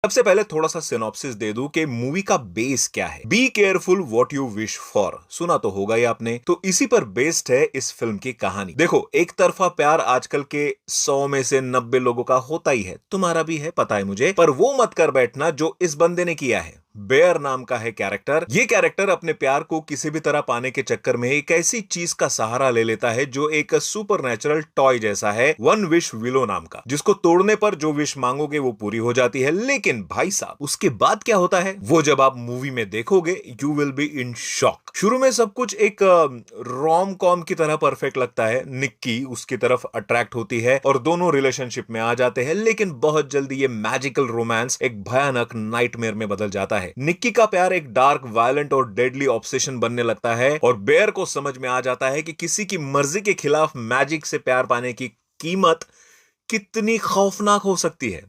सबसे पहले थोड़ा सा सिनॉप्सिस दे दूं कि मूवी का बेस क्या है। Be careful what you wish for, सुना तो होगा ही आपने। तो इसी पर बेस्ड है इस फिल्म की कहानी। देखो, एक तरफा प्यार आजकल के 100 में से 90 लोगों का होता ही है, तुम्हारा भी है, पता है मुझे। पर वो मत कर बैठना जो इस बंदे ने किया है। बेयर नाम का है कैरेक्टर। ये कैरेक्टर अपने प्यार को किसी भी तरह पाने के चक्कर में एक ऐसी चीज का सहारा ले लेता है जो एक सुपरनैचुरल टॉय जैसा है, वन विश विलो नाम का, जिसको तोड़ने पर जो विश मांगोगे वो पूरी हो जाती है। लेकिन भाई साहब, उसके बाद क्या होता है वो जब आप मूवी में देखोगे you will be in shock. शुरू में सब कुछ एक रोम कॉम की तरह परफेक्ट लगता है। निक्की उसकी तरफ अट्रैक्ट होती है और दोनों रिलेशनशिप में आ जाते हैं, लेकिन बहुत जल्दी ये मैजिकल रोमांस एक भयानक नाइटमेयर में बदल जाता है। निक्की का प्यार एक डार्क, वायलेंट और डेडली ऑब्सेशन बनने लगता है और बेयर को समझ में आ जाता है कि किसी की मर्जी के खिलाफ मैजिक से प्यार पाने की कीमत कितनी खौफनाक हो सकती है।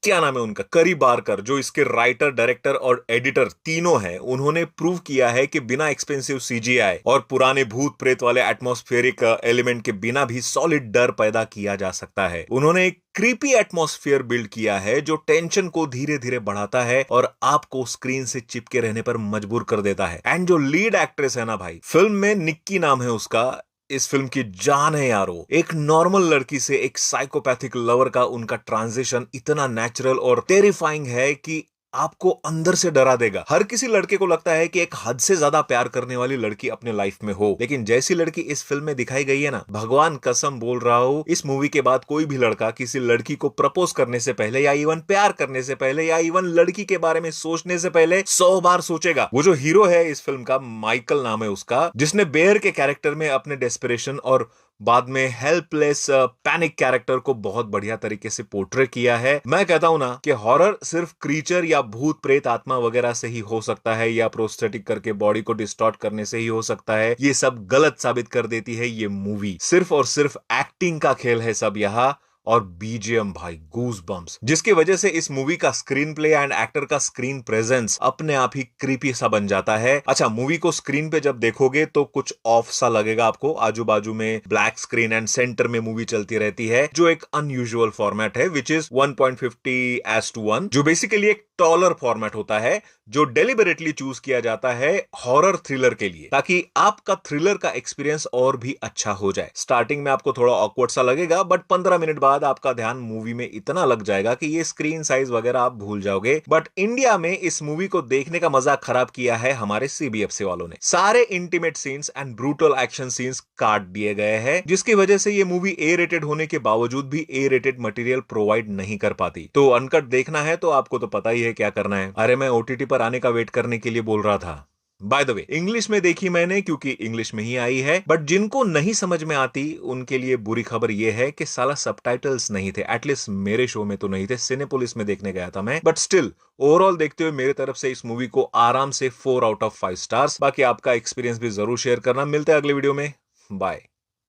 क्या नाम है उनका, करी बारकर, जो इसके राइटर, डायरेक्टर और एडिटर तीनों हैं। उन्होंने प्रूव किया है कि बिना एक्सपेंसिव सीजीआई और पुराने भूत प्रेत वाले एटमॉस्फेरिक एलिमेंट के बिना भी सॉलिड डर पैदा किया जा सकता है। उन्होंने एक क्रीपी एटमॉस्फेयर बिल्ड किया है जो टेंशन को धीरे धीरे बढ़ाता है और आपको स्क्रीन से चिपके रहने पर मजबूर कर देता है। एंड जो लीड एक्ट्रेस है ना भाई, फिल्म में निक्की नाम है उसका, इस फिल्म की जान है यारो। एक नॉर्मल लड़की से एक साइकोपैथिक लवर का उनका ट्रांजिशन इतना नेचुरल और टेरिफाइंग है कि आपको अंदर से डरा देगा। हर किसी लड़के को लगता है कि एक हद से ज्यादा प्यार करने वाली लड़की अपने लाइफ में हो, लेकिन जैसी लड़की इस फिल्म में दिखाई गई है ना, भगवान कसम बोल रहा हूं, इस मूवी के बाद कोई भी लड़का किसी लड़की को प्रपोज करने से पहले या इवन प्यार करने से पहले या इवन लड़की के बारे में सोचने से पहले 100 बार सोचेगा। वो जो हीरो है इस फिल्म का, माइकल नाम है उसका, जिसने बेयर के कैरेक्टर में अपने डेस्परेशन और बाद में हेल्पलेस पैनिक कैरेक्टर को बहुत बढ़िया तरीके से पोर्ट्रे किया है। मैं कहता हूं ना कि हॉरर सिर्फ क्रीचर या भूत प्रेत आत्मा वगैरह से ही हो सकता है, या प्रोस्थेटिक करके बॉडी को डिस्टॉर्ट करने से ही हो सकता है। ये सब गलत साबित कर देती है ये मूवी। सिर्फ और सिर्फ एक्टिंग का खेल है सब यहां, और बीजीएम भाई गूज बम्स, जिसकी वजह से इस मूवी का स्क्रीन प्ले एंड एक्टर का स्क्रीन प्रेजेंस अपने आप ही क्रीपी सा बन जाता है। अच्छा, मूवी को स्क्रीन पे जब देखोगे तो कुछ ऑफ सा लगेगा आपको। आजू बाजू में ब्लैक स्क्रीन एंड सेंटर में मूवी चलती रहती है, जो एक अनयूजुअल फॉर्मेट है, विच इज 1.50:1, जो बेसिकली एक टॉलर फॉर्मेट होता है, जो डेलिबरेटली चूज किया जाता है हॉरर थ्रिलर के लिए, ताकि आपका थ्रिलर का एक्सपीरियंस और भी अच्छा हो जाए। स्टार्टिंग में आपको थोड़ा ऑकवर्ड सा लगेगा, बट 15 मिनट बाद आपका ध्यान मूवी में इतना लग जाएगा कि ये स्क्रीन साइज वगैरह आप भूल जाओगे। बट इंडिया में इस मूवी को देखने का मजा खराब किया है हमारे सीबीएफसी वालों ने। सारे intimate scenes and brutal action scenes काट दिए गए हैं, जिसकी वजह से ये मूवी ए रेटेड होने के बावजूद भी ए रेटेड मटेरियल प्रोवाइड नहीं कर पाती। तो अनकट देखना है तो आपको तो पता ही है क्या करना है। अरे मैं ओटीटी पर आने का वेट करने के लिए बोल रहा था। बाय द वे इंग्लिश में देखी मैंने क्योंकि इंग्लिश में ही आई है, बट जिनको नहीं समझ में आती उनके लिए बुरी खबर यह है कि साला सबटाइटल्स नहीं थे। एटलीस्ट मेरे शो में तो नहीं थे, सिनेपोलिस में देखने गया था मैं। बट स्टिल ओवरऑल देखते हुए मेरे तरफ से इस मूवी को आराम से 4 आउट ऑफ 5 स्टार्स। बाकी आपका एक्सपीरियंस भी जरूर शेयर करना। मिलते हैं अगले वीडियो में। बाय।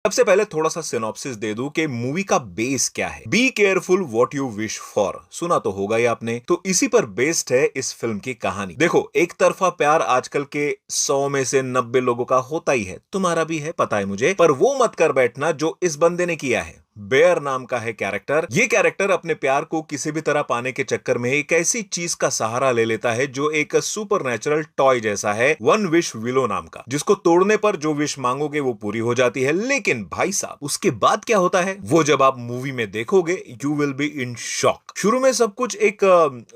सबसे पहले थोड़ा सा सिनॉप्सिस दे दूं कि मूवी का बेस क्या है। Be careful what you wish for, सुना तो होगा ही आपने। तो इसी पर बेस्ड है इस फिल्म की कहानी। देखो, एक तरफा प्यार आजकल के 100 में से 90 लोगों का होता ही है, तुम्हारा भी है, पता है मुझे। पर वो मत कर बैठना जो इस बंदे ने किया है। बेयर नाम का है कैरेक्टर। ये कैरेक्टर अपने प्यार को किसी भी तरह पाने के चक्कर में एक ऐसी चीज का सहारा ले लेता है जो एक सुपरनैचुरल टॉय जैसा है, वन विश विलो नाम का, जिसको तोड़ने पर जो विश मांगोगे वो पूरी हो जाती है। लेकिन भाई साहब, उसके बाद क्या होता है वो जब आप मूवी में देखोगे you will be in shock. शुरू में सब कुछ एक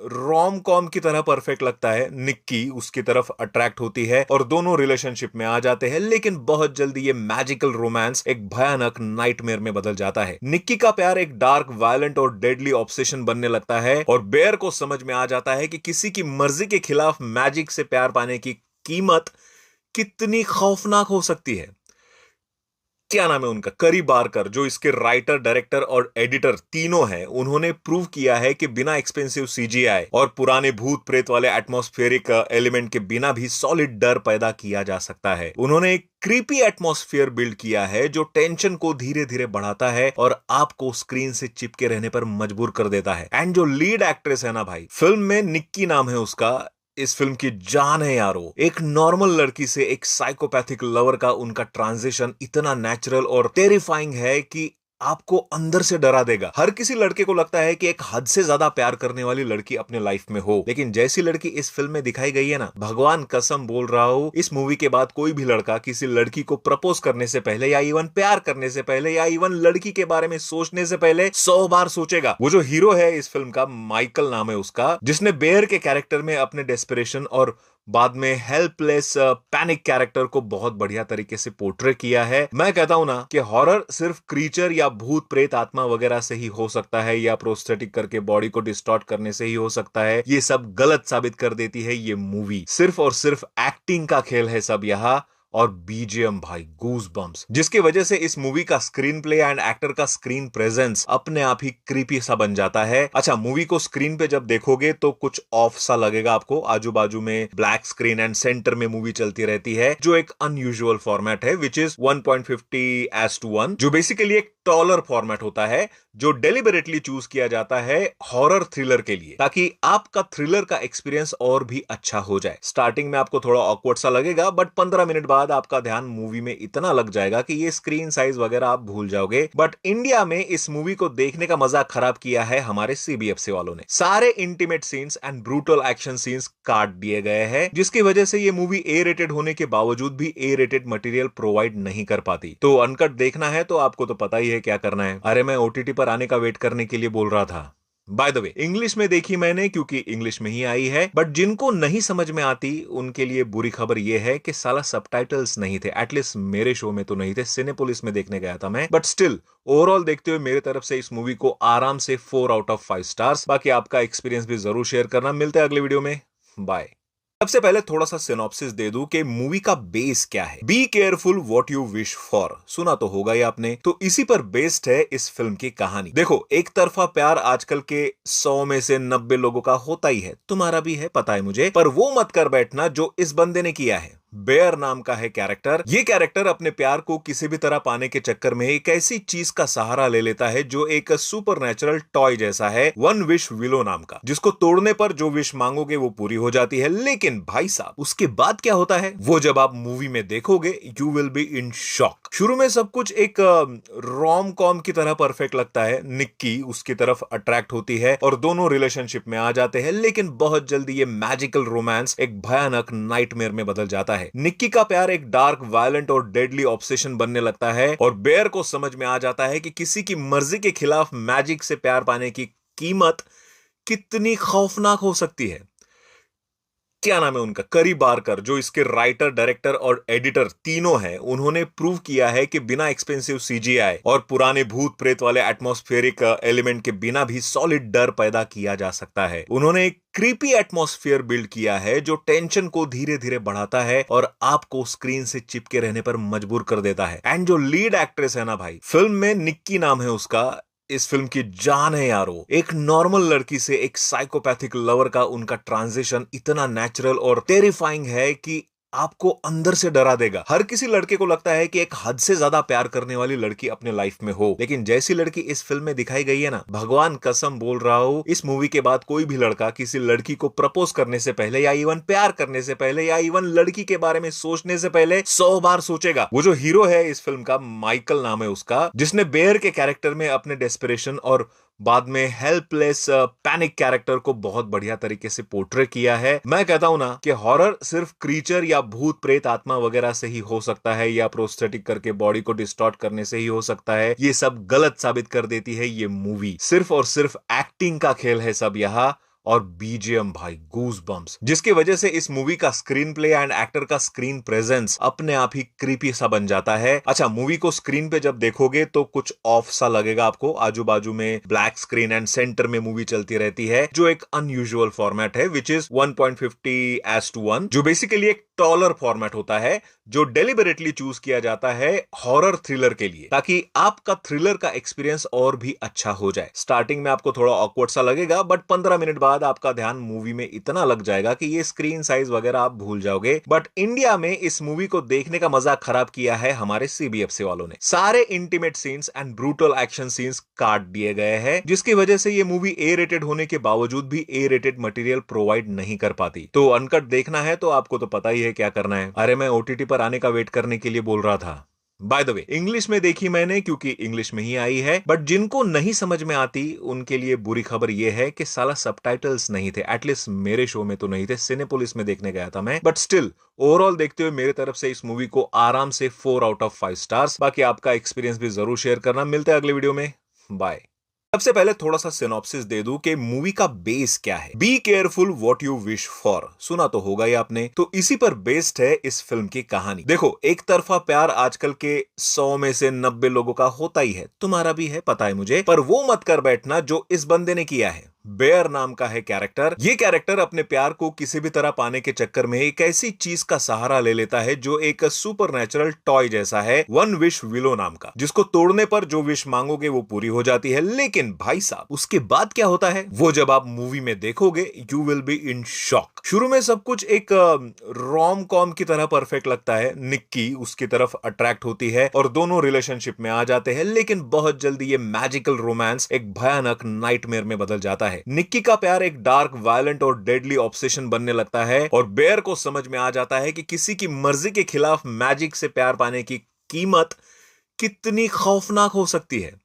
रोम कॉम की तरह परफेक्ट लगता है। निक्की उसकी तरफ अट्रैक्ट होती है और दोनों रिलेशनशिप में आ जाते हैं, लेकिन बहुत जल्दी ये मैजिकल रोमांस एक भयानक नाइटमेयर में बदल जाता है। निक्की का प्यार एक डार्क, वायलेंट और डेडली ऑब्सेशन बनने लगता है और बेयर को समझ में आ जाता है कि किसी की मर्जी के खिलाफ मैजिक से प्यार पाने की कीमत कितनी खौफनाक हो सकती है। क्या नाम है उनका, करी बारकर, जो इसके राइटर, डायरेक्टर और एडिटर तीनों हैं, उन्होंने प्रूव किया है कि बिना एक्सपेंसिव सीजीआई और पुराने भूत प्रेत वाले एटमॉस्फेरिक एलिमेंट के बिना भी सॉलिड डर पैदा किया जा सकता है। उन्होंने एक क्रीपी एटमॉस्फेयर बिल्ड किया है जो टेंशन को धीरे धीरे बढ़ाता है और आपको स्क्रीन से चिपके रहने पर मजबूर कर देता है। एंड जो लीड एक्ट्रेस है ना भाई, फिल्म में निक्की नाम है उसका, इस फिल्म की जान है यारो। एक नॉर्मल लड़की से एक साइकोपैथिक लवर का उनका ट्रांजिशन इतना नेचुरल और टेरिफाइंग है कि आपको अंदर से डरा देगा। हर किसी लड़के को लगता है कि एक हद से ज्यादा प्यार करने वाली लड़की अपने लाइफ में हो, लेकिन जैसी लड़की इस फिल्म में दिखाई गई है ना, भगवान कसम बोल रहा हूं, इस मूवी के बाद कोई भी लड़का किसी लड़की को प्रपोज करने से पहले या इवन प्यार करने से पहले या इवन लड़की के बारे में सोचने से पहले 100 बार सोचेगा। वो जो हीरो है इस फिल्म का, माइकल नाम है उसका, जिसने बेयर के कैरेक्टर में अपने डेस्परेशन और बाद में हेल्पलेस पैनिक कैरेक्टर को बहुत बढ़िया तरीके से पोर्ट्रे किया है। मैं कहता हूं ना कि हॉरर सिर्फ क्रीचर या भूत प्रेत आत्मा वगैरह से ही हो सकता है या प्रोस्थेटिक करके बॉडी को डिस्टॉर्ट करने से ही हो सकता है। ये सब गलत साबित कर देती है ये मूवी। सिर्फ और सिर्फ एक्टिंग का खेल है सब यहां, और बीजीएम भाई गूज बम्स, जिसकी वजह से इस मूवी का स्क्रीन प्ले एंड एक्टर का स्क्रीन प्रेजेंस अपने आप ही क्रीपी सा बन जाता है। अच्छा, मूवी को स्क्रीन पे जब देखोगे तो कुछ ऑफ सा लगेगा आपको। आजू बाजू में ब्लैक स्क्रीन एंड सेंटर में मूवी चलती रहती है, जो एक अनयूजुअल फॉर्मेट है, विच इज 1.50:1, जो बेसिकली एक टॉलर फॉर्मेट होता है, जो डेलिबरेटली चूज किया जाता है हॉरर थ्रिलर के लिए, ताकि आपका थ्रिलर का एक्सपीरियंस और भी अच्छा हो जाए। स्टार्टिंग में आपको थोड़ा ऑकवर्ड सा लगेगा, बट 15 मिनट बाद आपका ध्यान मूवी में इतना लग जाएगा कि ये स्क्रीन साइज वगैरह आप भूल जाओगे। बट इंडिया में इस मूवी को देखने का मजा खराब किया है हमारे सीबीएफसी वालों ने। सारे intimate scenes and brutal action scenes काट दिए गए हैं, जिसकी वजह से ये मूवी ए रेटेड होने के बावजूद भी ए रेटेड मटेरियल प्रोवाइड नहीं कर पाती। तो अनकट देखना है तो आपको तो पता ही है क्या करना है। अरे मैं ओटीटी पर आने का वेट करने के लिए बोल रहा था। बाय द वे, इंग्लिश में देखी मैंने क्योंकि इंग्लिश में ही आई है, बट जिनको नहीं समझ में आती उनके लिए बुरी खबर यह है कि साला सबटाइटल्स नहीं थे। एटलीस्ट मेरे शो में तो नहीं थे, सिनेपोलिस में देखने गया था मैं। बट स्टिल ओवरऑल देखते हुए मेरे तरफ से इस मूवी को आराम से 4/5 स्टार्स। बाकी आपका एक्सपीरियंस भी जरूर शेयर करना। मिलते हैं अगले वीडियो में, बाय। सबसे पहले थोड़ा सा सिनॉप्सिस दे दूं कि मूवी का बेस क्या है। Be careful what you wish for, सुना तो होगा ही आपने। तो इसी पर बेस्ड है इस फिल्म की कहानी। देखो, एक तरफा प्यार आजकल के 100 में से 90 लोगों का होता ही है, तुम्हारा भी है, पता है मुझे, पर वो मत कर बैठना जो इस बंदे ने किया है। बेयर नाम का है कैरेक्टर। ये कैरेक्टर अपने प्यार को किसी भी तरह पाने के चक्कर में एक ऐसी चीज का सहारा ले लेता है जो एक सुपरनैचुरल टॉय जैसा है, वन विश विलो नाम का, जिसको तोड़ने पर जो विश मांगोगे वो पूरी हो जाती है। लेकिन भाई साहब, उसके बाद क्या होता है वो जब आप मूवी में देखोगे, you will be in shock. शुरू में सब कुछ एक रोम कॉम की तरह परफेक्ट लगता है। निक्की उसकी तरफ अट्रैक्ट होती है और दोनों रिलेशनशिप में आ जाते हैं, लेकिन बहुत जल्दी ये मैजिकल रोमांस एक भयानक नाइटमेयर में बदल जाता है। निक्की का प्यार एक डार्क, वायलेंट और डेडली ऑब्सेशन बनने लगता है और बेयर को समझ में आ जाता है कि किसी की मर्जी के खिलाफ मैजिक से प्यार पाने की कीमत कितनी खौफनाक हो सकती है। क्या नाम है उनका, करी बारकर, जो इसके राइटर, डायरेक्टर और एडिटर तीनों हैं, उन्होंने प्रूव किया है कि बिना एक्सपेंसिव सीजीआई और पुराने भूत प्रेत वाले एटमॉस्फेरिक एलिमेंट के बिना भी सॉलिड डर पैदा किया जा सकता है। उन्होंने एक क्रीपी एटमॉस्फेयर बिल्ड किया है जो टेंशन को धीरे धीरे बढ़ाता है और आपको स्क्रीन से चिपके रहने पर मजबूर कर देता है। एंड जो लीड एक्ट्रेस है ना भाई, फिल्म में निक्की नाम है उसका, इस फिल्म की जान है यारो। एक नॉर्मल लड़की से एक साइकोपैथिक लवर का उनका ट्रांजिशन इतना नेचुरल और टेरिफाइंग है कि आपको अंदर से डरा देगा। हर किसी लड़के को लगता है कि एक हद से ज्यादा प्यार करने वाली लड़की अपने लाइफ में हो, लेकिन जैसी लड़की इस फिल्म में दिखाई गई है ना, भगवान कसम बोल रहा हूं, इस मूवी के बाद कोई भी लड़का किसी लड़की को प्रपोज करने से पहले या इवन प्यार करने से पहले या इवन लड़की के बारे में सोचने से पहले 100 बार सोचेगा। वो जो हीरो है इस फिल्म का, माइकल नाम है उसका, जिसने बेयर के कैरेक्टर में अपने डेस्परेशन और बाद में हेल्पलेस पैनिक कैरेक्टर को बहुत बढ़िया तरीके से पोर्ट्रे किया है। मैं कहता हूं ना कि हॉरर सिर्फ क्रीचर या भूत प्रेत आत्मा वगैरह से ही हो सकता है या प्रोस्थेटिक करके बॉडी को डिस्टॉर्ट करने से ही हो सकता है। ये सब गलत साबित कर देती है ये मूवी। सिर्फ और सिर्फ एक्टिंग का खेल है सब यहां, और बीजीएम भाई गूज बम्स, जिसकी वजह से इस मूवी का स्क्रीन प्ले एंड एक्टर का स्क्रीन प्रेजेंस अपने आप ही क्रीपी सा बन जाता है। अच्छा, मूवी को स्क्रीन पे जब देखोगे तो कुछ ऑफ सा लगेगा आपको। आजू बाजू में ब्लैक स्क्रीन एंड सेंटर में मूवी चलती रहती है, जो एक अनयूजुअल फॉर्मेट है, विच इज 1.50:1, जो बेसिकली एक टॉलर फॉर्मेट होता है जो डेलिबरेटली चूज किया जाता है हॉरर थ्रिलर के लिए, ताकि आपका थ्रिलर का एक्सपीरियंस और भी अच्छा हो जाए। स्टार्टिंग में आपको थोड़ा ऑकवर्ड सा लगेगा, बट 15 मिनट बाद आपका ध्यान मूवी में इतना लग जाएगा कि ये स्क्रीन साइज वगैरह आप भूल जाओगे। बट इंडिया में इस मूवी को देखने का मजा खराब किया है हमारे सीबीएफसी वालों ने। सारे intimate scenes and brutal action scenes काट दिए गए हैं, जिसकी वजह से ये मूवी ए रेटेड होने के बावजूद भी ए रेटेड मटेरियल प्रोवाइड नहीं कर पाती। तो अनकट देखना है तो आपको तो पता ही है क्या करना है। अरे मैं ओटीटी पर आने का वेट करने के लिए बोल रहा था। बाय द वे, इंग्लिश में देखी मैंने क्योंकि इंग्लिश में ही आई है, बट जिनको नहीं समझ में आती उनके लिए बुरी खबर यह है कि साला सबटाइटल्स नहीं थे। एटलीस्ट मेरे शो में तो नहीं थे, सिनेपोलिस में देखने गया था मैं। बट स्टिल ओवरऑल देखते हुए मेरे तरफ से इस मूवी को आराम से 4 आउट ऑफ 5 स्टार्स। बाकी आपका एक्सपीरियंस भी जरूर शेयर करना। मिलते हैं अगले वीडियो में। बाय। सबसे पहले थोड़ा सा सिनॉप्सिस दे दूं कि मूवी का बेस क्या है। Be careful what you wish for, सुना तो होगा ही आपने। तो इसी पर बेस्ड है इस फिल्म की कहानी। देखो, एक तरफा प्यार आजकल के 100 में से 90 लोगों का होता ही है, तुम्हारा भी है, पता है मुझे। पर वो मत कर बैठना जो इस बंदे ने किया है। बेयर नाम का है कैरेक्टर। ये कैरेक्टर अपने प्यार को किसी भी तरह पाने के चक्कर में एक ऐसी चीज का सहारा ले लेता है जो एक सुपरनैचुरल टॉय जैसा है, वन विश विलो नाम का, जिसको तोड़ने पर जो विश मांगोगे वो पूरी हो जाती है। लेकिन भाई साहब, उसके बाद क्या होता है वो जब आप मूवी में देखोगे, you will be in shock. शुरू में सब कुछ एक रोम कॉम की तरह परफेक्ट लगता है। निक्की उसकी तरफ अट्रैक्ट होती है और दोनों रिलेशनशिप में आ जाते हैं, लेकिन बहुत जल्दी ये मैजिकल रोमांस एक भयानक नाइटमेयर में बदल जाता है। निक्की का प्यार एक डार्क, वायलेंट और डेडली ऑब्सेशन बनने लगता है और बेयर को समझ में आ जाता है कि किसी की मर्जी के खिलाफ मैजिक से प्यार पाने की कीमत कितनी खौफनाक हो सकती है।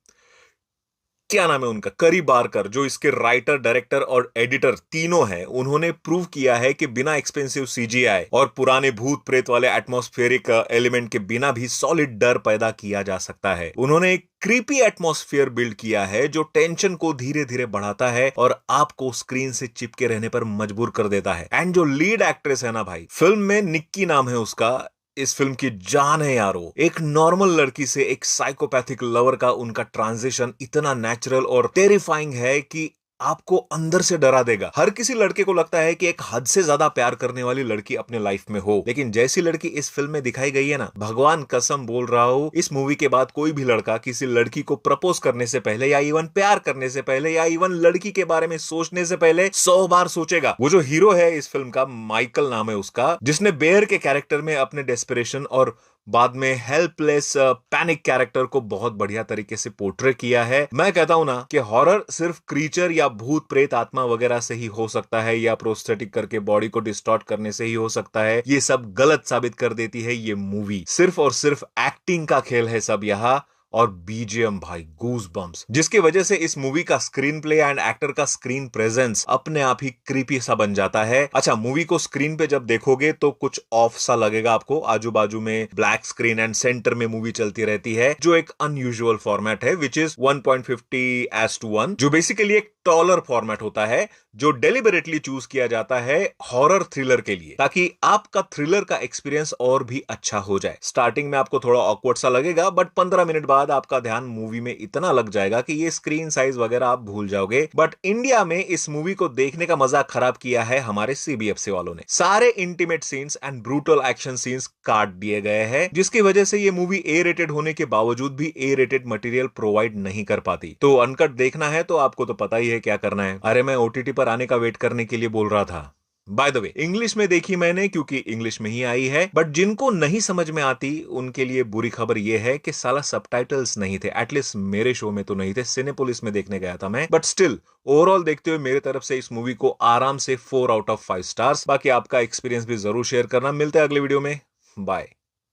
क्या नाम है उनका, करी बारकर, जो इसके राइटर, डायरेक्टर और एडिटर तीनों हैं। उन्होंने प्रूव किया है कि बिना एक्सपेंसिव सीजीआई और पुराने भूत प्रेत वाले एटमॉस्फेरिक एलिमेंट के बिना भी सॉलिड डर पैदा किया जा सकता है। उन्होंने एक क्रीपी एटमॉस्फेयर बिल्ड किया है जो टेंशन को धीरे धीरे बढ़ाता है और आपको स्क्रीन से चिपके रहने पर मजबूर कर देता है। एंड जो लीड एक्ट्रेस है ना भाई, फिल्म में निक्की नाम है उसका, इस फिल्म की जान है यारो। एक नॉर्मल लड़की से एक साइकोपैथिक लवर का उनका ट्रांजिशन इतना नेचुरल और टेरिफाइंग है कि आपको अंदर से डरा देगा। हर किसी लड़के को लगता है कि एक हद से ज्यादा प्यार करने वाली लड़की अपने लाइफ में हो, लेकिन जैसी लड़की इस फिल्म में दिखाई गई है ना, भगवान कसम बोल रहा हूं, इस मूवी के बाद कोई भी लड़का किसी लड़की को प्रपोज करने से पहले या इवन प्यार करने से पहले या इवन लड़की के बारे में सोचने से पहले 100 बार सोचेगा। वो जो हीरो है इस फिल्म का, माइकल नाम है उसका, जिसने बेयर के कैरेक्टर में अपने डेस्परेशन और बाद में हेल्पलेस पैनिक कैरेक्टर को बहुत बढ़िया तरीके से पोर्ट्रे किया है। मैं कहता हूं ना कि हॉरर सिर्फ क्रीचर या भूत प्रेत आत्मा वगैरह से ही हो सकता है, या प्रोस्थेटिक करके बॉडी को डिस्टॉर्ट करने से ही हो सकता है। ये सब गलत साबित कर देती है ये मूवी। सिर्फ और सिर्फ एक्टिंग का खेल है सब यहाँ, और बीजीएम भाई गूज बम्स, जिसकी वजह से इस मूवी का स्क्रीन प्ले एंड एक्टर का स्क्रीन प्रेजेंस अपने आप ही क्रीपी सा बन जाता है। अच्छा, मूवी को स्क्रीन पे जब देखोगे तो कुछ ऑफ सा लगेगा आपको। आजू बाजू में ब्लैक स्क्रीन एंड सेंटर में मूवी चलती रहती है, जो एक अनयूजुअल फॉर्मेट है, विच इज 1.50:1, जो बेसिकली एक टॉलर फॉर्मेट होता है जो डेलिबरेटली चूज किया जाता है हॉरर थ्रिलर के लिए, ताकि आपका थ्रिलर का एक्सपीरियंस और भी अच्छा हो जाए। स्टार्टिंग में आपको थोड़ा ऑकवर्ड सा लगेगा, बट 15 मिनट बाद आपका ध्यान मूवी में इतना लग जाएगा कि ये स्क्रीन साइज वगैरह आप भूल जाओगे। बट इंडिया में इस मूवी को देखने का मजा खराब किया है हमारे सीबीएफसी वालों ने। सारे intimate scenes and brutal action scenes काट दिए गए हैं, जिसकी वजह से ये मूवी ए रेटेड होने के बावजूद भी ए रेटेड मटेरियल प्रोवाइड नहीं कर पाती। तो अनकट देखना है तो आपको तो पता ही है क्या करना है। अरे मैं ओटीटी पर आने का वेट करने के लिए बोल रहा था। बाय द वे, इंग्लिश में देखी मैंने क्योंकि इंग्लिश में ही आई है, बट जिनको नहीं समझ में आती उनके लिए बुरी खबर यह है कि साला सबटाइटल्स नहीं थे। एटलीस्ट मेरे शो में तो नहीं थे, सिनेपोलिस में देखने गया था मैं। बट स्टिल ओवरऑल देखते हुए मेरे तरफ से इस मूवी को आराम से 4 आउट ऑफ 5 स्टार्स। बाकी आपका एक्सपीरियंस भी जरूर शेयर करना। मिलते हैं अगले वीडियो में। बाय।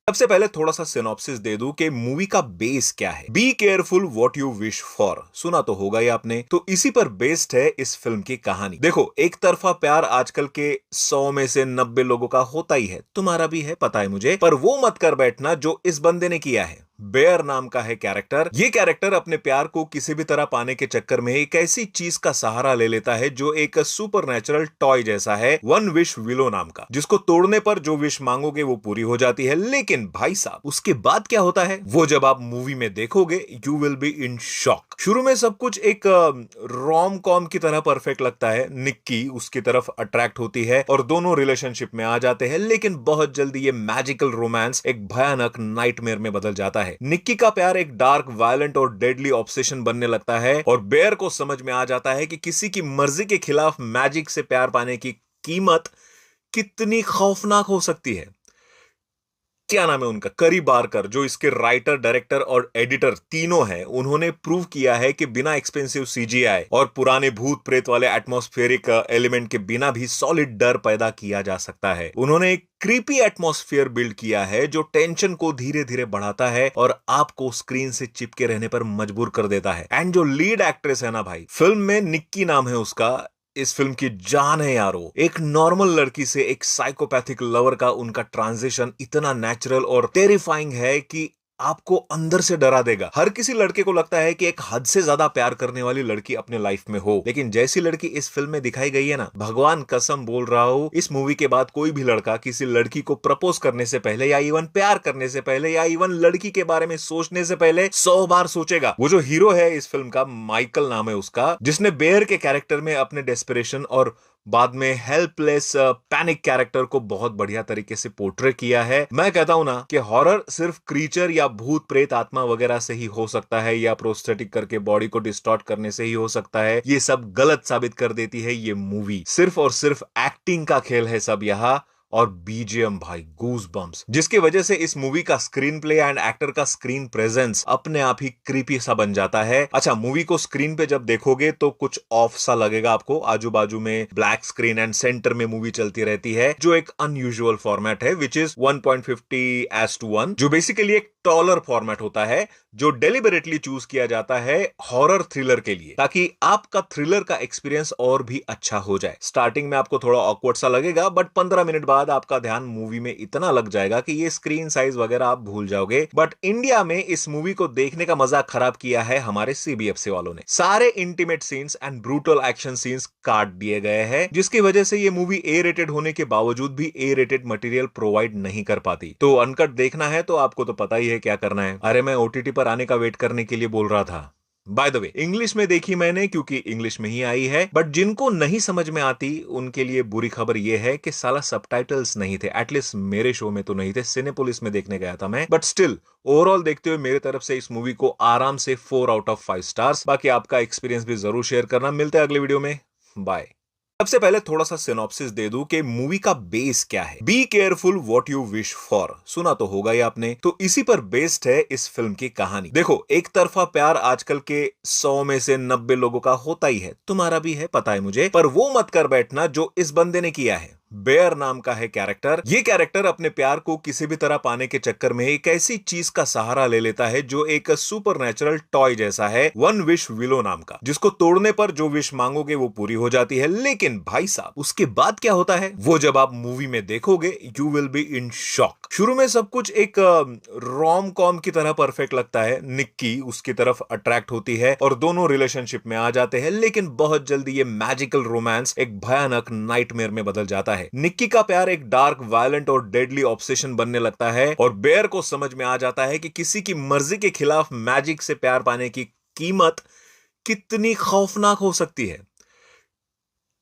सबसे पहले थोड़ा सा सिनॉप्सिस दे दूं कि मूवी का बेस क्या है। Be careful what you wish for, सुना तो होगा ही आपने। तो इसी पर बेस्ड है इस फिल्म की कहानी। देखो, एक तरफा प्यार आजकल के 100 में से 90 लोगों का होता ही है, तुम्हारा भी है, पता है मुझे। पर वो मत कर बैठना जो इस बंदे ने किया है। बेयर नाम का है कैरेक्टर। ये कैरेक्टर अपने प्यार को किसी भी तरह पाने के चक्कर में एक ऐसी चीज का सहारा ले लेता है जो एक सुपरनैचुरल टॉय जैसा है, वन विश विलो नाम का, जिसको तोड़ने पर जो विश मांगोगे वो पूरी हो जाती है। लेकिन भाई साहब, उसके बाद क्या होता है वो जब आप मूवी में देखोगे, you will be in shock. शुरू में सब कुछ एक रोम कॉम की तरह परफेक्ट लगता है। निक्की उसकी तरफ अट्रैक्ट होती है और दोनों रिलेशनशिप में आ जाते हैं, लेकिन बहुत जल्दी ये मैजिकल रोमांस एक भयानक नाइटमेयर में बदल जाता है। निक्की का प्यार एक डार्क, वायलेंट और डेडली ऑब्सेशन बनने लगता है और बेयर को समझ में आ जाता है कि किसी की मर्जी के खिलाफ मैजिक से प्यार पाने की कीमत कितनी खौफनाक हो सकती है। क्या नाम है उनका, करी बारकर, जो इसके राइटर, डायरेक्टर और एडिटर तीनों हैं। उन्होंने प्रूव किया है कि बिना एक्सपेंसिव सीजीआई और पुराने भूत प्रेत वाले एटमॉस्फेरिक एलिमेंट के बिना भी सॉलिड डर पैदा किया जा सकता है। उन्होंने एक क्रीपी एटमॉस्फेयर बिल्ड किया है जो टेंशन को धीरे धीरे बढ़ाता है और आपको स्क्रीन से चिपके रहने पर मजबूर कर देता है। एंड जो लीड एक्ट्रेस है ना भाई, फिल्म में निक्की नाम है उसका, इस फिल्म की जान है यारो। एक नॉर्मल लड़की से एक साइकोपैथिक लवर का उनका ट्रांजिशन इतना नेचुरल और टेरिफाइंग है कि आपको अंदर से डरा देगा। हर किसी लड़के को लगता है कि एक हद से ज्यादा प्यार करने वाली लड़की अपने लाइफ में हो, लेकिन जैसी लड़की इस फिल्म में दिखाई गई है ना, भगवान कसम बोल रहा हूं, इस मूवी के बाद कोई भी लड़का किसी लड़की को प्रपोज करने से पहले या इवन प्यार करने से पहले या इवन लड़की के बारे में सोचने से पहले 100 बार सोचेगा। वो जो हीरो है इस फिल्म का, माइकल नाम है उसका, जिसने बेयर के कैरेक्टर में अपने डेस्परेशन और बाद में हेल्पलेस पैनिक कैरेक्टर को बहुत बढ़िया तरीके से पोर्ट्रे किया है। मैं कहता हूं ना कि हॉरर सिर्फ क्रीचर या भूत प्रेत आत्मा वगैरह से ही हो सकता है, या प्रोस्थेटिक करके बॉडी को डिस्टॉर्ट करने से ही हो सकता है। ये सब गलत साबित कर देती है ये मूवी। सिर्फ और सिर्फ एक्टिंग का खेल है सब यहां, और बीजीएम भाई गूज बम्स, जिसकी वजह से इस मूवी का स्क्रीन प्ले एंड एक्टर का स्क्रीन प्रेजेंस अपने आप ही क्रीपी सा बन जाता है। अच्छा, मूवी को स्क्रीन पे जब देखोगे तो कुछ ऑफ सा लगेगा आपको। आजू बाजू में ब्लैक स्क्रीन एंड सेंटर में मूवी चलती रहती है, जो एक अनयूजुअल फॉर्मेट है, विच इज 1.50:1, जो बेसिकली एक टॉलर फॉर्मेट होता है, जो डेलिबरेटली चूज किया जाता है हॉरर थ्रिलर के लिए, ताकि आपका थ्रिलर का एक्सपीरियंस और भी अच्छा हो जाए। स्टार्टिंग में आपको थोड़ा ऑकवर्ड सा लगेगा, बट 15 मिनट बाद आपका ध्यान मूवी में इतना लग जाएगा कि ये स्क्रीन साइज वगैरह आप भूल जाओगे। बट इंडिया में इस मूवी को देखने का मजा खराब किया है हमारे सीबीएफसी वालों ने। सारे intimate scenes and brutal action scenes काट दिए गए हैं, जिसकी वजह से ये मूवी ए रेटेड होने के बावजूद भी ए रेटेड मटेरियल प्रोवाइड नहीं कर पाती। तो अनकट देखना है तो आपको तो पता ही है क्या करना है। अरे मैं ओटीटी पर आने का वेट करने के लिए बोल रहा था। बाय द वे, इंग्लिश में देखी मैंने क्योंकि इंग्लिश में ही आई है, बट जिनको नहीं समझ में आती उनके लिए बुरी खबर यह है कि साला सबटाइटल्स नहीं थे। एटलीस्ट मेरे शो में तो नहीं थे, सिनेपोलिस में देखने गया था मैं। बट स्टिल ओवरऑल देखते हुए मेरे तरफ से इस मूवी को आराम से 4/5 स्टार्स। बाकी आपका एक्सपीरियंस भी जरूर शेयर करना। मिलते हैं अगले वीडियो में, बाय। सबसे पहले थोड़ा सा सिनॉप्सिस दे दूं कि मूवी का बेस क्या है। Be careful what you wish for, सुना तो होगा ही आपने। तो इसी पर बेस्ड है इस फिल्म की कहानी। देखो, एक तरफा प्यार आजकल के 100 में से 90 लोगों का होता ही है, तुम्हारा भी है, पता है मुझे, पर वो मत कर बैठना जो इस बंदे ने किया है। बेयर नाम का है कैरेक्टर। ये कैरेक्टर अपने प्यार को किसी भी तरह पाने के चक्कर में एक ऐसी चीज का सहारा ले लेता है जो एक सुपरनैचुरल टॉय जैसा है, वन विश विलो नाम का, जिसको तोड़ने पर जो विश मांगोगे वो पूरी हो जाती है। लेकिन भाई साहब, उसके बाद क्या होता है वो जब आप मूवी में देखोगे, you will be in shock. शुरू में सब कुछ एक रोम कॉम की तरह परफेक्ट लगता है। निक्की उसकी तरफ अट्रैक्ट होती है और दोनों रिलेशनशिप में आ जाते हैं, लेकिन बहुत जल्दी ये मैजिकल रोमांस एक भयानक नाइटमेयर में बदल जाता है। निक्की का प्यार एक डार्क, वायलेंट और डेडली ऑब्सेशन बनने लगता है और बेयर को समझ में आ जाता है कि किसी की मर्जी के खिलाफ मैजिक से प्यार पाने की कीमत कितनी खौफनाक हो सकती है।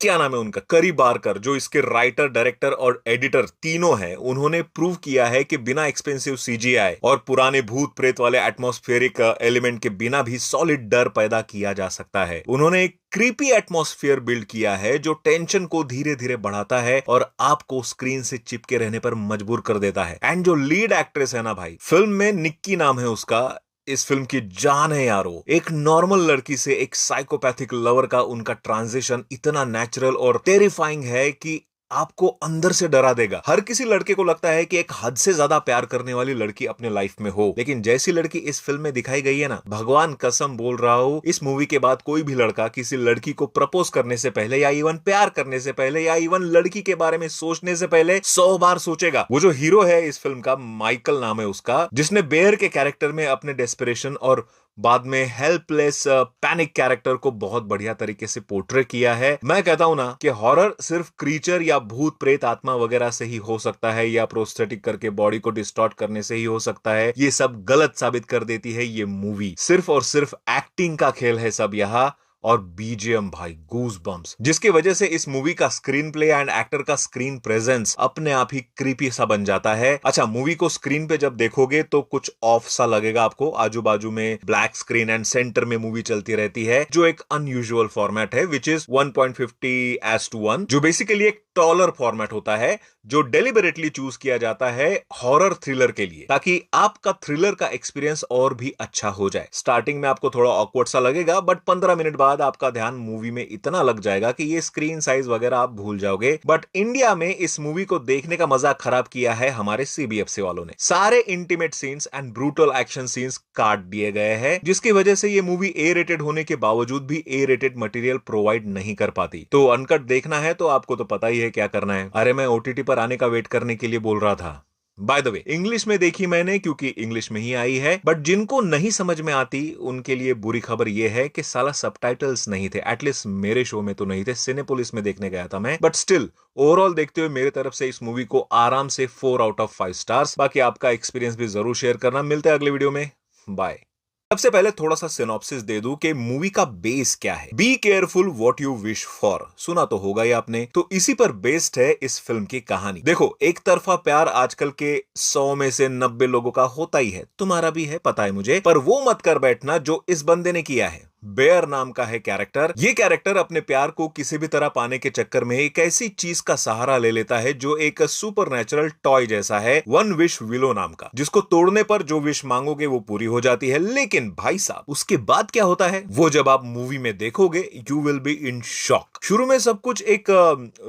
क्या नाम है उनका, करी बारकर, जो इसके राइटर, डायरेक्टर और एडिटर तीनों हैं। उन्होंने प्रूव किया है कि बिना एक्सपेंसिव सीजीआई और पुराने भूत प्रेत वाले एटमॉस्फेरिक एलिमेंट के बिना भी सॉलिड डर पैदा किया जा सकता है। उन्होंने एक क्रीपी एटमॉस्फेयर बिल्ड किया है जो टेंशन को धीरे धीरे बढ़ाता है और आपको स्क्रीन से चिपके रहने पर मजबूर कर देता है। एंड जो लीड एक्ट्रेस है ना भाई, फिल्म में निक्की नाम है उसका, इस फिल्म की जान है यारो। एक नॉर्मल लड़की से एक साइकोपैथिक लवर का उनका ट्रांजिशन इतना नेचुरल और टेरिफाइंग है कि आपको अंदर से डरा देगा। हर किसी लड़के को लगता है कि एक हद से ज्यादा प्यार करने वाली लड़की अपने लाइफ में हो, लेकिन जैसी लड़की इस फिल्म में दिखाई गई है ना, भगवान कसम बोल रहा हूं, इस मूवी के बाद कोई भी लड़का किसी लड़की को प्रपोज करने से पहले या इवन प्यार करने से पहले या इवन लड़की के बारे में सोचने से पहले 100 बार सोचेगा। वो जो हीरो है इस फिल्म का, माइकल नाम है उसका, जिसने बेयर के कैरेक्टर में अपने डेस्परेशन और बाद में हेल्पलेस पैनिक कैरेक्टर को बहुत बढ़िया तरीके से पोर्ट्रे किया है। मैं कहता हूं ना कि हॉरर सिर्फ क्रीचर या भूत प्रेत आत्मा वगैरह से ही हो सकता है, या प्रोस्थेटिक करके बॉडी को डिस्टॉर्ट करने से ही हो सकता है। ये सब गलत साबित कर देती है ये मूवी। सिर्फ और सिर्फ एक्टिंग का खेल है सब यहां, और बीजीएम भाई गूज बम्स, जिसकी वजह से इस मूवी का स्क्रीन प्ले एंड एक्टर का स्क्रीन प्रेजेंस अपने आप ही क्रीपी सा बन जाता है। अच्छा, मूवी को स्क्रीन पे जब देखोगे तो कुछ ऑफ सा लगेगा आपको। आजू बाजू में ब्लैक स्क्रीन एंड सेंटर में मूवी चलती रहती है, जो एक अनयूजुअल फॉर्मेट है, विच इज 1.50:1, जो बेसिकली एक टॉलर फॉर्मेट होता है, जो डेलिबरेटली चूज किया जाता है हॉरर थ्रिलर के लिए, ताकि आपका थ्रिलर का एक्सपीरियंस और भी अच्छा हो जाए। स्टार्टिंग में आपको थोड़ा ऑकवर्ड सा लगेगा, बट 15 मिनट बाद आपका ध्यान मूवी में इतना लग जाएगा कि ये स्क्रीन साइज वगैरह आप भूल जाओगे। बट इंडिया में इस मूवी को देखने का मजा खराब किया है हमारे सीबीएफसी वालों ने। सारे intimate scenes and brutal action scenes काट दिए गए हैं, जिसकी वजह से ये मूवी ए रेटेड होने के बावजूद भी ए रेटेड मटेरियल प्रोवाइड नहीं कर पाती। तो अनकट देखना है तो आपको तो पता ही है क्या करना है। अरे मैं ओटीटी पर आने का वेट करने के लिए बोल रहा था। बाय द वे, इंग्लिश में देखी मैंने क्योंकि इंग्लिश में ही आई है, बट जिनको नहीं समझ में आती उनके लिए बुरी खबर यह है कि साला सबटाइटल्स नहीं थे। एटलीस्ट मेरे शो में तो नहीं थे, सिनेपोलिस में देखने गया था मैं। बट स्टिल ओवरऑल देखते हुए मेरे तरफ से इस मूवी को आराम से 4/5 स्टार्स। बाकी आपका एक्सपीरियंस भी जरूर शेयर करना। मिलते हैं अगले वीडियो में, बाय। सबसे पहले थोड़ा सा सिनॉप्सिस दे दूं कि मूवी का बेस क्या है। Be careful what you wish for, सुना तो होगा ही आपने। तो इसी पर बेस्ड है इस फिल्म की कहानी। देखो, एक तरफा प्यार आजकल के 100 में से 90 लोगों का होता ही है, तुम्हारा भी है, पता है मुझे, पर वो मत कर बैठना जो इस बंदे ने किया है। बेयर नाम का है कैरेक्टर। ये कैरेक्टर अपने प्यार को किसी भी तरह पाने के चक्कर में एक ऐसी चीज का सहारा ले लेता है जो एक सुपरनैचुरल टॉय जैसा है, वन विश विलो नाम का, जिसको तोड़ने पर जो विश मांगोगे वो पूरी हो जाती है। लेकिन भाई साहब, उसके बाद क्या होता है वो जब आप मूवी में देखोगे, you will be in shock. शुरू में सब कुछ एक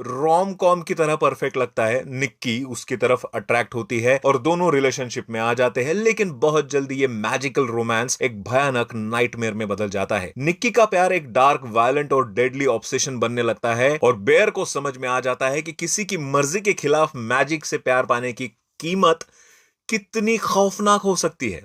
रोम कॉम की तरह परफेक्ट लगता है। निक्की उसकी तरफ अट्रैक्ट होती है और दोनों रिलेशनशिप में आ जाते हैं, लेकिन बहुत जल्दी ये मैजिकल रोमांस एक भयानक नाइटमेयर में बदल जाता है। निक्की का प्यार एक डार्क, वायलेंट और डेडली ऑब्सेशन बनने लगता है, और बेयर को समझ में आ जाता है कि किसी की मर्जी के खिलाफ मैजिक से प्यार पाने की कीमत कितनी खौफनाक हो सकती है।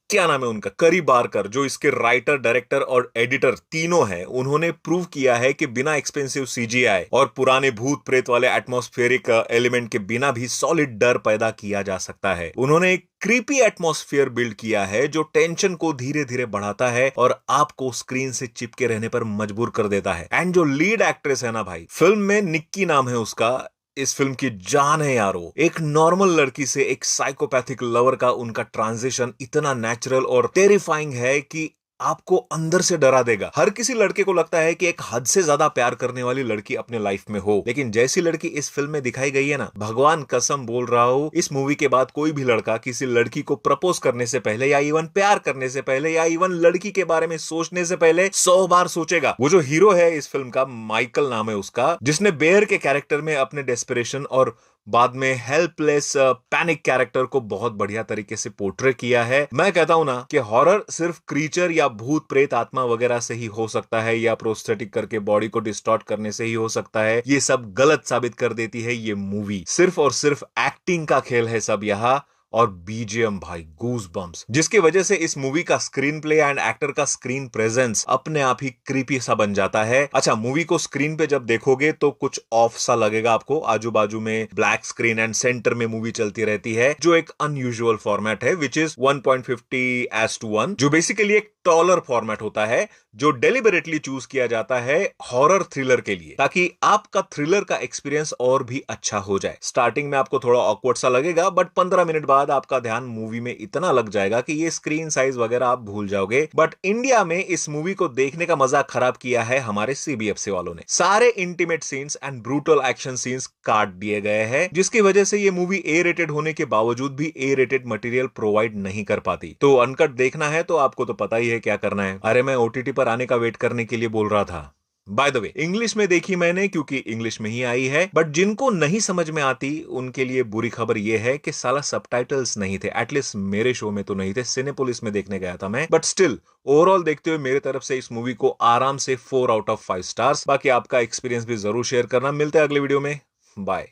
क्या नाम है उनका, करी बारकर, जो इसके राइटर, डायरेक्टर और एडिटर तीनों हैं। उन्होंने प्रूव किया है कि बिना एक्सपेंसिव सीजीआई और पुराने भूत प्रेत वाले एटमॉस्फेरिक एलिमेंट के बिना भी सॉलिड डर पैदा किया जा सकता है। उन्होंने एक क्रीपी एटमॉस्फेयर बिल्ड किया है जो टेंशन को धीरे धीरे बढ़ाता है और आपको स्क्रीन से चिपके रहने पर मजबूर कर देता है। एंड जो लीड एक्ट्रेस है ना भाई, फिल्म में निक्की नाम है उसका, इस फिल्म की जान है यारो। एक नॉर्मल लड़की से एक साइकोपैथिक लवर का उनका ट्रांजिशन इतना नेचुरल और टेरिफाइंग है कि आपको अंदर से डरा देगा। हर किसी लड़के को लगता है कि एक हद से ज्यादा प्यार करने वाली लड़की अपने लाइफ में हो, लेकिन जैसी लड़की इस फिल्म में दिखाई गई है ना, भगवान कसम बोल रहा हूं, इस मूवी के बाद कोई भी लड़का किसी लड़की को प्रपोज करने से पहले या इवन प्यार करने से पहले या इवन लड़की के बारे में सोचने से पहले 100 बार सोचेगा। वो जो हीरो है इस फिल्म का, माइकल नाम है उसका, जिसने बेयर के कैरेक्टर में अपने डेस्परेशन और बाद में हेल्पलेस पैनिक कैरेक्टर को बहुत बढ़िया तरीके से पोर्ट्रे किया है। मैं कहता हूं ना कि हॉरर सिर्फ क्रीचर या भूत प्रेत आत्मा वगैरह से ही हो सकता है, या प्रोस्थेटिक करके बॉडी को डिस्टॉर्ट करने से ही हो सकता है। ये सब गलत साबित कर देती है ये मूवी। सिर्फ और सिर्फ एक्टिंग का खेल है सब यहां, और बीजीएम भाई गूज बम्स, जिसकी वजह से इस मूवी का स्क्रीन प्ले एंड एक्टर का स्क्रीन प्रेजेंस अपने आप ही क्रीपी सा बन जाता है। अच्छा, मूवी को स्क्रीन पे जब देखोगे तो कुछ ऑफ सा लगेगा आपको। आजू बाजू में ब्लैक स्क्रीन एंड सेंटर में मूवी चलती रहती है, जो एक अनयूजुअल फॉर्मेट है, विच इज 1.50:1, जो बेसिकली एक टॉलर फॉर्मेट होता है, जो डेलिबरेटली चूज किया जाता है हॉरर थ्रिलर के लिए, ताकि आपका थ्रिलर का एक्सपीरियंस और भी अच्छा हो जाए। स्टार्टिंग में आपको थोड़ा ऑकवर्ड सा लगेगा, बट 15 मिनट बाद आपका ध्यान मूवी में इतना लग जाएगा कि ये स्क्रीन साइज वगैरह आप भूल जाओगे। बट इंडिया में इस मूवी को देखने का मजा खराब किया है हमारे सीबीएफसी वालों ने। सारे intimate scenes and brutal action scenes काट दिए गए हैं, जिसकी वजह से ये मूवी ए रेटेड होने के बावजूद भी ए रेटेड मटेरियल प्रोवाइड नहीं कर पाती। तो अनकट देखना है तो आपको तो पता ही है क्या करना है। अरे मैं ओटीटी पर आने का वेट करने के लिए बोल रहा था। बाय द वे इंग्लिश में देखी मैंने क्योंकि इंग्लिश में ही आई है, बट जिनको नहीं समझ में आती उनके लिए बुरी खबर यह है कि साला सबटाइटल्स नहीं थे। एटलीस्ट मेरे शो में तो नहीं थे, सिनेपोलिस में देखने गया था मैं। बट स्टिल ओवरऑल देखते हुए मेरे तरफ से इस मूवी को आराम से 4 आउट ऑफ 5 स्टार्स। बाकी आपका एक्सपीरियंस भी जरूर शेयर करना। मिलते हैं अगले वीडियो में। बाय।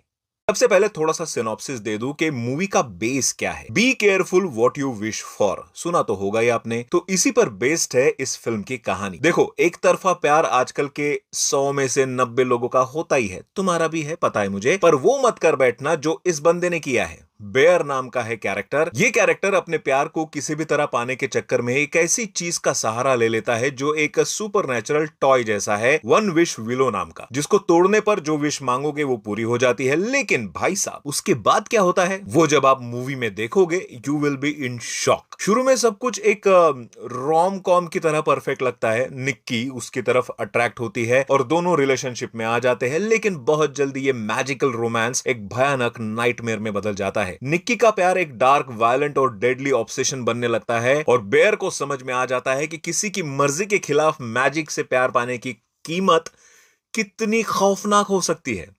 सबसे पहले थोड़ा सा सिनॉप्सिस दे दूं कि मूवी का बेस क्या है। Be careful what you wish for, सुना तो होगा ही आपने। तो इसी पर बेस्ड है इस फिल्म की कहानी। देखो, एक तरफा प्यार आजकल के 100 में से 90 लोगों का होता ही है, तुम्हारा भी है, पता है मुझे। पर वो मत कर बैठना जो इस बंदे ने किया है। बेयर नाम का है कैरेक्टर। ये कैरेक्टर अपने प्यार को किसी भी तरह पाने के चक्कर में एक ऐसी चीज का सहारा ले लेता है जो एक सुपरनैचुरल टॉय जैसा है, वन विश विलो नाम का, जिसको तोड़ने पर जो विश मांगोगे वो पूरी हो जाती है। लेकिन भाई साहब, उसके बाद क्या होता है वो जब आप मूवी में देखोगे you will be in shock. शुरू में सब कुछ एक रोम कॉम की तरह परफेक्ट लगता है। निक्की उसकी तरफ अट्रैक्ट होती है और दोनों रिलेशनशिप में आ जाते हैं, लेकिन बहुत जल्दी ये मैजिकल रोमांस एक भयानक नाइटमेयर में बदल जाता है। निक्की का प्यार एक डार्क, वायलेंट और डेडली ऑब्सेशन बनने लगता है और बेयर को समझ में आ जाता है कि किसी की मर्जी के खिलाफ मैजिक से प्यार पाने की कीमत कितनी खौफनाक हो सकती है।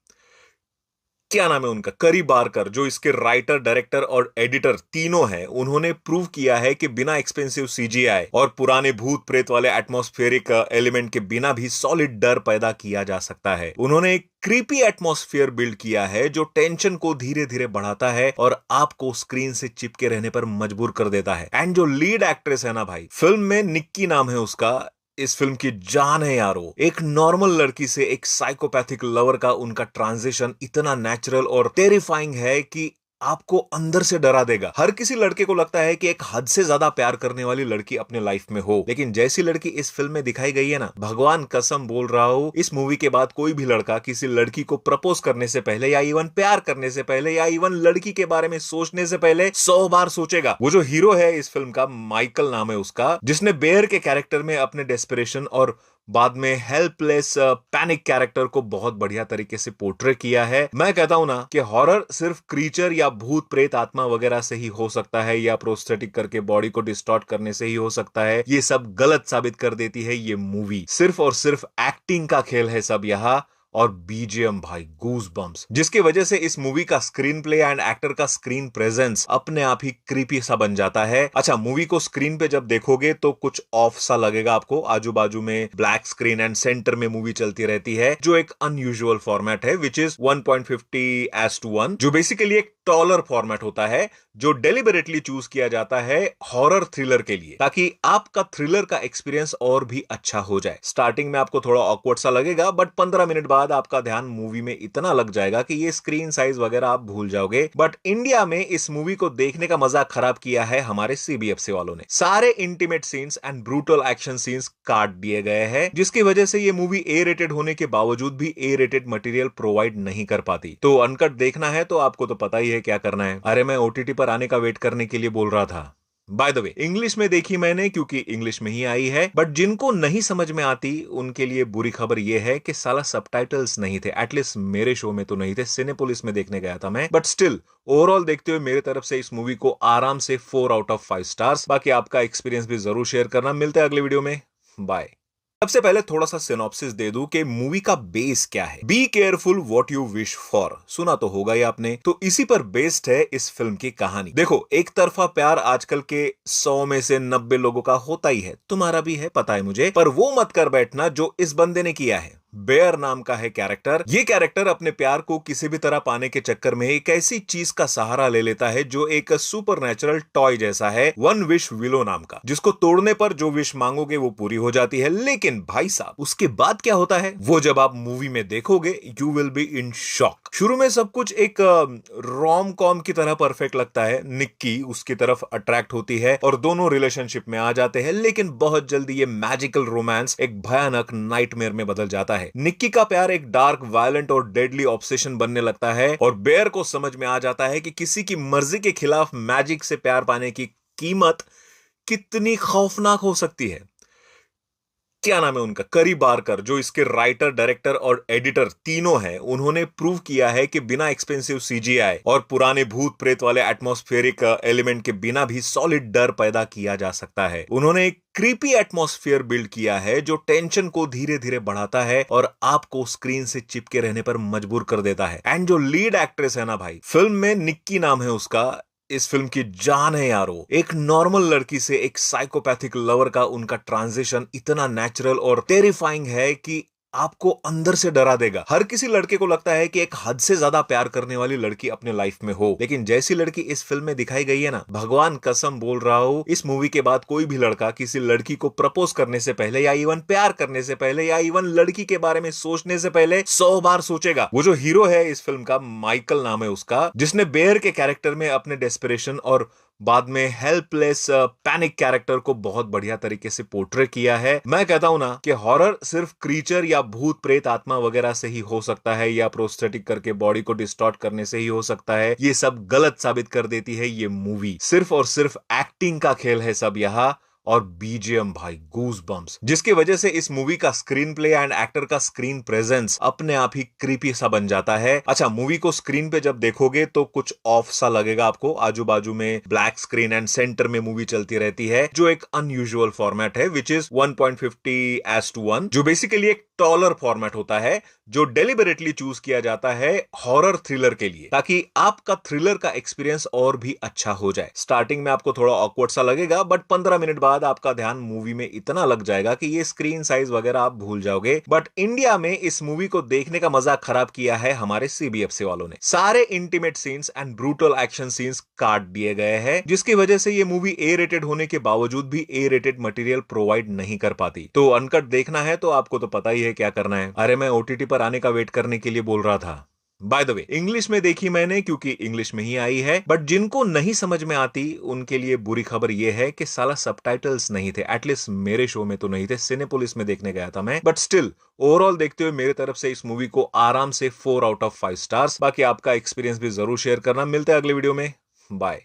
क्या नाम है उनका, करी बारकर, जो इसके राइटर, डायरेक्टर और एडिटर तीनों हैं। उन्होंने प्रूव किया है कि बिना एक्सपेंसिव सीजीआई और पुराने भूत प्रेत वाले एटमॉस्फेरिक एलिमेंट के बिना भी सॉलिड डर पैदा किया जा सकता है। उन्होंने एक क्रीपी एटमॉस्फेयर बिल्ड किया है जो टेंशन को धीरे धीरे बढ़ाता है और आपको स्क्रीन से चिपके रहने पर मजबूर कर देता है। एंड जो लीड एक्ट्रेस है ना भाई, फिल्म में निक्की नाम है उसका, इस फिल्म की जान है यारो। एक नॉर्मल लड़की से एक साइकोपैथिक लवर का उनका ट्रांजिशन इतना नेचुरल और टेरिफाइंग है कि आपको अंदर से डरा देगा। हर किसी लड़के को लगता है कि एक हद से ज्यादा प्यार करने वाली लड़की अपने लाइफ में हो, लेकिन जैसी लड़की इस फिल्म में दिखाई गई है ना, भगवान कसम बोल रहा हूं, इस मूवी के बाद कोई भी लड़का किसी लड़की को प्रपोज करने से पहले या इवन प्यार करने से पहले या इवन लड़की के बारे में सोचने से पहले 100 बार सोचेगा। वो जो हीरो है इस फिल्म का, माइकल नाम है उसका, जिसने बेयर के कैरेक्टर में अपने डेस्परेशन और बाद में हेल्पलेस पैनिक कैरेक्टर को बहुत बढ़िया तरीके से पोर्ट्रे किया है। मैं कहता हूं ना कि हॉरर सिर्फ क्रीचर या भूत प्रेत आत्मा वगैरह से ही हो सकता है, या प्रोस्थेटिक करके बॉडी को डिस्टॉर्ट करने से ही हो सकता है। ये सब गलत साबित कर देती है ये मूवी। सिर्फ और सिर्फ एक्टिंग का खेल है सब यहां, और बीजीएम भाई गूज बम्स, जिसकी वजह से इस मूवी का स्क्रीन प्ले एंड एक्टर का स्क्रीन प्रेजेंस अपने आप ही क्रीपी सा बन जाता है। अच्छा, मूवी को स्क्रीन पे जब देखोगे तो कुछ ऑफ सा लगेगा आपको। आजू बाजू में ब्लैक स्क्रीन एंड सेंटर में मूवी चलती रहती है, जो एक अनयूजुअल फॉर्मेट है, विच इज 1.50:1, जो बेसिकली एक टॉलर फॉर्मेट होता है, जो डेलिबरेटली चूज किया जाता है हॉरर थ्रिलर के लिए, ताकि आपका थ्रिलर का एक्सपीरियंस और भी अच्छा हो जाए। स्टार्टिंग में आपको थोड़ा ऑकवर्ड सा लगेगा, बट 15 मिनट बाद आपका ध्यान मूवी में इतना लग जाएगा कि ये स्क्रीन साइज वगैरह आप भूल जाओगे। बट इंडिया में इस मूवी को देखने का मजा खराब किया है हमारे सीबीएफसी वालों ने। सारे intimate scenes and brutal action scenes काट दिए गए हैं, जिसकी वजह से ये मूवी ए रेटेड होने के बावजूद भी ए रेटेड मटेरियल प्रोवाइड नहीं कर पाती। तो अनकट देखना है तो आपको तो पता ही है क्या करना है। अरे मैं ओटीटी पर आने का वेट करने के लिए बोल रहा था। बाय द वे इंग्लिश में देखी मैंने क्योंकि इंग्लिश में ही आई है, बट जिनको नहीं समझ में आती उनके लिए बुरी खबर यह है कि साला सबटाइटल्स नहीं थे। एटलीस्ट मेरे शो में तो नहीं थे, सिनेपोलिस में देखने गया था मैं। बट स्टिल ओवरऑल देखते हुए मेरे तरफ से इस मूवी को आराम से 4 आउट ऑफ 5 स्टार्स। बाकी आपका एक्सपीरियंस भी जरूर शेयर करना। मिलते हैं अगले वीडियो में। बाय। सबसे पहले थोड़ा सा सिनॉप्सिस दे दूं कि मूवी का बेस क्या है। Be careful what you wish for, सुना तो होगा ही आपने। तो इसी पर बेस्ड है इस फिल्म की कहानी। देखो, एक तरफा प्यार आजकल के 100 में से 90 लोगों का होता ही है, तुम्हारा भी है, पता है मुझे। पर वो मत कर बैठना जो इस बंदे ने किया है। बेयर नाम का है कैरेक्टर। ये कैरेक्टर अपने प्यार को किसी भी तरह पाने के चक्कर में एक ऐसी चीज का सहारा ले लेता है जो एक सुपरनैचुरल टॉय जैसा है, वन विश विलो नाम का, जिसको तोड़ने पर जो विश मांगोगे वो पूरी हो जाती है। लेकिन भाई साहब, उसके बाद क्या होता है वो जब आप मूवी में देखोगे you will be in shock. शुरू में सब कुछ एक रोम कॉम की तरह परफेक्ट लगता है। निक्की उसकी तरफ अट्रैक्ट होती है और दोनों रिलेशनशिप में आ जाते हैं, लेकिन बहुत जल्दी ये मैजिकल रोमांस एक भयानक नाइटमेयर में बदल जाता है। निक्की का प्यार एक डार्क, वायलेंट और डेडली ऑब्सेशन बनने लगता है और बेयर को समझ में आ जाता है कि किसी की मर्जी के खिलाफ मैजिक से प्यार पाने की कीमत कितनी खौफनाक हो सकती है। क्या नाम है उनका, करी बारकर, जो इसके राइटर, डायरेक्टर और एडिटर तीनों हैं, उन्होंने प्रूव किया है कि बिना एक्सपेंसिव सीजीआई और पुराने भूत प्रेत वाले एटमॉस्फेरिक एलिमेंट के बिना भी सॉलिड डर पैदा किया जा सकता है। उन्होंने एक क्रीपी एटमॉस्फेयर बिल्ड किया है जो टेंशन को धीरे धीरे बढ़ाता है और आपको स्क्रीन से चिपके रहने पर मजबूर कर देता है। एंड जो लीड एक्ट्रेस है ना भाई, फिल्म में निक्की नाम है उसका, इस फिल्म की जान है यारो। एक नॉर्मल लड़की से एक साइकोपैथिक लवर का उनका ट्रांजिशन इतना नेचुरल और टेरिफाइंग है कि आपको अंदर से डरा देगा। हर किसी लड़के को लगता है कि एक हद से ज्यादा प्यार करने वाली लड़की अपने लाइफ में हो, लेकिन जैसी लड़की इस फिल्म में दिखाई गई है ना, भगवान कसम बोल रहा हूं, इस मूवी के बाद कोई भी लड़का किसी लड़की को प्रपोज करने से पहले या इवन प्यार करने से पहले या इवन लड़की के बारे में सोचने से पहले 100 बार सोचेगा। वो जो हीरो है इस फिल्म का, माइकल नाम है उसका, जिसने बेयर के कैरेक्टर में अपने डेस्परेशन और बाद में हेल्पलेस पैनिक कैरेक्टर को बहुत बढ़िया तरीके से पोर्ट्रे किया है। मैं कहता हूं ना कि हॉरर सिर्फ क्रीचर या भूत प्रेत आत्मा वगैरह से ही हो सकता है, या प्रोस्थेटिक करके बॉडी को डिस्टॉर्ट करने से ही हो सकता है। ये सब गलत साबित कर देती है ये मूवी। सिर्फ और सिर्फ एक्टिंग का खेल है सब यहां, और बीजीएम भाई गूज बम्स, जिसकी वजह से इस मूवी का स्क्रीन प्ले एंड एक्टर का स्क्रीन प्रेजेंस अपने आप ही क्रीपी सा बन जाता है। अच्छा, मूवी को स्क्रीन पे जब देखोगे तो कुछ ऑफ सा लगेगा आपको। आजू बाजू में ब्लैक स्क्रीन एंड सेंटर में मूवी चलती रहती है, जो एक अनयूजुअल फॉर्मेट है, विच इज 1.50:1, जो बेसिकली एक टॉलर फॉर्मेट होता है, जो डेलिबरेटली चूज किया जाता है हॉरर थ्रिलर के लिए, ताकि आपका थ्रिलर का एक्सपीरियंस और भी अच्छा हो जाए। स्टार्टिंग में आपको थोड़ा ऑकवर्ड सा लगेगा, बट 15 मिनट बाद आपका ध्यान मूवी में इतना लग जाएगा कि ये स्क्रीन साइज वगैरह आप भूल जाओगे। बट इंडिया में इस मूवी को देखने का मजा खराब किया है हमारे सीबीएफसी वालों ने। सारे intimate scenes and brutal action scenes काट दिए गए हैं, जिसकी वजह से ये मूवी ए रेटेड होने के बावजूद भी ए रेटेड मटेरियल प्रोवाइड नहीं कर पाती। तो अनकट देखना है तो आपको तो पता ही है क्या करना है। अरे मैं ओटीटी पर आने का वेट करने के लिए बोल रहा था। बाय द वे, इंग्लिश में देखी मैंने क्योंकि इंग्लिश में ही आई है, बट जिनको नहीं समझ में आती उनके लिए बुरी खबर यह है कि साला सबटाइटल्स नहीं थे। एटलीस्ट मेरे शो में तो नहीं थे, सिनेपोलिस में देखने गया था मैं। बट स्टिल ओवरऑल देखते हुए मेरे तरफ से इस मूवी को आराम से 4 आउट ऑफ 5 स्टार्स। बाकी आपका एक्सपीरियंस भी जरूर शेयर करना। मिलते हैं अगले वीडियो में, बाय।